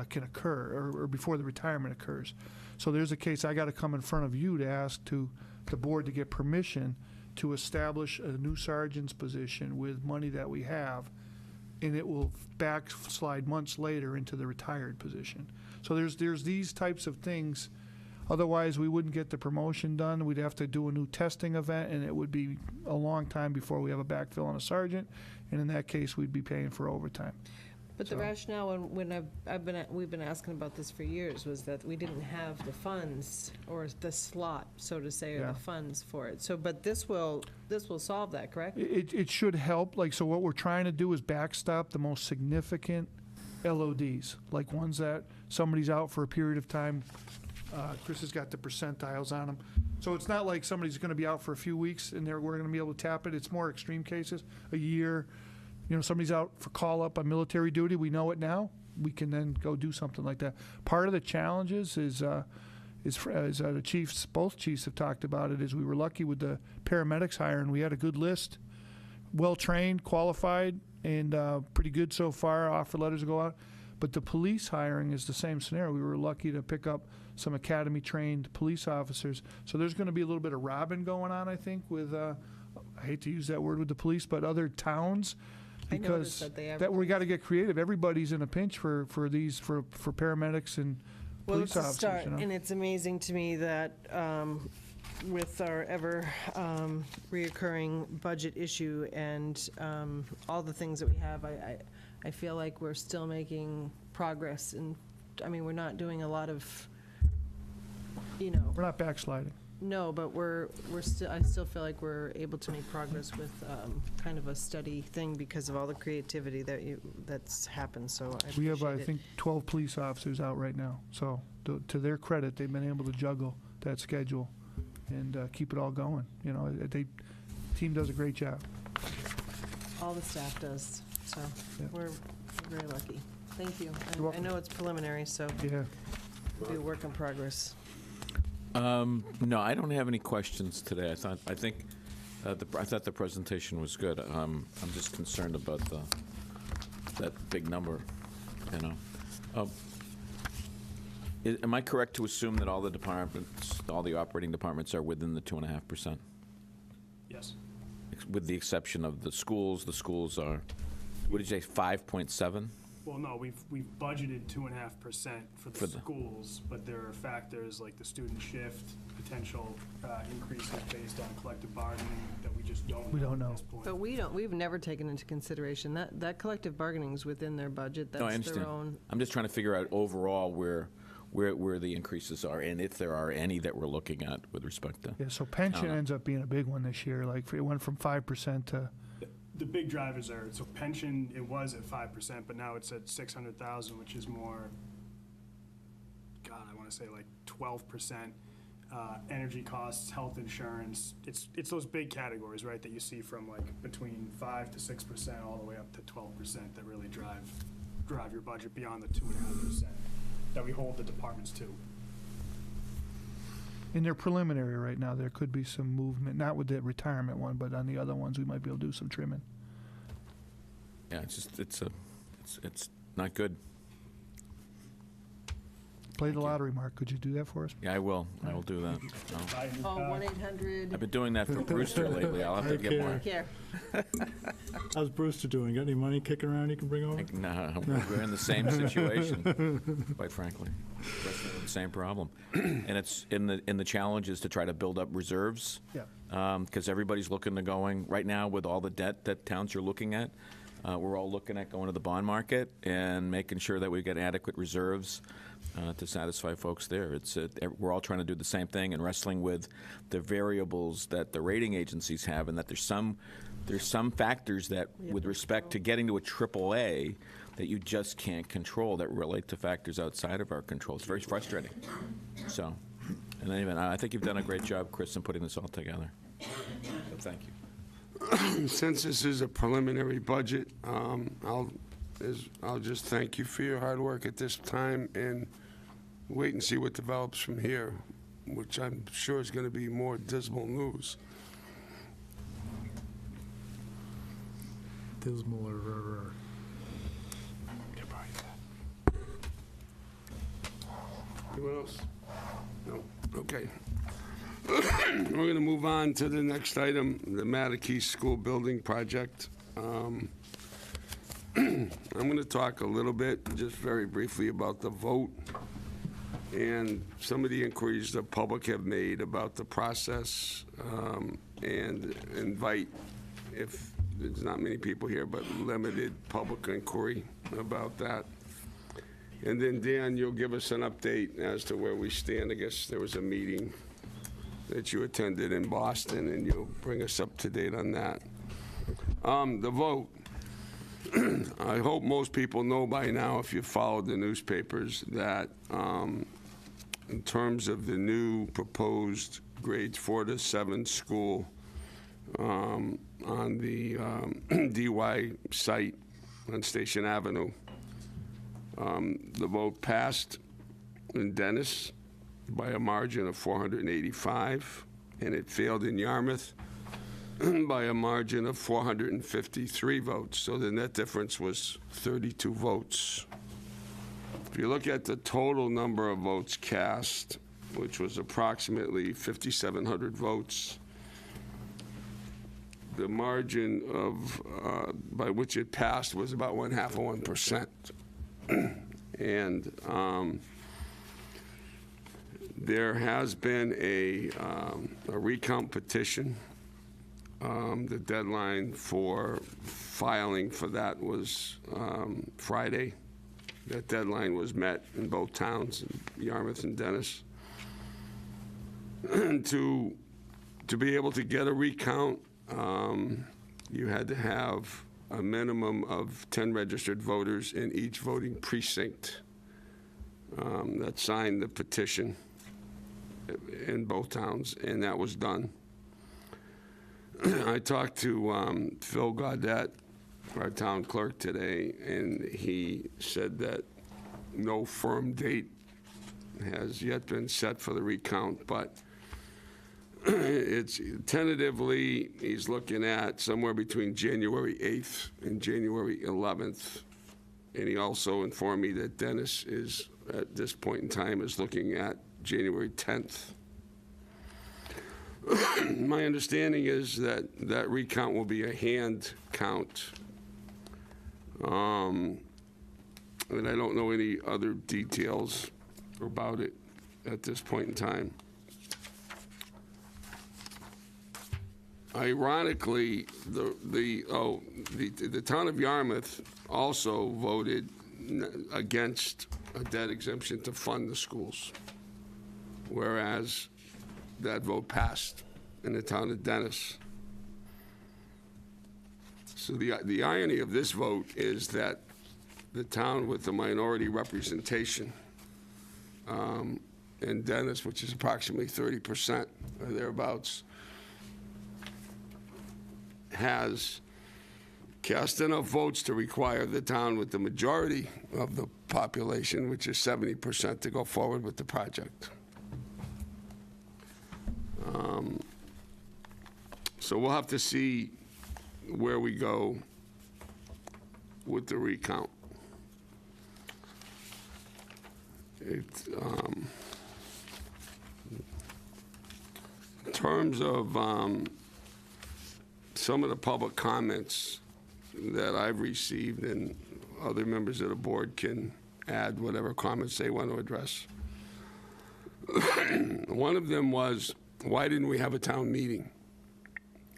can occur, or before the retirement occurs. So there's a case I got to come in front of you to ask to the board to get permission to establish a new sergeant's position with money that we have, and it will backslide months later into the retired position. So there's these types of things. Otherwise, we wouldn't get the promotion done. We'd have to do a new testing event, and it would be a long time before we have a backfill on a sergeant. And in that case, we'd be paying for overtime. But the So- rationale, when we've been asking about this for years, was that we didn't have the funds, or the slot, so to say, or Yeah. the funds for it. So, but this will solve that, correct? It should help. Like, so what we're trying to do is backstop the most significant LODs, like ones that somebody's out for a period of time. Chris has got the percentiles on them. So it's not like somebody's going to be out for a few weeks and we're going to be able to tap it. It's more extreme cases, a year. You know, somebody's out for call-up on military duty. We know it now. We can then go do something like that. Part of the challenges is the chiefs, both chiefs have talked about it, is we were lucky with the paramedics hiring. We had a good list, well-trained, qualified, and pretty good so far. Offer letters go out. But the police hiring is the same scenario. We were lucky to pick up some academy-trained police officers. So there's going to be a little bit of robbing going on, I think, with, I hate to use that word with the police, but other towns. I Because noticed that they that we got to get creative. Everybody's in a pinch for paramedics and Well, police it's a officers. start, You know? and it's amazing to me that with our ever reoccurring budget issue and all the things that we have, I feel like we're still making progress. And, I mean, we're not doing a lot of, you know, We're not backsliding. no, but we're still, I still feel like we're able to make progress with kind of a steady thing because of all the creativity that's happened, so I We have, I appreciate it. think, 12 police officers out right now. So to their credit, they've been able to juggle that schedule and keep it all going. You know, team does a great job. All the staff does, so Yeah. we're very lucky. Thank you. And You're welcome. I know it's preliminary, so Yeah. it'll be a work in progress. No, I don't have any questions today. I thought the presentation was good. I'm just concerned about that big number, you know. Am I correct to assume that all the departments, all the operating departments are within the 2.5%? Yes. With the exception of the schools are, what did you say, 5.7? Well, no, we've budgeted 2.5% for the schools, but there are factors like the student shift, potential increases based on collective bargaining that we just don't know at this point. But we've never taken into consideration that collective bargaining is within their budget. No, I That's their understand. own. I'm just trying to figure out overall where the increases are, and if there are any that we're looking at with respect to. Yeah, so pension ends up being a big one this year, like, it went from 5% to, The big drivers are, so pension, it was at 5%, but now it's at 600,000, which is more, God, I want to say like 12%. Energy costs, health insurance, it's those big categories, right, that you see from like between 5 to 6% all the way up to 12% that really drive your budget beyond the 2.5% that we hold the departments to. in their preliminary right now, there could be some movement, not with the retirement one, but on the other ones, we might be able to do some trimming. Yeah, it's not good. Play the lottery, Mark. Could you do that for us? Yeah, I will do that. Oh, 1-800. I've been doing that for Brewster lately. I'll have to get more. Care. How's Brewster doing? Got any money kicking around you can bring over? No, we're in the same situation, quite frankly. Wrestling with the same problem. And it's in the challenge is to try to build up reserves. Yeah. Because everybody's looking to going, right now with all the debt that towns are looking at, we're all looking at going to the bond market and making sure that we get adequate reserves to satisfy folks there. We're all trying to do the same thing and wrestling with the variables that the rating agencies have, and that there's some factors that, with respect to getting to a AAA, that you just can't control, that relate to factors outside of our control. It's very frustrating. So, in any event, I think you've done a great job, Chris, in putting this all together. So thank you. Since this is a preliminary budget, I'll just thank you for your hard work at this time and wait and see what develops from here, which I'm sure is going to be more dismal news. Dismal or Anyone else? No? Okay. We're going to move on to the next item, the Mattakey School Building Project. I'm going to talk a little bit, just very briefly, about the vote and some of the inquiries the public have made about the process, and invite, if there's not many people here, but limited public inquiry about that. And then, Dan, you'll give us an update as to where we stand. I guess there was a meeting that you attended in Boston, and you'll bring us up to date on that. The vote. I hope most people know by now, if you followed the newspapers, that in terms of the new proposed grades 4 to 7 school on the DY site on Station Avenue, the vote passed in Dennis by a margin of 485, and it failed in Yarmouth by a margin of 453 votes. So the net difference was 32 votes. If you look at the total number of votes cast, which was approximately 5,700 votes, the margin of by which it passed was about 0.5%. And there has been a recount petition. The deadline for filing for that was Friday. That deadline was met in both towns, Yarmouth and Dennis. To be able to get a recount, you had to have a minimum of 10 registered voters in each voting precinct that signed the petition in both towns, and that was done. I talked to Phil Gaudette, our town clerk, today, and he said that no firm date has yet been set for the recount, but it's tentatively, he's looking at somewhere between January 8th and January 11th And he also informed me that Dennis is, at this point in time, is looking at January 10th. My understanding is that that recount will be a hand count. And I don't know any other details about it at this point in time. Ironically, the town of Yarmouth also voted against a debt exemption to fund the schools, whereas that vote passed in the town of Dennis. So the irony of this vote is that the town with the minority representation in Dennis, which is approximately 30% or thereabouts, has cast enough votes to require the town with the majority of the population, which is 70%, to go forward with the project. So we'll have to see where we go with the recount. In terms of some of the public comments that I've received, and other members of the board can add whatever comments they want to address. One of them was, why didn't we have a town meeting?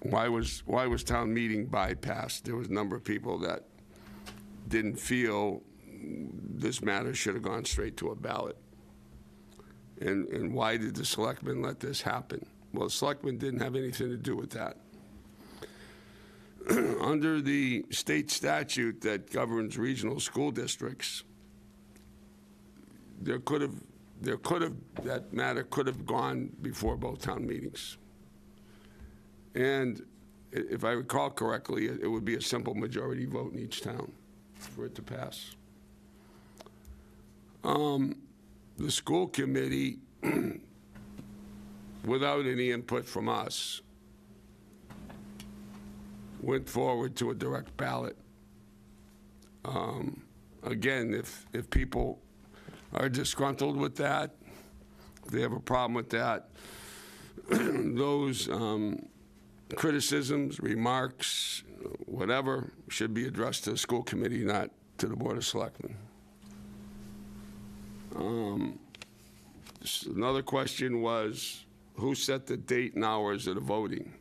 Why was town meeting bypassed? There was a number of people that didn't feel this matter should have gone straight to a ballot. And why did the selectmen let this happen? Well, the selectmen didn't have anything to do with that. Under the state statute that governs regional school districts, that matter could have gone before both town meetings. And if I recall correctly, it would be a simple majority vote in each town for it to pass. The school committee, without any input from us, went forward to a direct ballot. Again, if people are disgruntled with that, if they have a problem with that, those criticisms, remarks, whatever, should be addressed to the school committee, not to the Board of Selectmen. Another question was, who set the date and hours of the voting?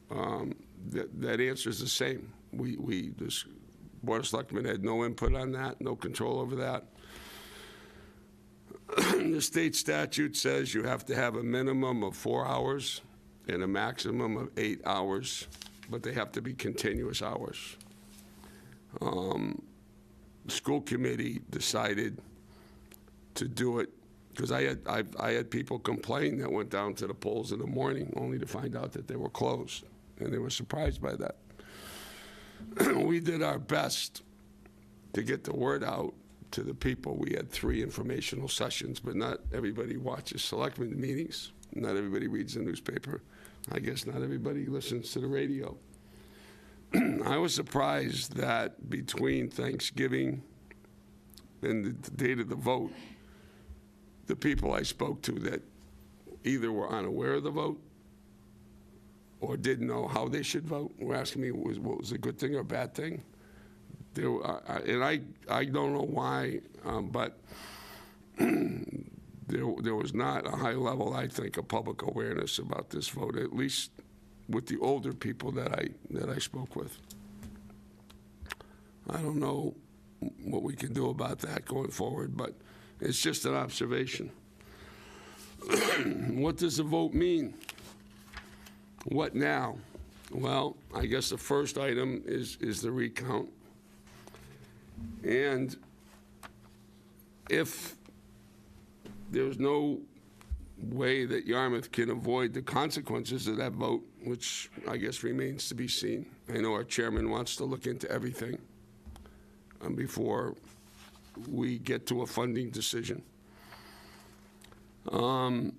That answer is the same. The Board of Selectmen had no input on that, no control over that. The state statute says you have to have a minimum of 4 hours and a maximum of 8 hours, but they have to be continuous hours. The school committee decided to do it because I had people complain that went down to the polls in the morning only to find out that they were closed, and they were surprised by that. We did our best to get the word out to the people. We had 3 informational sessions, but not everybody watches selectmen meetings. Not everybody reads the newspaper. I guess not everybody listens to the radio. I was surprised that between Thanksgiving and the date of the vote, the people I spoke to that either were unaware of the vote or didn't know how they should vote were asking me what was a good thing or a bad thing. And I don't know why, but there was not a high level, I think, of public awareness about this vote, at least with the older people that I spoke with. I don't know what we can do about that going forward, but it's just an observation. What does the vote mean? What now? Well, I guess the first item is the recount. And if there's no way that Yarmouth can avoid the consequences of that vote, which I guess remains to be seen. I know our chairman wants to look into everything before we get to a funding decision. But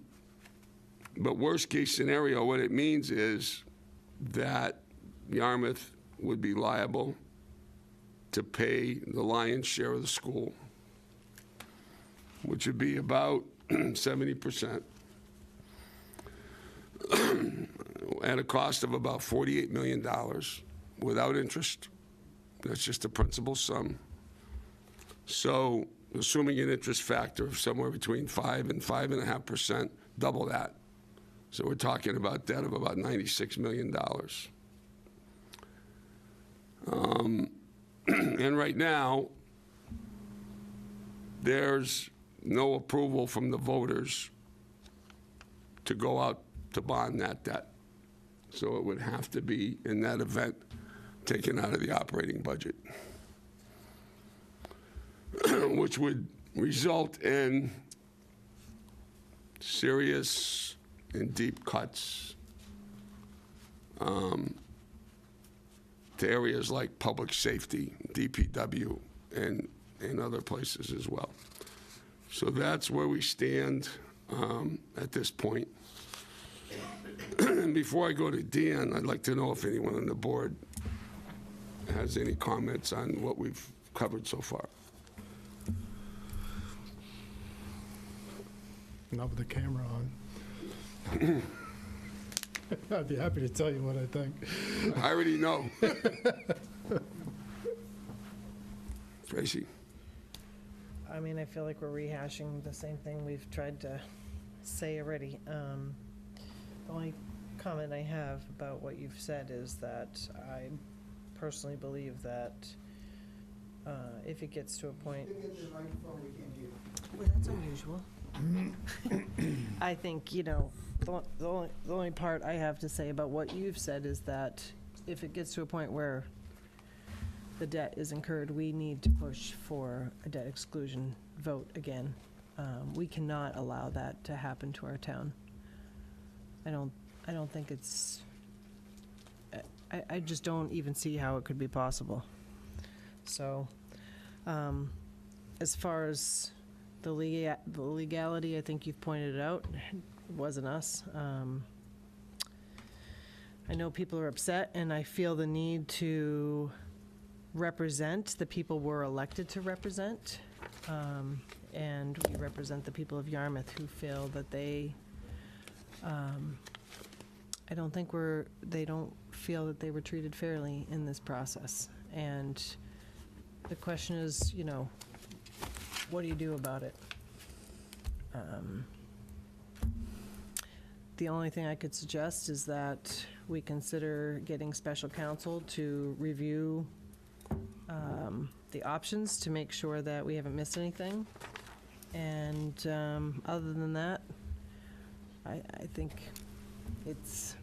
worst case scenario, what it means is that Yarmouth would be liable to pay the lion's share of the school, which would be about 70%, at a cost of about $48 million without interest. That's just the principal sum. So assuming an interest factor of somewhere between 5 and 5.5%, double that. So we're talking about debt of about $96 million. And right now, there's no approval from the voters to go out to bond that debt. So it would have to be, in that event, taken out of the operating budget, which would result in serious and deep cuts to areas like public safety, DPW, and other places as well. So that's where we stand at this point. Before I go to Dan, I'd like to know if anyone on the board has any comments on what we've covered so far. Not with the camera on. I'd be happy to tell you what I think. I already know. Tracy? I mean, I feel like we're rehashing the same thing we've tried to say already. The only comment I have about what you've said is that I personally believe that if it gets to a point... Well, that's unusual. I think, you know, the only part I have to say about what you've said is that if it gets to a point where the debt is incurred, we need to push for a debt exclusion vote again. We cannot allow that to happen to our town. I don't think it's, I just don't even see how it could be possible. So, as far as the legality, I think you've pointed it out. It wasn't us. I know people are upset, and I feel the need to represent the people we're elected to represent. And we represent the people of Yarmouth who feel that they, I don't think they don't feel that they were treated fairly in this process. And the question is, you know, what do you do about it? The only thing I could suggest is that we consider getting special counsel to review the options to make sure that we haven't missed anything. And other than that, I think it's,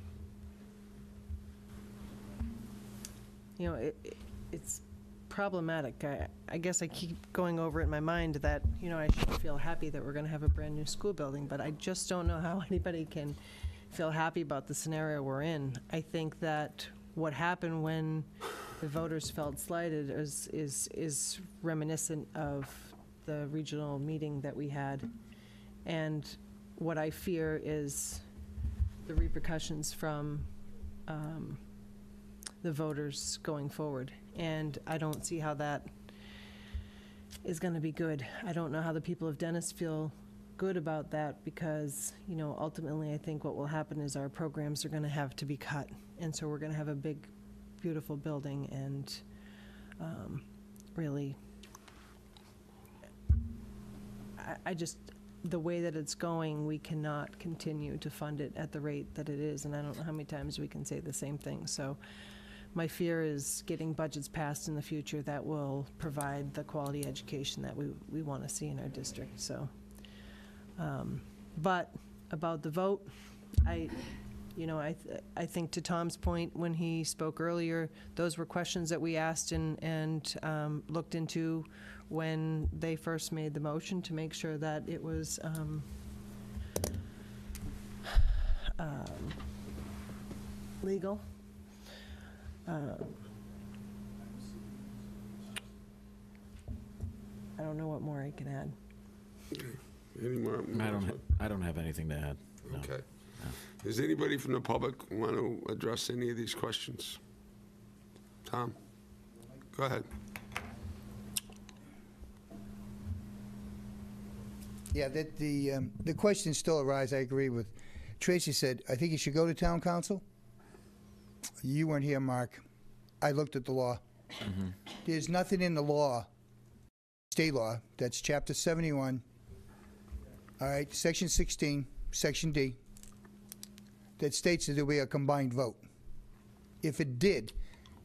you know, it's problematic. I guess I keep going over it in my mind that, you know, I should feel happy that we're going to have a brand new school building, but I just don't know how anybody can feel happy about the scenario we're in. I think that what happened when the voters felt slighted is reminiscent of the regional meeting that we had. And what I fear is the repercussions from the voters going forward. And I don't see how that is going to be good. I don't know how the people of Dennis feel good about that because, you know, ultimately I think what will happen is our programs are going to have to be cut. And so we're going to have a big, beautiful building and really, I just, the way that it's going, we cannot continue to fund it at the rate that it is. And I don't know how many times we can say the same thing. So my fear is getting budgets passed in the future that will provide the quality education that we want to see in our district. So, but about the vote, I think to Tom's point when he spoke earlier, those were questions that we asked and looked into when they first made the motion to make sure that it was legal. I don't know what more I can add. Okay. Any more? I don't have anything to add. No. Okay. Does anybody from the public want to address any of these questions? Tom? Go ahead. Yeah, that the question still arises. I agree with Tracy said. I think you should go to town council. You weren't here, Mark. I looked at the law. There's nothing in the law, state law, that's chapter 71, all right, section 16, section D, that states that there will be a combined vote. If it did,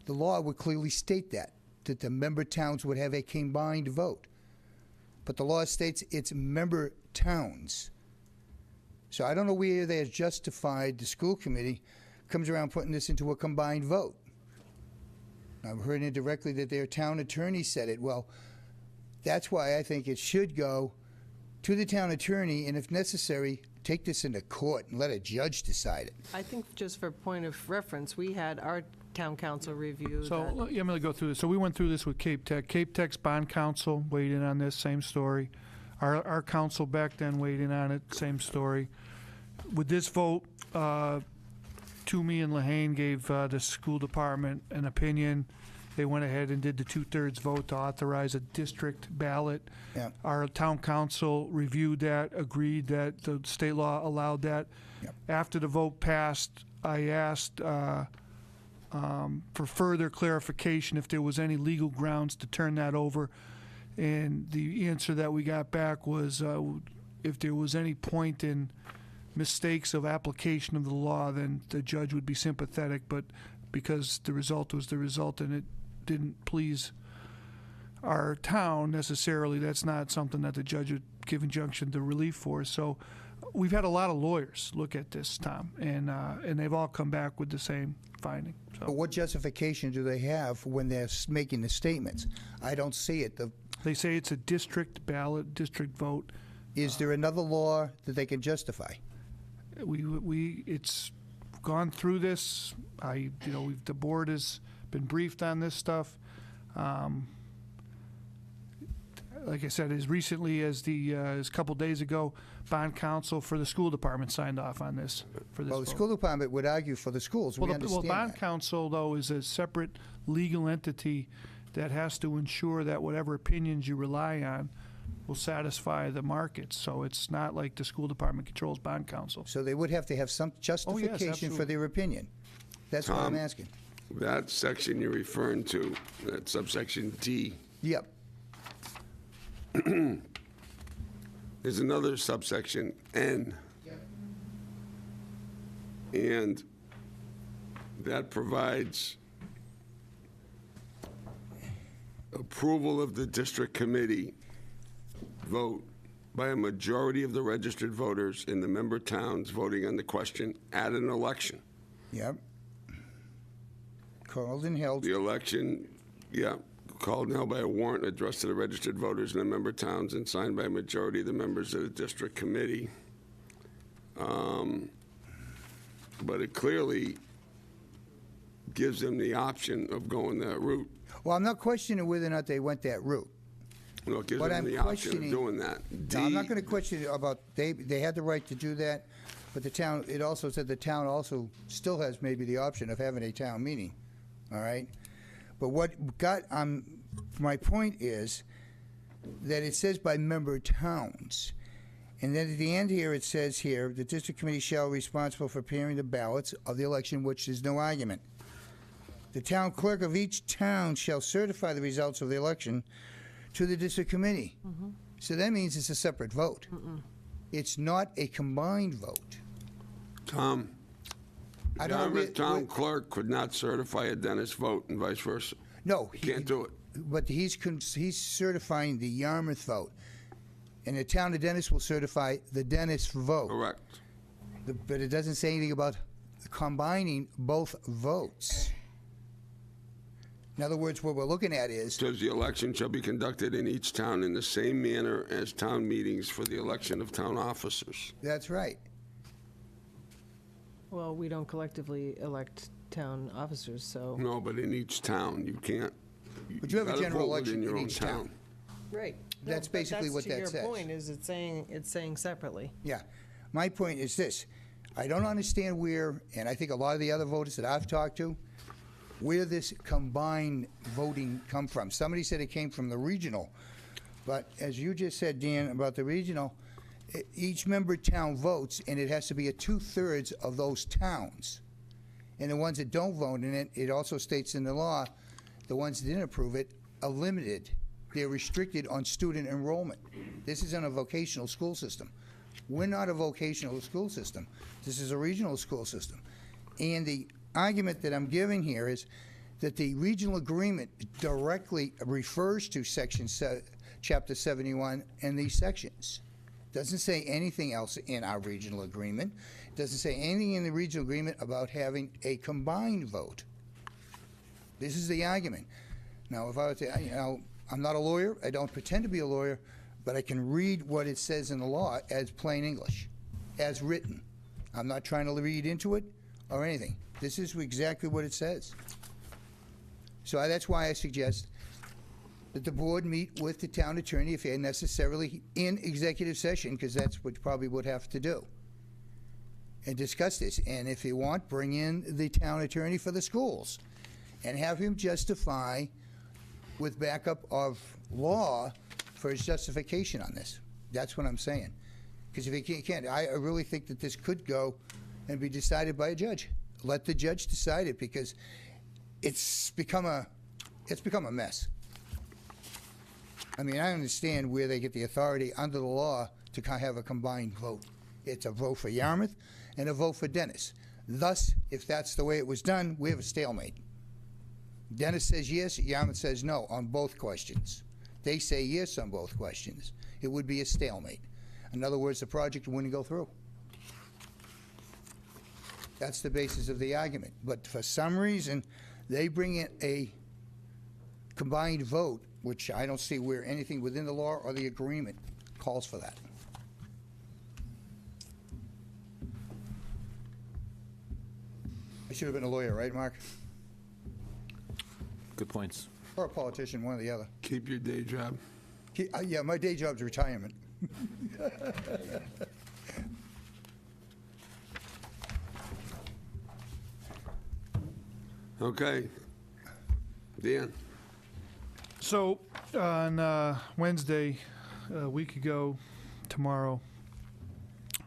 the law would clearly state that the member towns would have a combined vote. But the law states it's member towns. So I don't know where they have justified the school committee comes around putting this into a combined vote. I've heard indirectly that their town attorney said it. Well, that's why I think it should go to the town attorney, and if necessary, take this into court and let a judge decide it. I think just for point of reference, we had our town council review So, that. yeah, I'm going to go through this. So we went through this with Cape Tech. Cape Tech's bond counsel weighed in on this, same story. Our council back then weighed in on it, same story. With this vote, Toomey and Lehane gave the school department an opinion. They went ahead and did the 2/3 vote to authorize a district ballot. Yeah. Our town council reviewed that, agreed that the state law allowed that. Yep. After the vote passed, I asked for further clarification if there was any legal grounds to turn that over. And the answer that we got back was if there was any point in mistakes of application of the law, then the judge would be sympathetic. But because the result was the result and it didn't please our town necessarily, that's not something that the judge would give injunction to relief for. So we've had a lot of lawyers look at this, Tom, and they've all come back with the same finding. But So what justification do they have when they're making the statements? I don't see it. they say it's a district ballot, district vote. Is there another law that they can justify? It's gone through this. The board has been briefed on this stuff. Like I said, as recently as as a couple days ago, bond counsel for the school department signed off on this for this Well, the vote. school department would argue for the schools. We Well, understand bond that. counsel, though, is a separate legal entity that has to ensure that whatever opinions you rely on will satisfy the markets. So it's not like the school department controls bond counsel. So they would have to have some justification for absolutely. their opinion. That's what I'm asking. That section you're referring to, that subsection D, Yep. there's another subsection, N. And that provides approval of the district committee vote by a majority of the registered voters in the member towns voting on the question at an election. Yep. Called and held. The election, called and held by a warrant addressed to the registered voters in the member towns and signed by a majority of the members of the district committee. But it clearly gives them the option of going that route. Well, I'm not questioning whether or not they went that route. Well, it gives What them I'm the option questioning- of doing that. Now, I'm not going to question about, they had the right to do that, but the town, it also said the town also still has maybe the option of having a town meeting, all right? But what got, my point is that it says by member towns. And then at the end here, it says here, the district committee shall be responsible for preparing the ballots of the election, which is no argument. The town clerk of each town shall certify the results of the election to the district committee. So that means it's a separate vote. It's not a combined vote. Tom, I don't know Yarmouth town clerk could not certify a Dennis vote and vice versa. No, Can't do it. but he's certifying the Yarmouth vote, and the town of Dennis will certify the Dennis vote. Correct. But it doesn't say anything about combining both votes. In other words, what we're looking at is, Says the election shall be conducted in each town in the same manner as town meetings for the election of town officers. that's right. Well, we don't collectively elect town officers, so. No, but in each town, you can't. But you have a gotta general vote election within your in own each town. Right. That's basically what that To says. your point, is it's saying separately. Yeah. My point is this. I don't understand where, and I think a lot of the other voters that I've talked to, where this combined voting come from. Somebody said it came from the regional. But as you just said, Dan, about the regional, each member town votes, and it has to be a 2/3 of those towns. And the ones that don't vote in it, it also states in the law, the ones that didn't approve it are limited. They're restricted on student enrollment. This is in a vocational school system. We're not a vocational school system. This is a regional school system. And the argument that I'm giving here is that the regional agreement directly refers to Chapter 71 and these sections. Doesn't say anything else in our regional agreement. Doesn't say anything in the regional agreement about having a combined vote. This is the argument. Now, if I were to, I'm not a lawyer. I don't pretend to be a lawyer, but I can read what it says in the law as plain English, as written. I'm not trying to read into it or anything. This is exactly what it says. So that's why I suggest that the board meet with the town attorney if they're necessarily in executive session, because that's what you probably would have to do, and discuss this. And if you want, bring in the town attorney for the schools and have him justify with backup of law for his justification on this. That's what I'm saying. Because if he can't, I really think that this could go and be decided by a judge. Let the judge decide it, because it's become a mess. I mean, I understand where they get the authority under the law to have a combined vote. It's a vote for Yarmouth and a vote for Dennis. Thus, if that's the way it was done, we have a stalemate. Dennis says yes, Yarmouth says no on both questions. They say yes on both questions. It would be a stalemate. In other words, the project wouldn't go through. That's the basis of the argument. But for some reason, they bring in a combined vote, which I don't see where anything within the law or the agreement calls for that. I should have been a lawyer, right, Mark? Good points. Or a politician, one or the other. Keep your day job. Yeah, my day job's retirement. Okay. Dan? So on Wednesday, a week ago, tomorrow,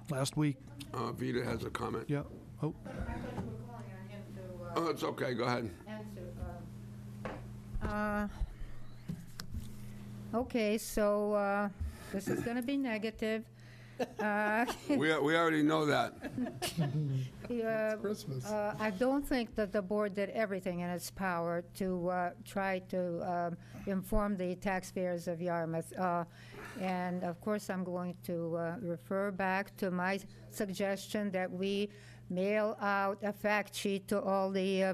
last week. Vita has a comment. Yeah. Oh. Oh, it's okay. Go ahead. Okay, so this is going to be negative. We already know that. Christmas. I don't think that the board did everything in its power to try to inform the taxpayers of Yarmouth. And of course, I'm going to refer back to my suggestion that we mail out a fact sheet to all the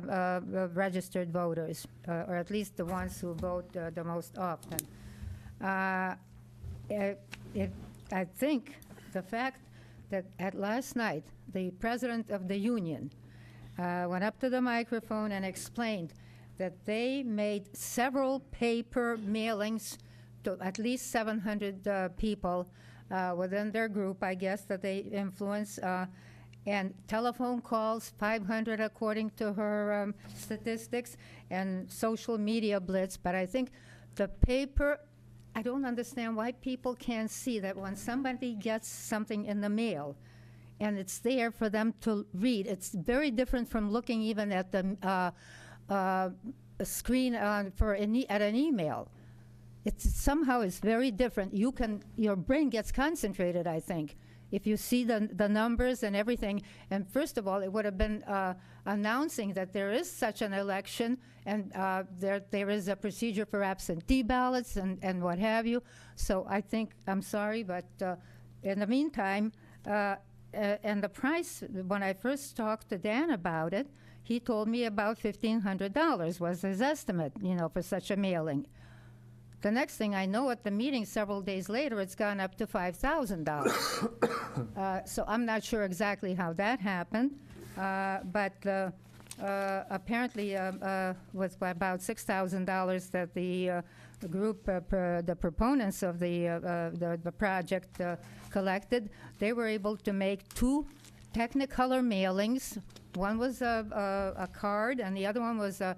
registered voters, or at least the ones who vote the most often. I think the fact that at last night, the president of the union went up to the microphone and explained that they made several paper mailings to at least 700 people within their group, I guess, that they influence, and telephone calls, 500 according to her statistics, and social media blitz. But I think the paper, I don't understand why people can't see that when somebody gets something in the mail and it's there for them to read. It's very different from looking even at the screen at an email. Somehow it's very different. Your brain gets concentrated, I think, if you see the numbers and everything. And first of all, it would have been announcing that there is such an election, and there is a procedure for absentee ballots and what have you. So I think, I'm sorry, but in the meantime, and the price, when I first talked to Dan about it, he told me about $1,500 was his estimate, for such a mailing. The next thing I know, at the meeting several days later, it's gone up to $5,000. So I'm not sure exactly how that happened, but apparently was about $6,000 that the group, the proponents of the project collected. They were able to make 2 Technicolor mailings, One was a card, and the other one was an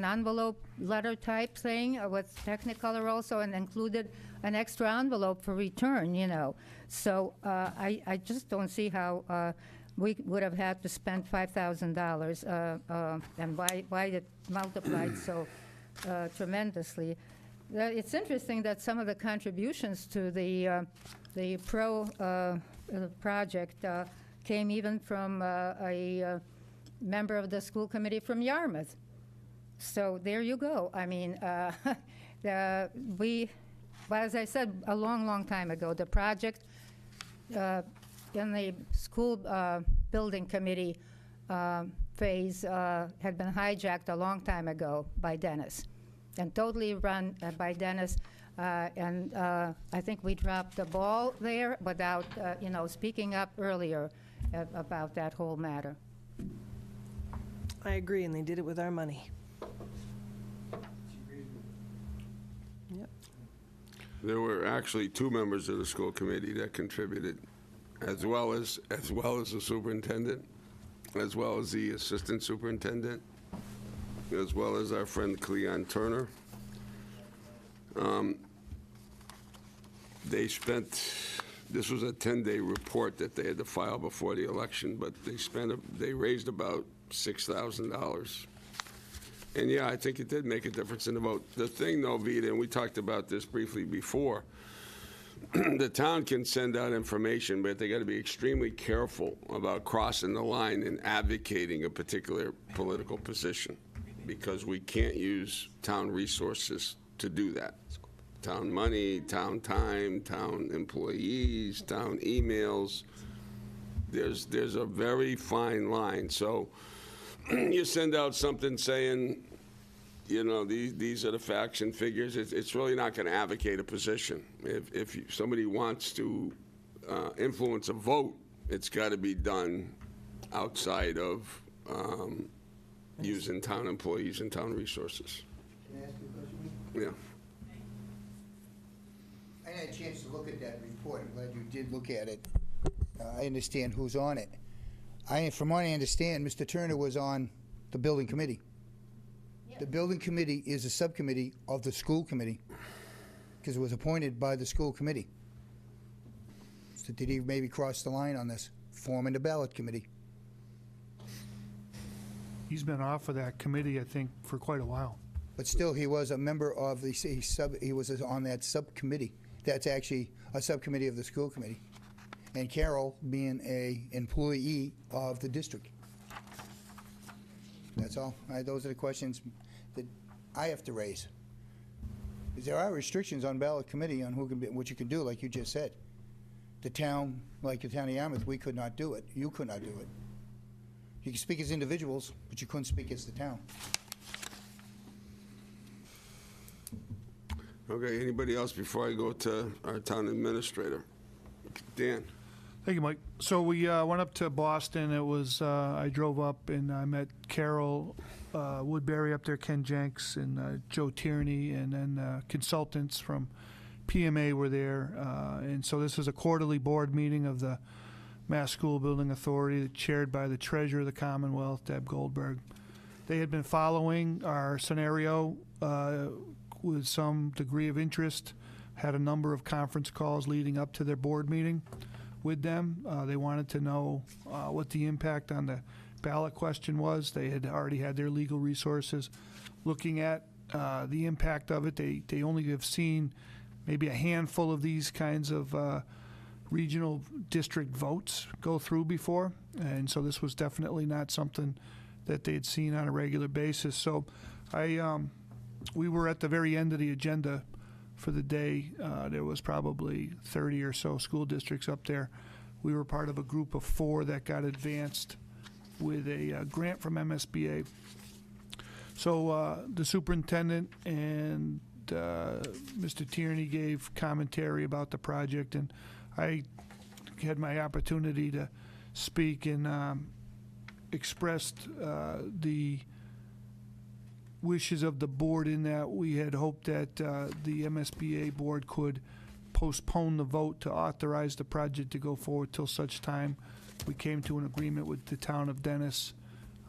envelope letter type thing with Technicolor also, and included an extra envelope for return, you know. So I just don't see how we would have had to spend $5,000 and why it multiplied so tremendously. It's interesting that some of the contributions to the pro project came even from a member of the school committee from Yarmouth. So there you go. I mean, well, as I said a long, long time ago, the project in the school building committee phase had been hijacked a long time ago by Dennis, and totally run by Dennis. And I think we dropped the ball there without, speaking up earlier about that whole matter. I agree, and they did it with our money. Yep. There were actually 2 members of the school committee that contributed, as well as the superintendent, as well as the assistant superintendent, as well as our friend Cleon Turner. They spent, this was a 10-day report that they had to file before the election, but they raised about $6,000. And yeah, I think it did make a difference in the vote. The thing though, Vita, and we talked about this briefly before, the town can send out information, but they got to be extremely careful about crossing the line and advocating a particular political position, because we can't use town resources to do that. Town money, town time, town employees, town emails. There's a very fine line. So you send out something saying, these are the facts and figures. It's really not going to advocate a position. If somebody wants to influence a vote, it's got to be done outside of using town employees and town resources. Can I ask you a question? Yeah. I had a chance to look at that report. I'm glad you did look at it. I understand who's on it. From what I understand, Mr. Turner was on the building committee. Yeah. The building committee is a subcommittee of the school committee, because it was appointed by the school committee. So did he maybe cross the line on this, forming the ballot committee? He's been off of that committee, I think, for quite a while. But still, he was a member of the, he was on that subcommittee. That's actually a subcommittee of the school committee. And Carol being a employee of the district. That's all. Those are the questions that I have to raise. Because there are restrictions on ballot committee on who can be, what you can do, like you just said. The town, like the town of Yarmouth, we could not do it. You could not do it. You can speak as individuals, but you couldn't speak as the town. Okay, anybody else before I go to our town administrator? Dan? Thank you, Mike. So we went up to Boston. It was, I drove up and I met Carol Woodbury up there, Ken Jenks, and Joe Tierney, and then consultants from PMA were there. And so this was a quarterly board meeting of the Mass School Building Authority, chaired by the Treasurer of the Commonwealth, Deb Goldberg. They had been following our scenario with some degree of interest, had a number of conference calls leading up to their board meeting with them. They wanted to know what the impact on the ballot question was. They had already had their legal resources looking at the impact of it. They only have seen maybe a handful of these kinds of regional district votes go through before, and so this was definitely not something that they'd seen on a regular basis. So we were at the very end of the agenda for the day. There was probably 30 or so school districts up there. We were part of a group of 4 that got advanced with a grant from MSBA. So the superintendent and Mr. Tierney gave commentary about the project, and I had my opportunity to speak and expressed the wishes of the board, in that we had hoped that the MSBA board could postpone the vote to authorize the project to go forward till such time we came to an agreement with the town of Dennis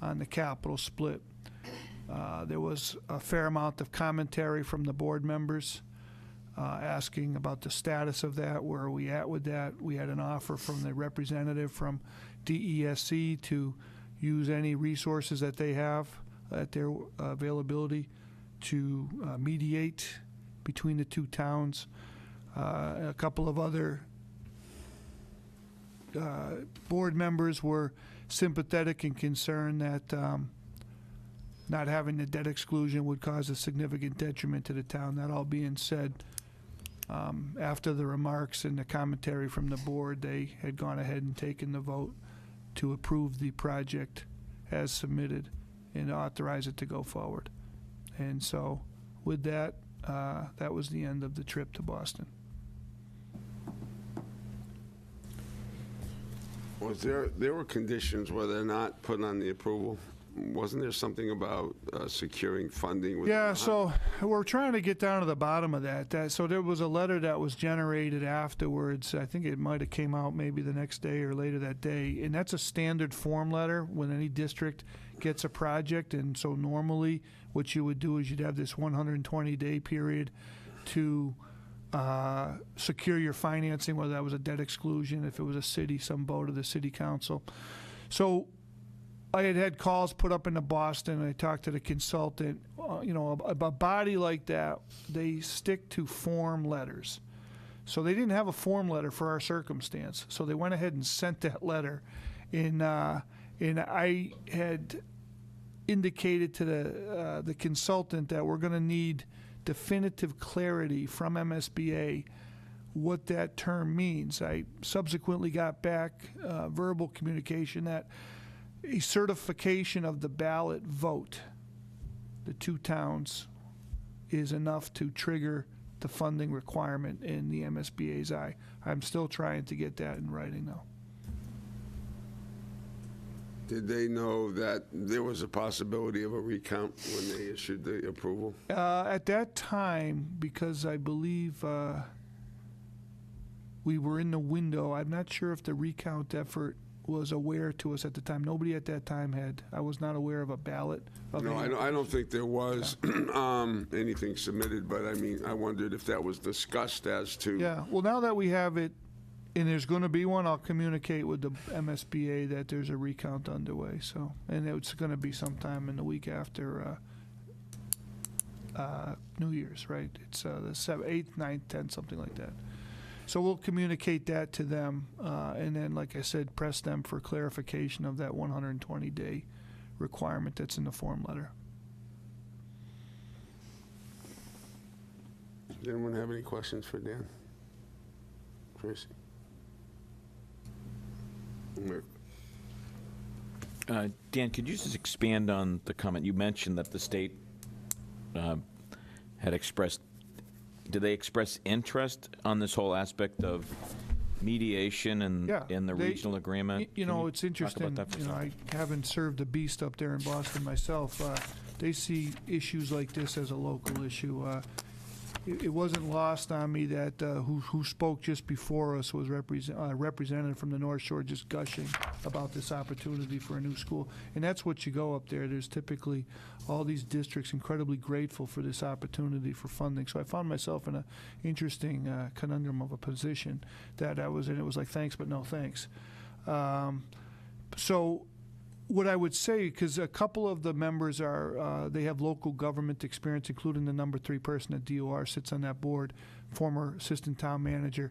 on the capital split. There was a fair amount of commentary from the board members asking about the status of that, where are we at with that. We had an offer from the representative from DESC to use any resources that they have at their availability to mediate between the two towns. A couple of other board members were sympathetic and concerned that not having the debt exclusion would cause a significant detriment to the town. That all being said, after the remarks and the commentary from the board, they had gone ahead and taken the vote to approve the project as submitted and authorize it to go forward. And so with that, that was the end of the trip to Boston. There were conditions where they're not put on the approval? Wasn't there something about securing funding? Yeah, so we're trying to get down to the bottom of that. So there was a letter that was generated afterwards. I think it might have came out maybe the next day or later that day. And that's a standard form letter when any district gets a project. And so normally what you would do is you'd have this 120-day period to secure your financing, whether that was a debt exclusion, if it was a city, some vote of the city council. So I had calls put up into Boston, and I talked to the consultant. A body like that, they stick to form letters. So they didn't have a form letter for our circumstance. So they went ahead and sent that letter. And I had indicated to the consultant that we're going to need definitive clarity from MSBA what that term means. I subsequently got back verbal communication that a certification of the ballot vote, the two towns, is enough to trigger the funding requirement in the MSBA's eye. I'm still trying to get that in writing, though. Did they know that there was a possibility of a recount when they issued the approval? At that time, because I believe we were in the window, I'm not sure if the recount effort was aware to us at the time. Nobody at that time had. I was not aware of a ballot. No, I don't think there was anything submitted, but I mean, I wondered if that was discussed as to. Yeah, well, now that we have it, and there's going to be one, I'll communicate with the MSBA that there's a recount underway. So, and it's going to be sometime in the week after New Year's, right? It's the 8th, 9th, 10th, something like that. So we'll communicate that to them, and then, like I said, press them for clarification of that 120-day requirement that's in the form letter. Does anyone have any questions for Dan? Tracy? Dan, could you just expand on the comment? You mentioned that the state had expressed. Did they express interest on this whole aspect of mediation and in the regional agreement? It's interesting. I haven't served a beast up there in Boston myself. They see issues like this as a local issue. It wasn't lost on me that who spoke just before us was representative from the North Shore, just gushing about this opportunity for a new school. And that's what you go up there. There's typically all these districts incredibly grateful for this opportunity for funding. So I found myself in an interesting conundrum of a position that I was in. It was like, thanks, but no thanks. So what I would say, because a couple of the members are, they have local government experience, including the number 3 person at DOR sits on that board, former assistant town manager,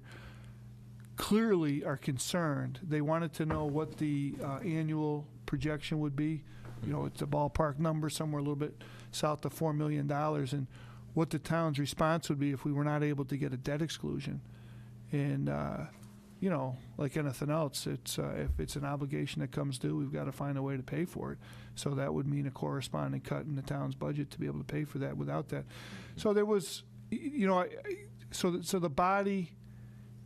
clearly are concerned. They wanted to know what the annual projection would be. It's a ballpark number, somewhere a little bit south of $4 million, and what the town's response would be if we were not able to get a debt exclusion. And like anything else, it's if it's an obligation that comes due, we've got to find a way to pay for it. So that would mean a corresponding cut in the town's budget to be able to pay for that without that. So there was, so the body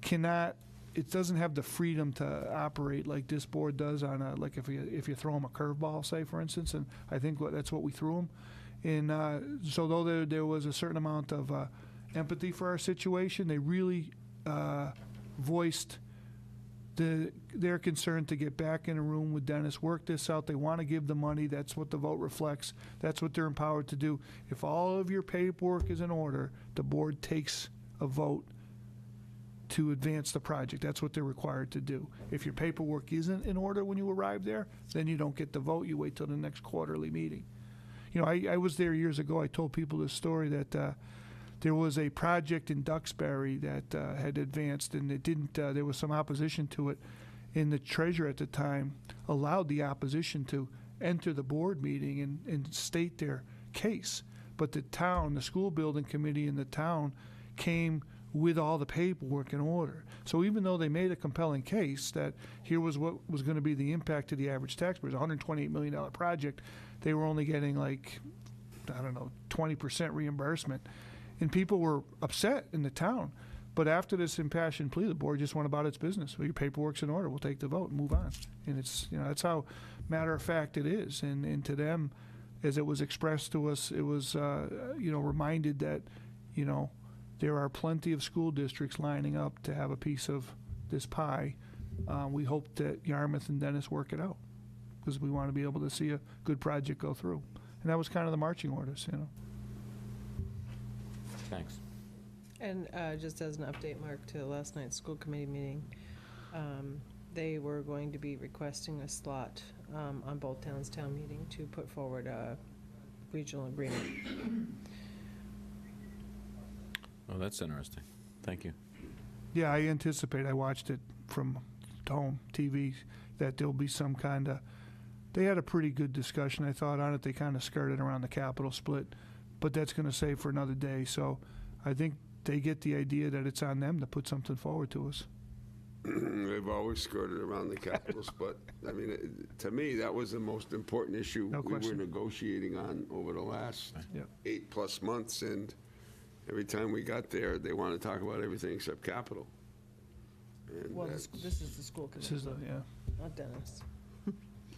cannot, it doesn't have the freedom to operate like this board does on a, like if you throw them a curveball, say, for instance, and I think that's what we threw them. And so though there was a certain amount of empathy for our situation, they really voiced They're concerned to get back in a room with Dennis, work this out. They want to give the money. That's what the vote reflects. That's what they're empowered to do. If all of your paperwork is in order, the board takes a vote to advance the project. That's what they're required to do. If your paperwork isn't in order when you arrive there, then you don't get the vote. You wait till the next quarterly meeting. You know, I was there years ago. I told people this story that there was a project in Duxbury that had advanced, and it didn't. There was some opposition to it, and the treasurer at the time allowed the opposition to enter the board meeting and state their case. But the town, the school building committee in the town, came with all the paperwork in order. So even though they made a compelling case that here was what was going to be the impact to the average taxpayer, it was a $128 million project, they were only getting like, I don't know, 20% reimbursement. And people were upset in the town. But after this impassioned plea, the board just went about its business. Well, your paperwork's in order. We'll take the vote and move on. And it's, you know, that's how matter of fact it is. And to them, as it was expressed to us, it was, you know, reminded that, you know, there are plenty of school districts lining up to have a piece of this pie. We hope that Yarmouth and Dennis work it out because we want to be able to see a good project go through. And that was kind of the marching orders, you know. Thanks. And just as an update, Mark, to last night's school committee meeting, they were going to be requesting a slot on both towns' town meeting to put forward a regional agreement. Oh, that's interesting. Thank you. Yeah, I anticipate, I watched it from home TV, that there'll be some kind of, they had a pretty good discussion, I thought, on it. They kind of skirted around the capital split, but that's going to save for another day. So I think they get the idea that it's on them to put something forward to us. They've always skirted around the capital split. I mean, to me, that was the most important issue No we question. were negotiating on over the last Yeah. 8+ months, and every time we got there, they want to talk about everything except capital. And Well, that's- this is the school This committee, is, yeah. not Dennis.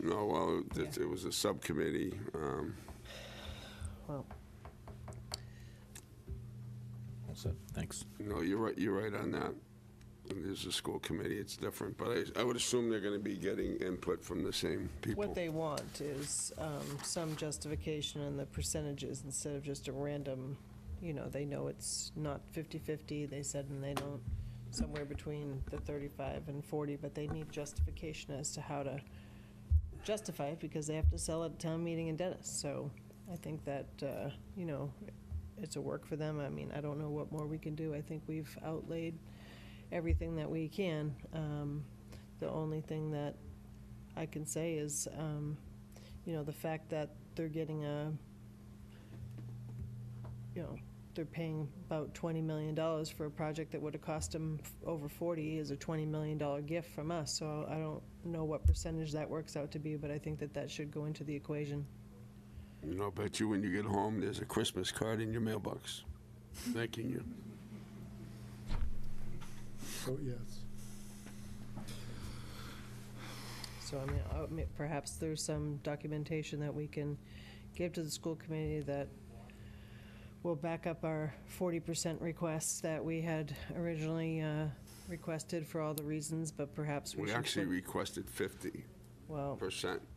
No, well, it was a subcommittee. Well, That's it. Thanks. No, you're right on that. There's a school committee, it's different, but I would assume they're going to be getting input from the same people. what they want is some justification on the percentages instead of just a random, you know, they know it's not 50-50, they said, and they don't, somewhere between the 35 and 40, but they need justification as to how to justify it because they have to sell at a town meeting in Dennis. So I think that, you know, it's a work for them. I mean, I don't know what more we can do. I think we've outlaid everything that we can. The only thing that I can say is, you know, the fact that they're getting you know, they're paying about $20 million for a project that would have cost them over 40 is a $20 million gift from us. So I don't know what percentage that works out to be, but I think that that should go into the equation. You know, I bet you when you get home, there's a Christmas card in your mailbox thanking you. So, yes. So I mean, perhaps there's some documentation that we can give to the school committee that will back up our 40% requests that we had originally requested for all the reasons, but perhaps we We should actually put- requested 50%, Well,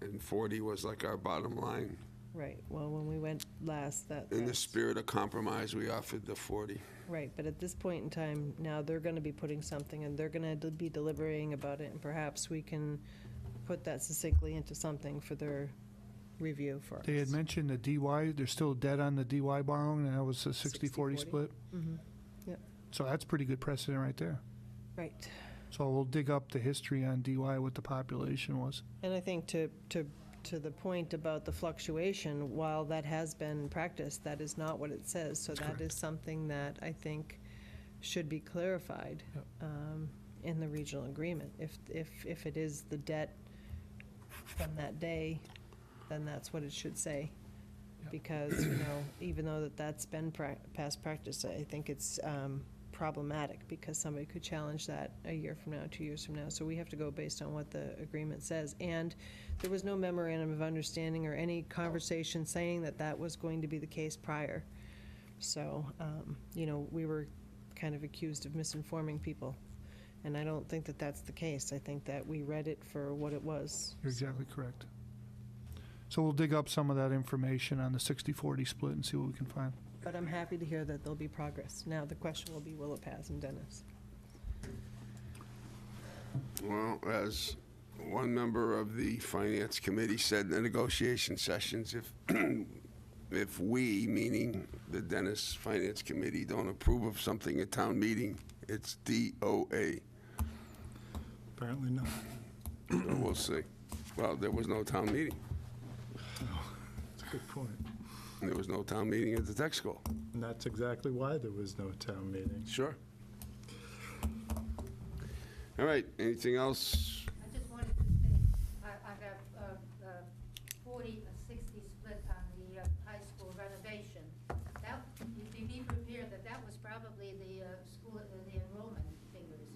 and 40 was like our bottom line. right, well, when we went last, In the that's- spirit of compromise, we offered the 40. right, but at this point in time, now they're gonna be putting something, and they're gonna be deliberating about it, and perhaps we can put that succinctly into something for their review for us. They had mentioned the DY, they're still dead on the DY borrowing, and that was a 60-40 60-40. split. Mhm. Yep. So that's pretty good precedent right there. Right. So we'll dig up the history on DY, what the population was. And I think to the point about the fluctuation, while that has been practiced, that is not what it says. So that is something that I think should be clarified Yep. in the regional agreement. If it is the debt from that day, then that's what it should say. Yep. Because, you know, even though that's been past practice, I think it's problematic because somebody could challenge that a year from now, 2 years from now. So we have to go based on what the agreement says. And there was no memorandum of understanding or any conversation saying that that was going to be the case prior. So, you know, we were kind of accused of misinforming people. And I don't think that that's the case. I think that we read it for what it was. You're exactly correct. So we'll dig up some of that information on the 60-40 split and see what we can find. But I'm happy to hear that there'll be progress. Now, the question will be, will it pass? And Dennis? Well, as one member of the Finance Committee said in the negotiation sessions, if we, meaning the Dennis Finance Committee, don't approve of something at town meeting, it's DOA. Apparently not. So we'll see. Well, there was no town meeting. That's a good point. There was no town meeting at the tech school. And that's exactly why there was no town meeting. Sure. All right, anything else? I just wanted to say, I have a 40 and 60 split on the high school renovation. That, you be prepared that was probably the school, the enrollment figures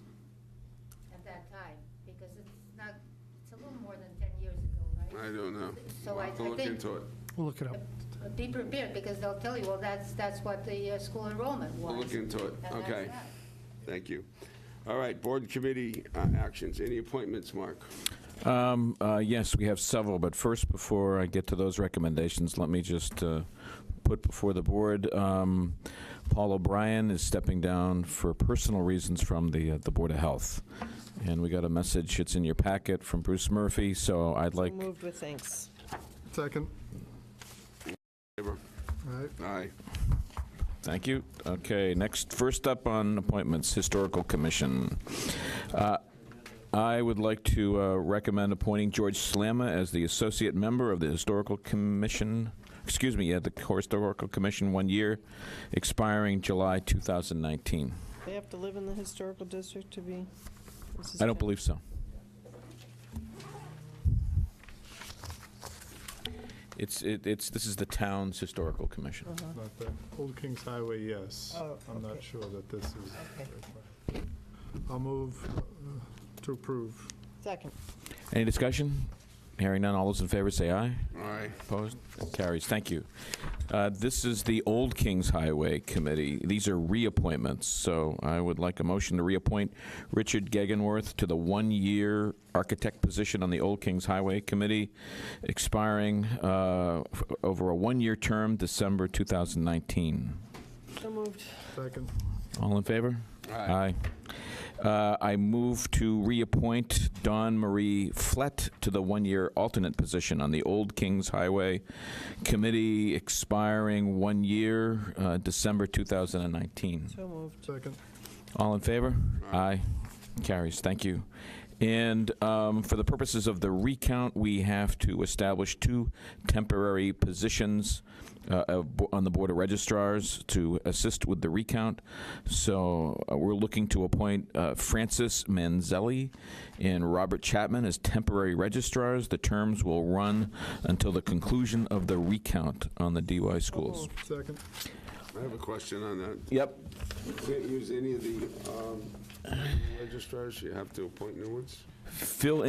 at that time, because it's a little more than 10 years ago, right? I don't know. So We'll I have to look think- into it. We'll look it up. Be prepared, because they'll tell you, well, that's what the school enrollment was. We'll look into it. And that's Okay. that. Thank you. All right, board and committee actions. Any appointments, Mark? Yes, we have several, but first, before I get to those recommendations, let me just put before the board, Paul O'Brien is stepping down for personal reasons from the Board of Health. And we got a message, it's in your packet, from Bruce Murphy, so I'd like... Moved with thanks. Second. Favor? All right. Aye. Thank you. Okay, first up on appointments, Historical Commission. I would like to recommend appointing George Slamma as the associate member of the Historical Commission, the Historical Commission 1 year, expiring July 2019. They have to live in the historical district to be? I don't believe so. This is the town's Historical Commission. Not the Old Kings Highway, yes. Oh, I'm not okay. sure that this is. Okay. I'll move to approve. Second. Any discussion? Hearing none, all those in favor say aye. Aye. Opposed? Carries. Thank you. This is the Old Kings Highway Committee. These are reappointments, so I would like a motion to reappoint Richard Gegenworth to the one-year architect position on the Old Kings Highway Committee, expiring over a one-year term, December 2019. So moved. Second. All in favor? Aye. I move to reappoint Dawn Marie Flett to the one-year alternate position on the Old Kings Highway Committee, expiring 1 year, December 2019. So moved. Second. All in favor? Aye. Carries. Thank you. And for the purposes of the recount, we have to establish 2 temporary positions on the Board of Registrars to assist with the recount. So we're looking to appoint Francis Manzelli and Robert Chapman as temporary registrars. The terms will run until the conclusion of the recount on the DY schools. Second. I have a question on that. Yep. You can't use any of the registrars, you have to appoint new ones? Phil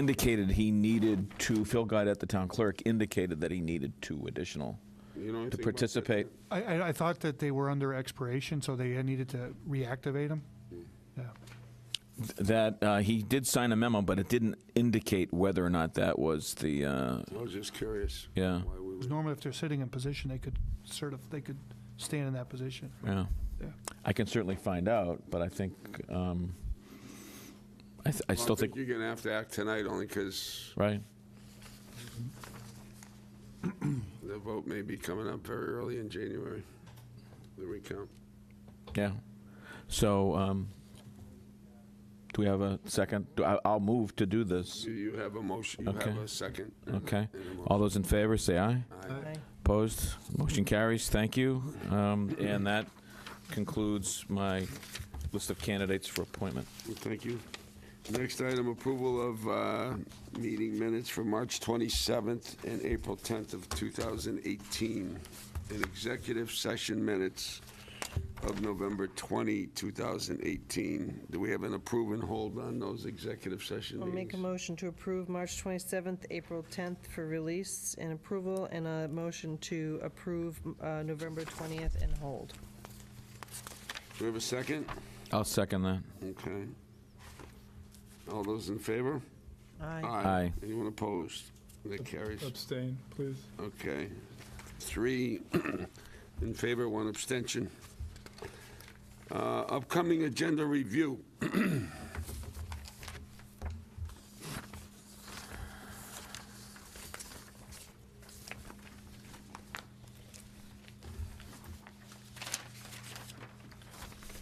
Guide at the town clerk indicated that he needed 2 additional You know anything to about participate. I thought that they were under expiration, so they needed to reactivate them. Yeah. That he did sign a memo, but it didn't indicate whether or not that was the, I was just curious. yeah, Why we Because would- normally if they're sitting in position, they could stand in that position. yeah. Yeah. I can certainly find out, but I think, I still think, you're going to have to act tonight, only because right? the vote may be coming up very early in January, the recount. Yeah. So, do we have a second? I'll move to do this. You have a motion, you Okay. have a second. and Okay. and a motion. All those in favor, say aye. Aye. Opposed? Motion carries. Thank you. And that concludes my list of candidates for appointment. Well, thank you. Next item, approval of meeting minutes for March 27th and April 10th of 2018, and executive session minutes of November 20, 2018. Do we have an approve and hold on those executive session I'll make a meetings? motion to approve March 27th, April 10th for release and approval, and a motion to approve November 20th and hold. Do we have a second? I'll second that. Okay. All those in favor? Aye. Aye. Anyone opposed? That carries. Abstain, please. Okay. 3 in favor, 1 abstention. Upcoming agenda review.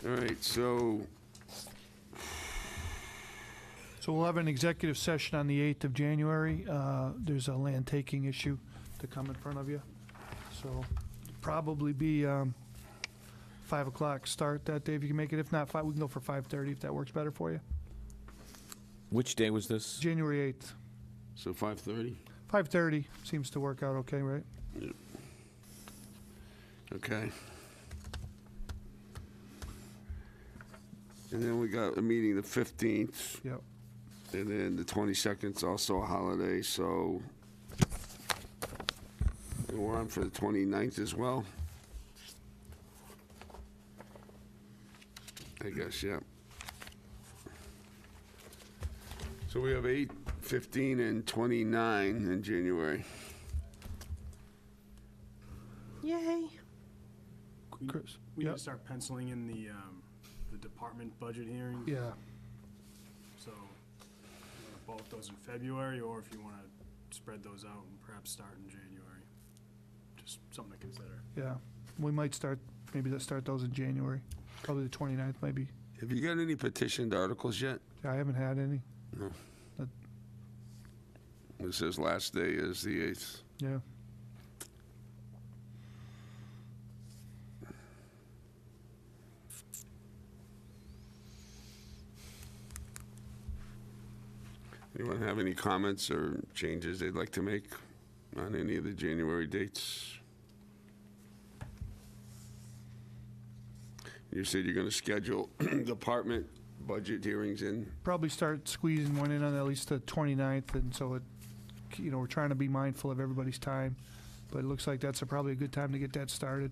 All right, so We'll have an executive session on the 8th of January. There's a land taking issue to come in front of you. So probably be 5 o'clock start that day if you can make it. If not, 5, we can go for 5:30 if that works better for you. Which day was this? January 8th. so 5:30? 5:30 seems to work out okay, right? Okay. And then we got a meeting the 15th. Yep. And then the 22nd's also a holiday, so and we're on for the 29th as well. I guess, yeah. So we have 8, 15, and 29 in January. Yay. Chris? We need Yep. to start penciling in the department budget hearings. Yeah. So, you want both those in February, or if you want to spread those out and perhaps start in January. Just something to consider. Yeah. We might start, maybe let's start those in January. Probably the 29th, maybe. Have you got any petitioned articles yet? I haven't had any. No. That- It says last day is the 8th. Yeah. Anyone have any comments or changes they'd like to make on any of the January dates? You said you're going to schedule department budget hearings in. Probably start squeezing one in on at least the 29th, and so it, we're trying to be mindful of everybody's time, but it looks like that's probably a good time to get that started.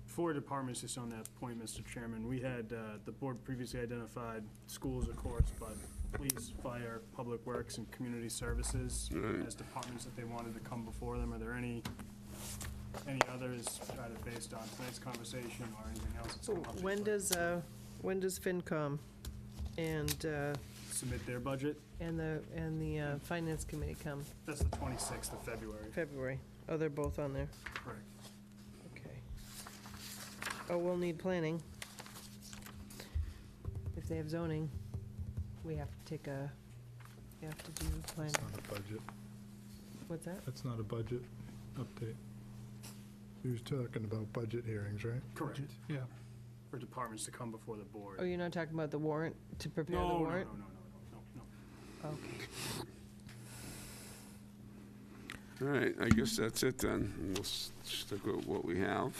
4 departments, just on that point, Mr. Chairman. We had, the board previously identified schools, of course, but police, fire, public works, and community services Right. as departments that they wanted to come before them. Are there any others, either based on tonight's conversation or anything else? that's come up that When you'd like when does FinCom and to Submit their budget? the Finance Committee come? That's the 26th of February. February. Oh, they're both on there. Correct. Okay. Oh, we'll need planning. If they have zoning, we have to do planning. That's not a budget. What's that? That's not a budget update. You're talking about budget hearings, right? Correct. Yeah. For departments to come before the board. Oh, you're not talking about the warrant, to prepare the No, no, no, warrant? no. Okay. All right, I guess that's it then. And we'll stick with what we have.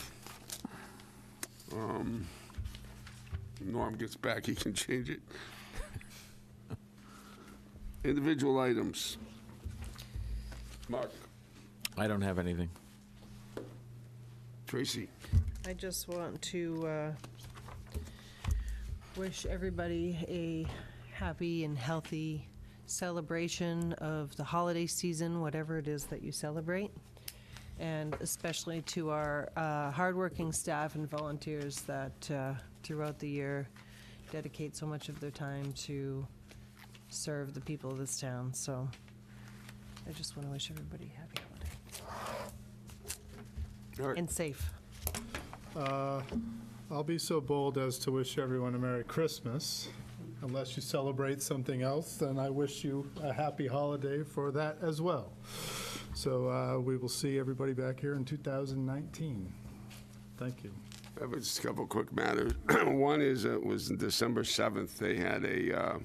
Norm gets back, he can change it. Individual items. Mark, I don't have anything. Tracy. I just want to wish everybody a happy and healthy celebration of the holiday season, whatever it is that you celebrate, and especially to our hardworking staff and volunteers that throughout the year dedicate so much of their time to serve the people of this town. So I just want to wish everybody a happy holiday. All right. And safe. I'll be so bold as to wish everyone a Merry Christmas. Unless you celebrate something else, then I wish you a happy holiday for that as well. So we will see everybody back here in 2019. Thank you. I have just a couple quick matters. One is, it was December 7th, they had a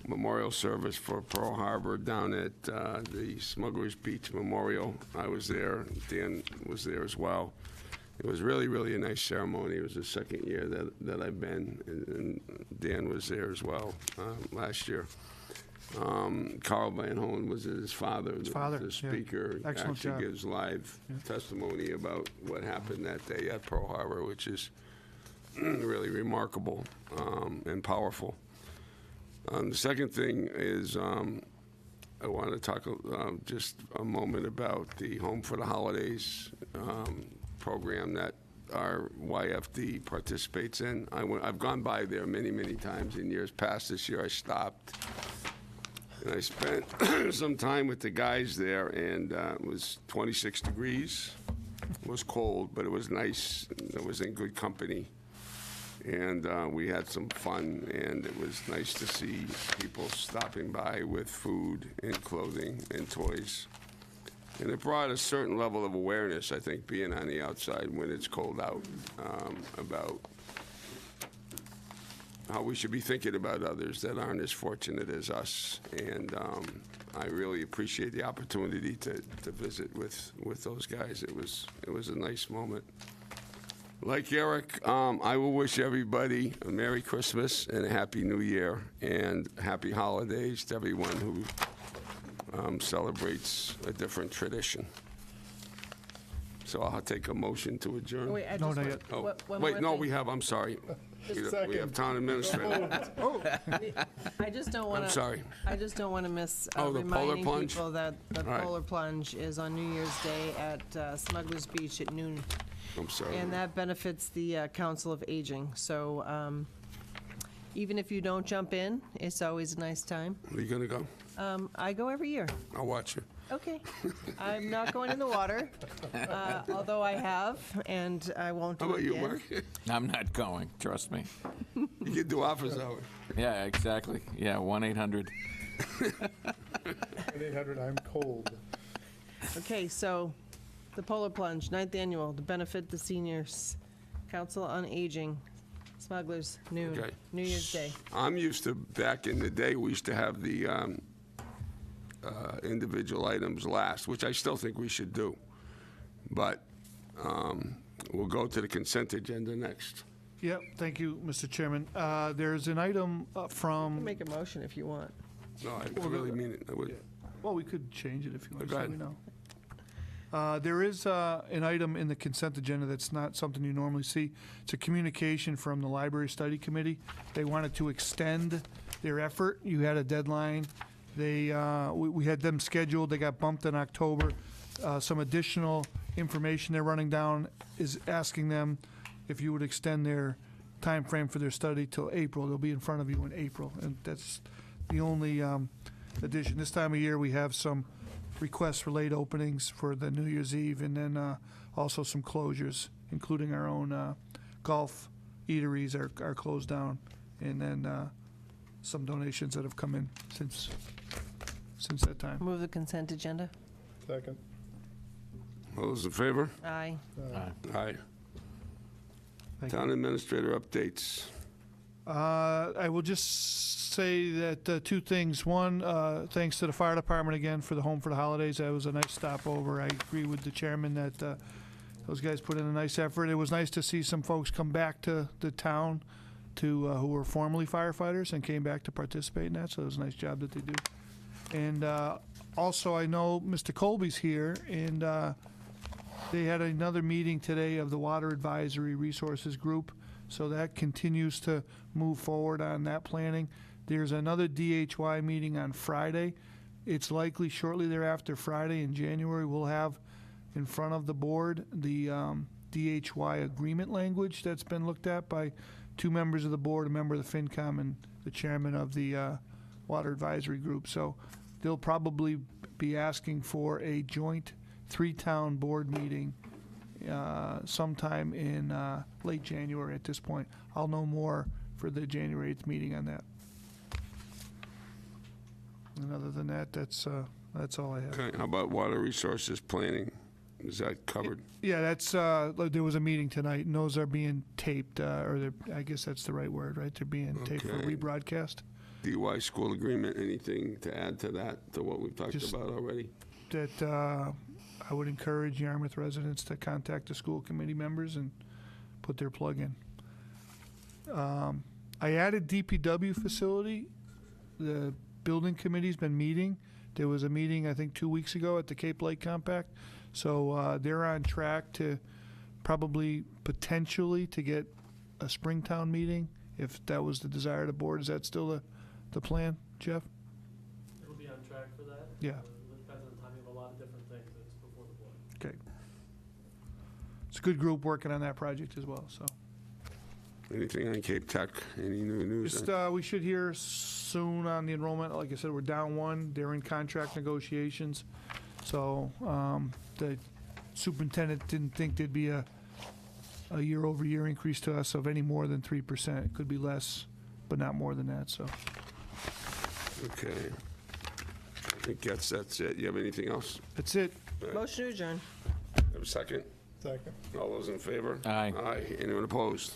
memorial service for Pearl Harbor down at the Smugglers Beach Memorial. I was there, Dan was there as well. It was really, really a nice ceremony. It was the second year that I've been, and Dan was there as well last year. Carl Van Hoen was his father. His father, the yeah. speaker. Excellent actually job. gives live testimony about what happened that day at Pearl Harbor, which is really remarkable and powerful. The second thing is I want to talk just a moment about the Home for the Holidays program that our YFD participates in. I've gone by there many, many times in years past. This year I stopped. And I spent some time with the guys there, and it was 26 degrees. It was cold, but it was nice. It was in good company. And we had some fun, and it was nice to see people stopping by with food and clothing and toys. And it brought a certain level of awareness, I think, being on the outside when it's cold out, about how we should be thinking about others that aren't as fortunate as us. And I really appreciate the opportunity to visit with those guys. It was a nice moment. Like Eric, I will wish everybody a Merry Christmas and a Happy New Year and Happy Holidays to everyone who celebrates a different tradition. So I'll take a motion to adjourn. Wait, I No, just not want- yet. what- one Wait, more no, thing. we have, I'm sorry. We have town administrator. I just don't want to. I'm sorry. I just don't want to miss Oh, the polar reminding plunge? people that the All right. Polar Plunge is on New Year's Day at Smuggler's Beach at noon. I'm sorry. And that benefits the Council of Aging. So even if you don't jump in, it's always a nice time. Are you going to go? I go every year. I'll watch you. Okay. I'm not going in the water, although I have, and I won't do How about it you, again. Mark? I'm not going, trust me. You can do office hours. Yeah, exactly. Yeah, 1-800. 800, I'm cold. Okay, so the Polar Plunge, 9th annual, to benefit the seniors. Council on Aging, Smugglers, noon, Okay. New Year's Day. I'm used to, back in the day, we used to have the individual items last, which I still think we should do. But we'll go to the consent agenda next. Yep, thank you, Mr. Chairman. There's an item You can from, make a motion if you want. No, I really mean it. I would. well, we could change it if you want, Go so ahead. we know. There is an item in the consent agenda that's not something you normally see. It's a communication from the Library Study Committee. They wanted to extend their effort. You had a deadline. We had them scheduled. They got bumped in October. Some additional information they're running down is asking them if you would extend their time frame for their study till April. They'll be in front of you in April, and that's the only addition. This time of year, we have some requests for late openings for the New Year's Eve, and then also some closures, including our own golf eateries are closed down, and then some donations that have come in since that time. Move the consent agenda. Second. All those in favor? Aye. Aye. Thank you. Town administrator updates. I will just say that two things. One, thanks to the fire department again for the Home for the Holidays. That was a nice stopover. I agree with the chairman that those guys put in a nice effort. It was nice to see some folks come back to the town who were formerly firefighters and came back to participate in that, so it was a nice job that they do. And also, I know Mr. Colby's here, and they had another meeting today of the Water Advisory Resources Group, so that continues to move forward on that planning. There's another DHY meeting on Friday. It's likely shortly thereafter, Friday in January, we'll have in front of the board the DHY agreement language that's been looked at by two members of the board, a member of the FinCom and the chairman of the Water Advisory Group. So they'll probably be asking for a joint three-town board meeting sometime in late January at this point. I'll know more for the January 8th meeting on that. And other than that, that's all I have. Okay, how about water resources planning? Is that covered? Yeah, that's, there was a meeting tonight, and those are being taped, I guess that's the right word, right? They're being taped for Okay. rebroadcast. DY school agreement, anything to add to that, to what we've talked Just- about already? That I would encourage Yarmouth residents to contact the school committee members and put their plug in. I added DPW facility. The building committee's been meeting. There was a meeting, I think, 2 weeks ago at the Cape Lake Compact. So they're on track to probably potentially to get a Springtown meeting, if that was the desire of the board. Is that still the plan, Jeff? It'll be on track for that. Yeah. It depends on the timing of a lot of different things that's before the board. Okay. It's a good group working on that project as well, so. Anything on Cape Tech? Any new news? Just, we should hear soon on the enrollment. Like I said, we're down one. They're in contract negotiations. So, the superintendent didn't think there'd be a year-over-year increase to us of any more than 3%. It could be less, but not more than that, so. Okay. I think that's it. You have anything else? That's it. Motion to adjourn. Have a second? Second. All those in favor? Aye. Aye. Anyone opposed?